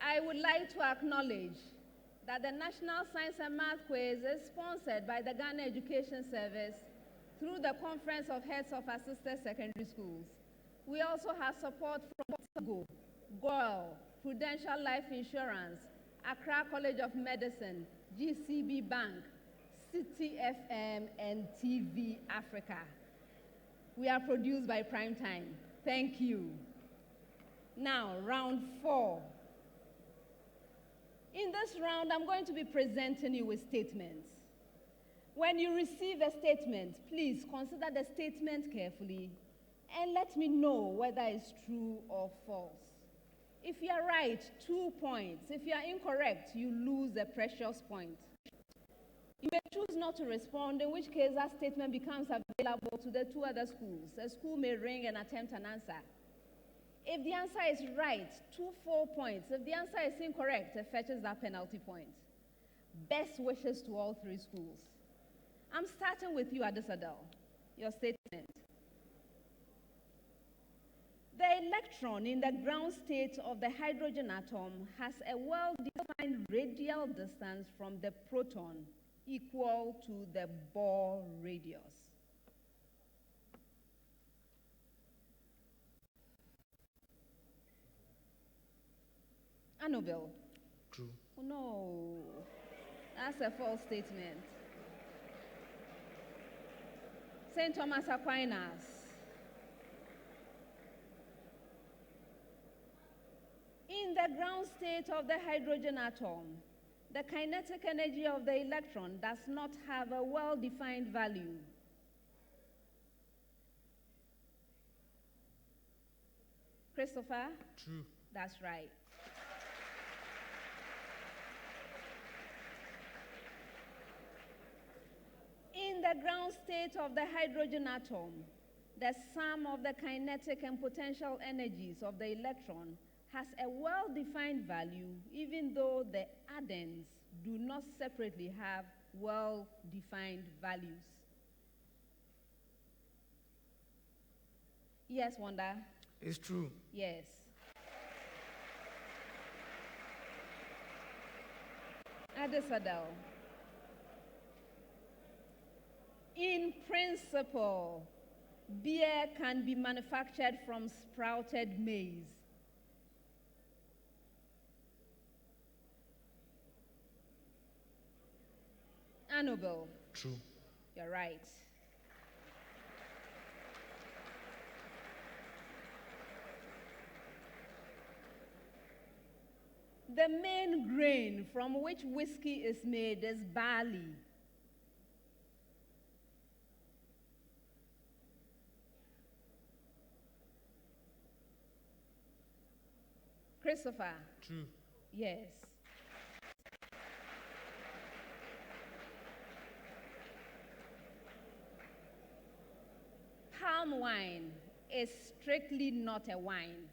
I would like to acknowledge that the National Science and Math Quiz is sponsored by the Ghana Education Service through the Conference of Heads of Assisted Secondary Schools. We also have support from Go, GOIL, Prudential Life Insurance, Accra College of Medicine, GCB Bank, City FM, and TV Africa. We are produced by Primetime. Thank you. Now, round 4. In this round, I'm going to be presenting you with statements. When you receive a statement, please consider the statement carefully and let me know whether it's true or false. If you are right, 2 points. If you are incorrect, you lose a precious point. You may choose not to respond, in which case that statement becomes available to the 2 other schools. A school may ring and attempt an answer. If the answer is right, 2 full points. If the answer is incorrect, it fetches that penalty point. Best wishes to all 3 schools. I'm starting with you, Adisadel. Your statement. The electron in the ground state of the hydrogen atom has a well-defined radial distance from the proton equal to the Bohr radius. Annabelle. True. Oh, no, that's a false statement. St. Thomas Aquinas. In the ground state of the hydrogen atom, the kinetic energy of the electron does not have a well-defined value. Christopher? True. That's right. In the ground state of the hydrogen atom, the sum of the kinetic and potential energies of the electron has a well-defined value, even though the addends do not separately have well-defined values. Yes, Wanda? It's true. Yes. Adisadel. In principle, beer can be manufactured from sprouted maize. Annabelle. True. You're right. The main grain from which whiskey is made is barley. Christopher. True. Yes. Palm wine is strictly not a wine.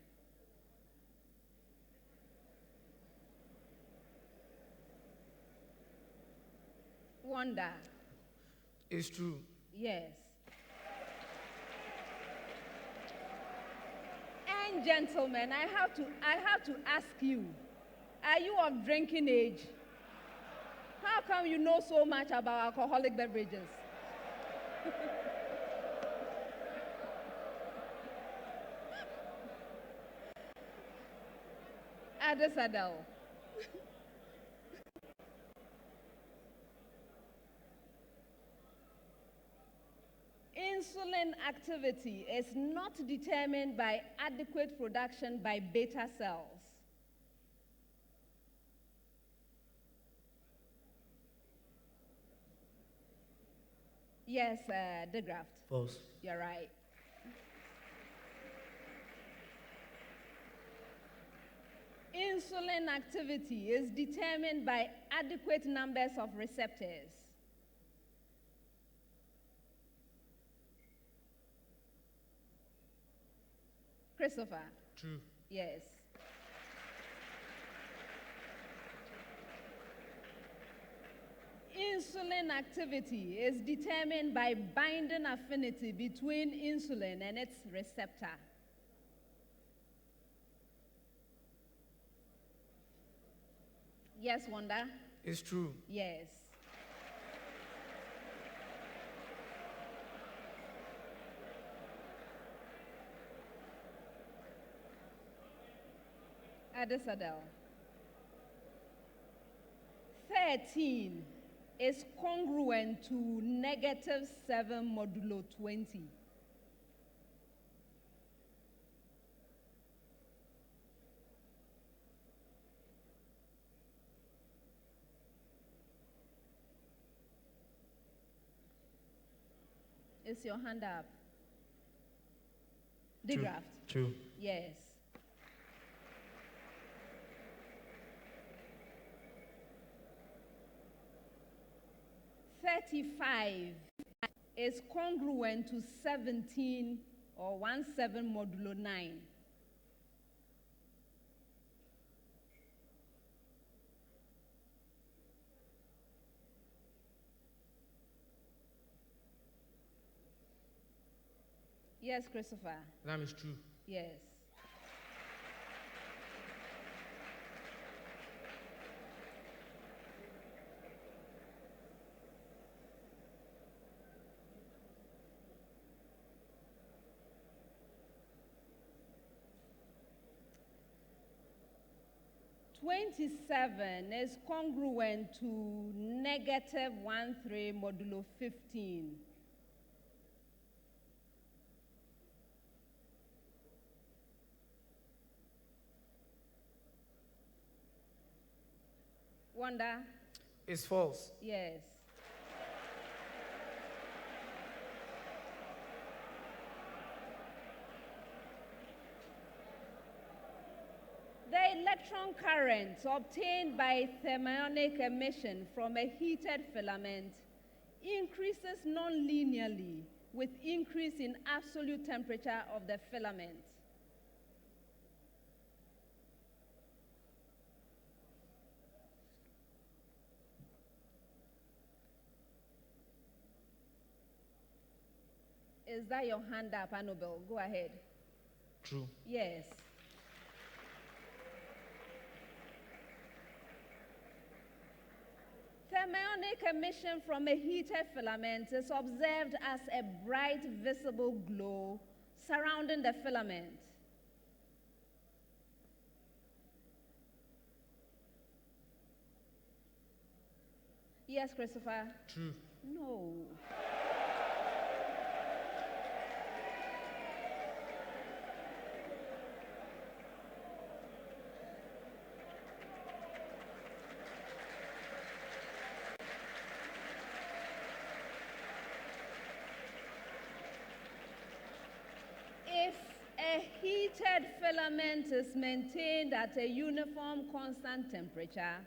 Wonder. It's true. Yes. And gentlemen, I have to ask you, are you of drinking age? How come you know so much about alcoholic beverages? Adisadel. Insulin activity is not determined by adequate production by beta cells. Yes, DeGraft. False. You're right. Insulin activity is determined by adequate numbers of receptors. Christopher. True. Yes. Insulin activity is determined by binding affinity between insulin and its receptor. Yes, Wanda? It's true. Yes. Adisadel. 13 is congruent to -7 modulo 20. Is your hand up? The graft? True. Yes. $35 is congruent to 17 or 17 modulo 9. Yes, Christopher. That is true. Yes. $27 is congruent to -13 modulo 15. Wanda? It's false. Yes. The electron current obtained by thermionic emission from a heated filament increases non-linearly with increase in absolute temperature of the filament. Is that your hand up, Annabelle? Go ahead. True. Yes. Thermionic emission from a heated filament is observed as a bright visible glow surrounding the filament. Yes, Christopher? True. No. If a heated filament is maintained at a uniform constant temperature,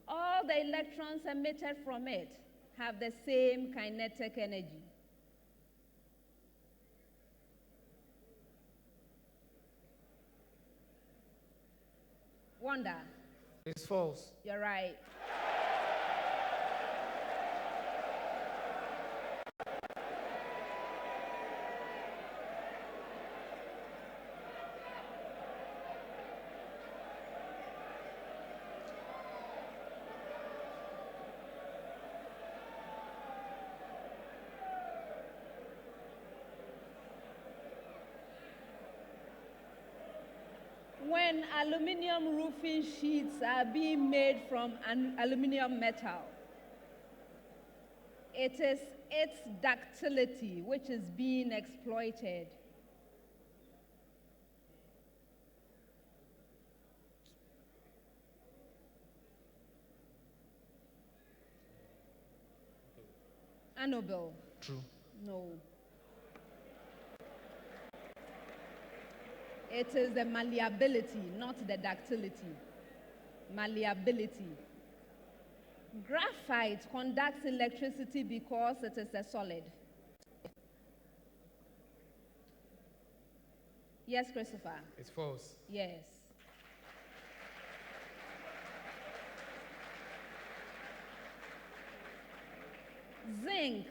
all the electrons emitted from it have the same kinetic energy. Wanda? It's false. You're right. When aluminum roofing sheets are being made from aluminum metal, it is its ductility which is being exploited. Annabelle? True. No. It is the malleability, not the ductility. Malleability. Graphite conducts electricity because it is a solid. Yes, Christopher? It's false. Yes. Zinc,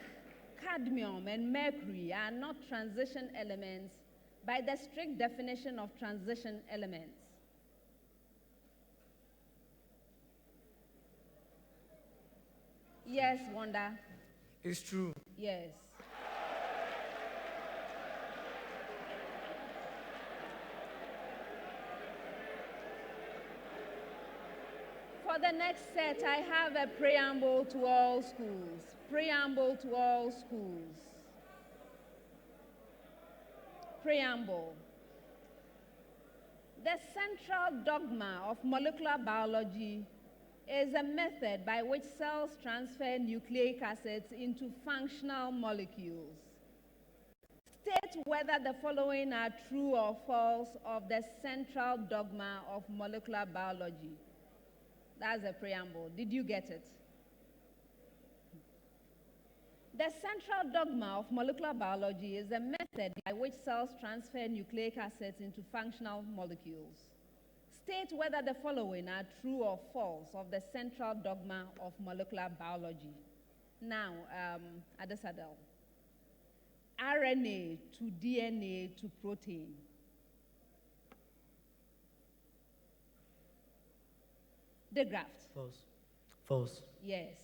cadmium, and mercury are not transition elements by the strict definition of transition elements. Yes, Wanda. It's true. Yes. For the next set, I have a preamble to all schools. Preamble to all schools. Preamble. The central dogma of molecular biology is a method by which cells transfer nucleic acids into functional molecules. State whether the following are true or false of the central dogma of molecular biology. That's a preamble. Did you get it? The central dogma of molecular biology is a method by which cells transfer nucleic acids into functional molecules. State whether the following are true or false of the central dogma of molecular biology. Now, Adisadel. RNA to DNA to protein. The graft. False. False. Yes.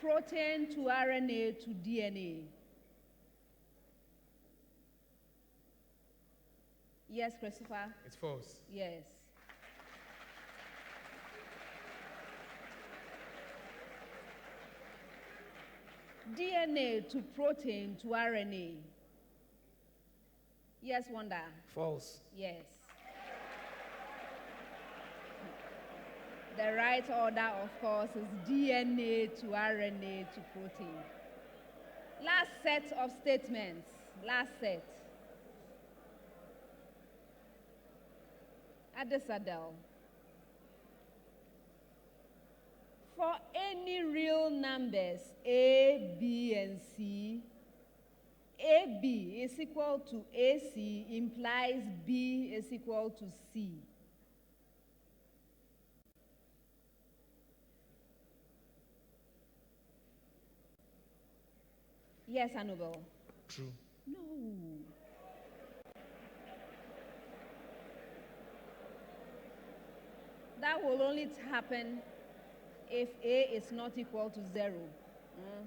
Protein to RNA to DNA. Yes, Christopher? It's false. Yes. DNA to protein to RNA. Yes, Wanda? False. Yes. The right order, of course, is DNA to RNA to protein. Last set of statements. Last set. Adisadel. For any real numbers A, B, and C, AB is equal to AC implies B is equal to C. Yes, Anubel. True. No. That will only happen if A is not equal to 0.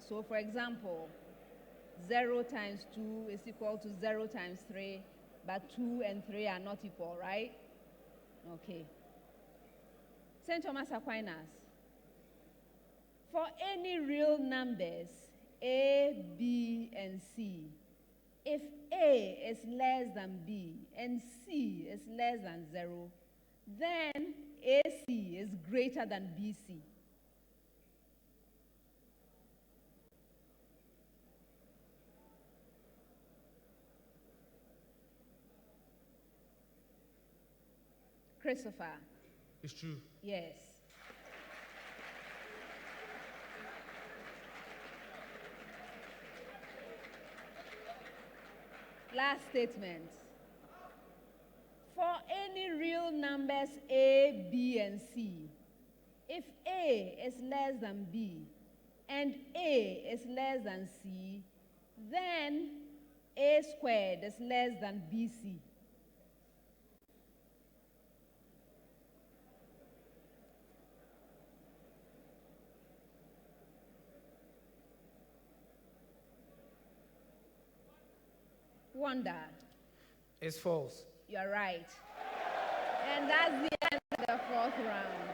So, for example, 0 times 2 is equal to 0 times 3, but 2 and 3 are not equal, right? Okay. St. Thomas Aquinas. For any real numbers, A, B, and C, if A is less than B and C is less than 0, then AC is greater than BC. Christopher. It's true. Yes. Last statement. For any real numbers A, B, and C, if A is less than B and A is less than C, then A squared is less than BC. Wonder. It's false. You're right. And that's the end of the fourth round.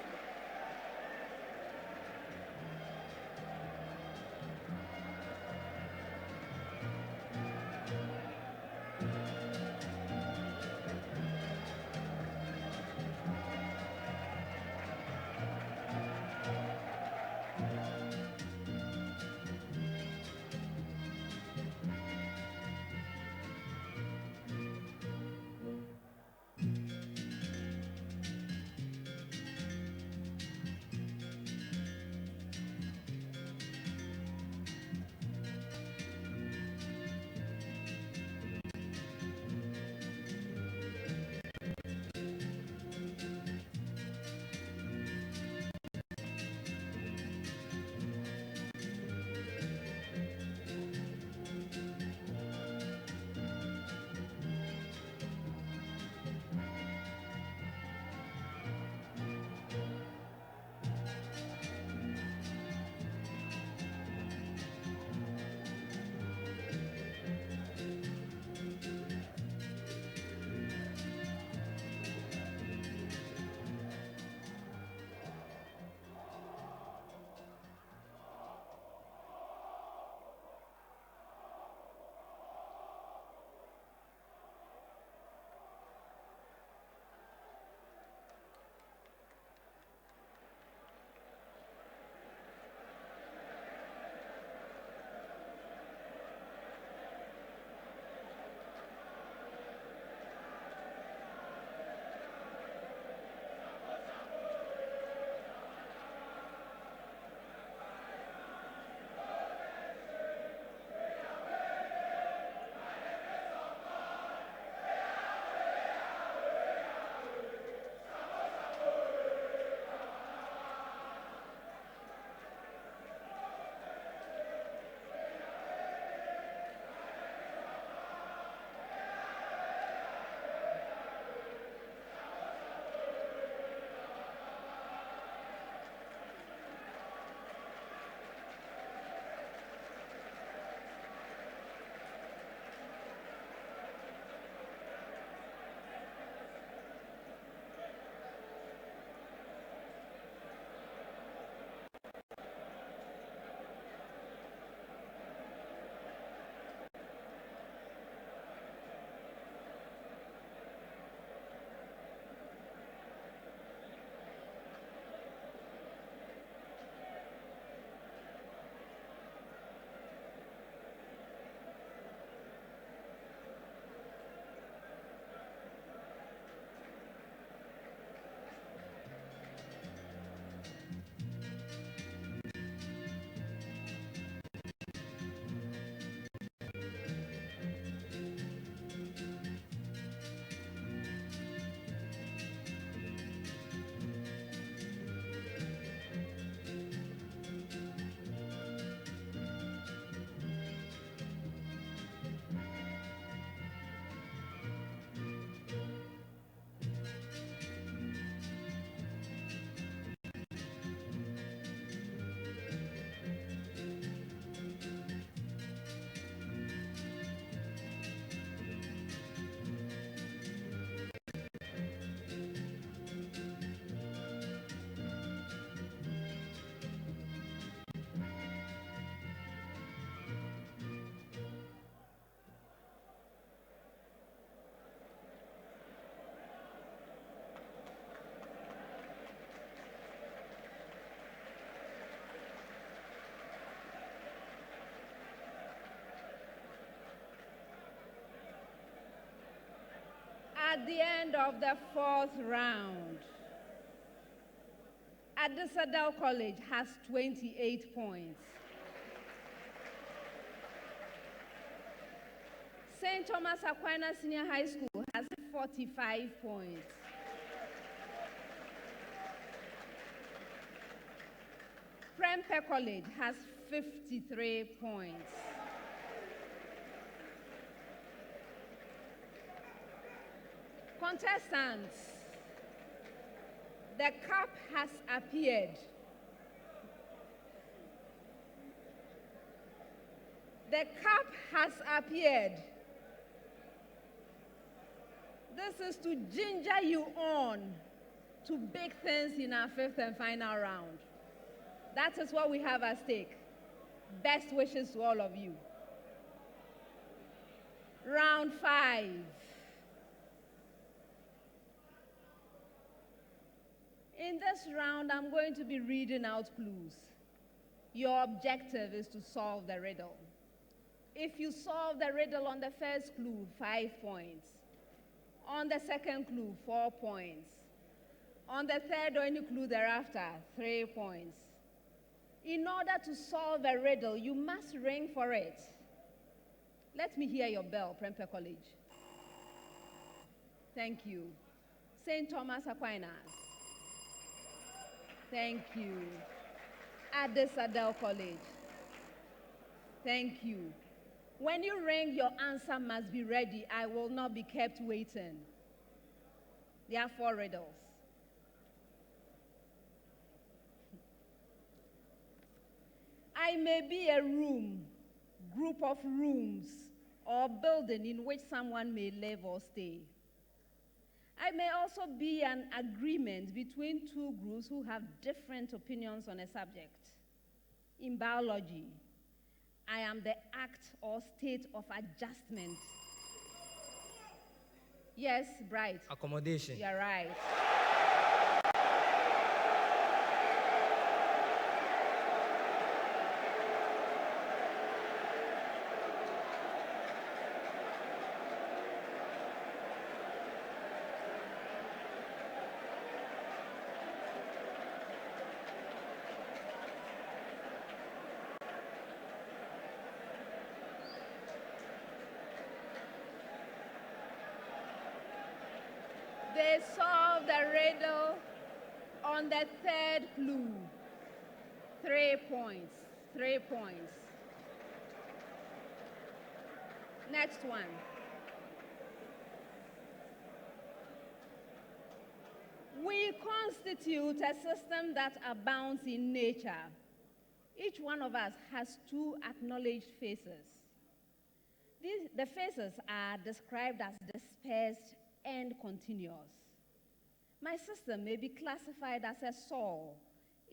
At the end of the fourth round, Adisadel College has 28 points. St. Thomas Aquinas Senior High School has 45 points. Prempeh College has 53 points. Contestants, the cup has appeared. The cup has appeared. This is to ginger you on to big things in our fifth and final round. That is what we have at stake. Best wishes to all of you. Round 5. In this round, I'm going to be reading out clues. Your objective is to solve the riddle. If you solve the riddle on the first clue, 5 points. On the second clue, 4 points. On the third or any clue thereafter, 3 points. In order to solve a riddle, you must ring for it. Let me hear your bell, Prempeh College. Thank you. St. Thomas Aquinas. Thank you. Adisadel College. Thank you. When you ring, your answer must be ready. I will not be kept waiting. There are 4 riddles. I may be a room, group of rooms, or building in which someone may live or stay. I may also be an agreement between 2 groups who have different opinions on a subject. In biology, I am the act or state of adjustment. Yes, Bright. Accommodation. You're right. They solved the riddle on the third clue. 3 points. 3 points. Next one. We constitute a system that abounds in nature. Each one of us has 2 acknowledged faces. The faces are described as dispersed and continuous. My system may be classified as a sol,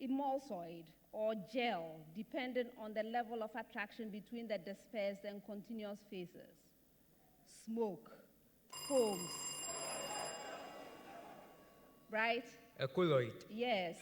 emulsoid, or gel, depending on the level of attraction between the dispersed and continuous phases. Smoke, foams. Right? A colloid. Yes.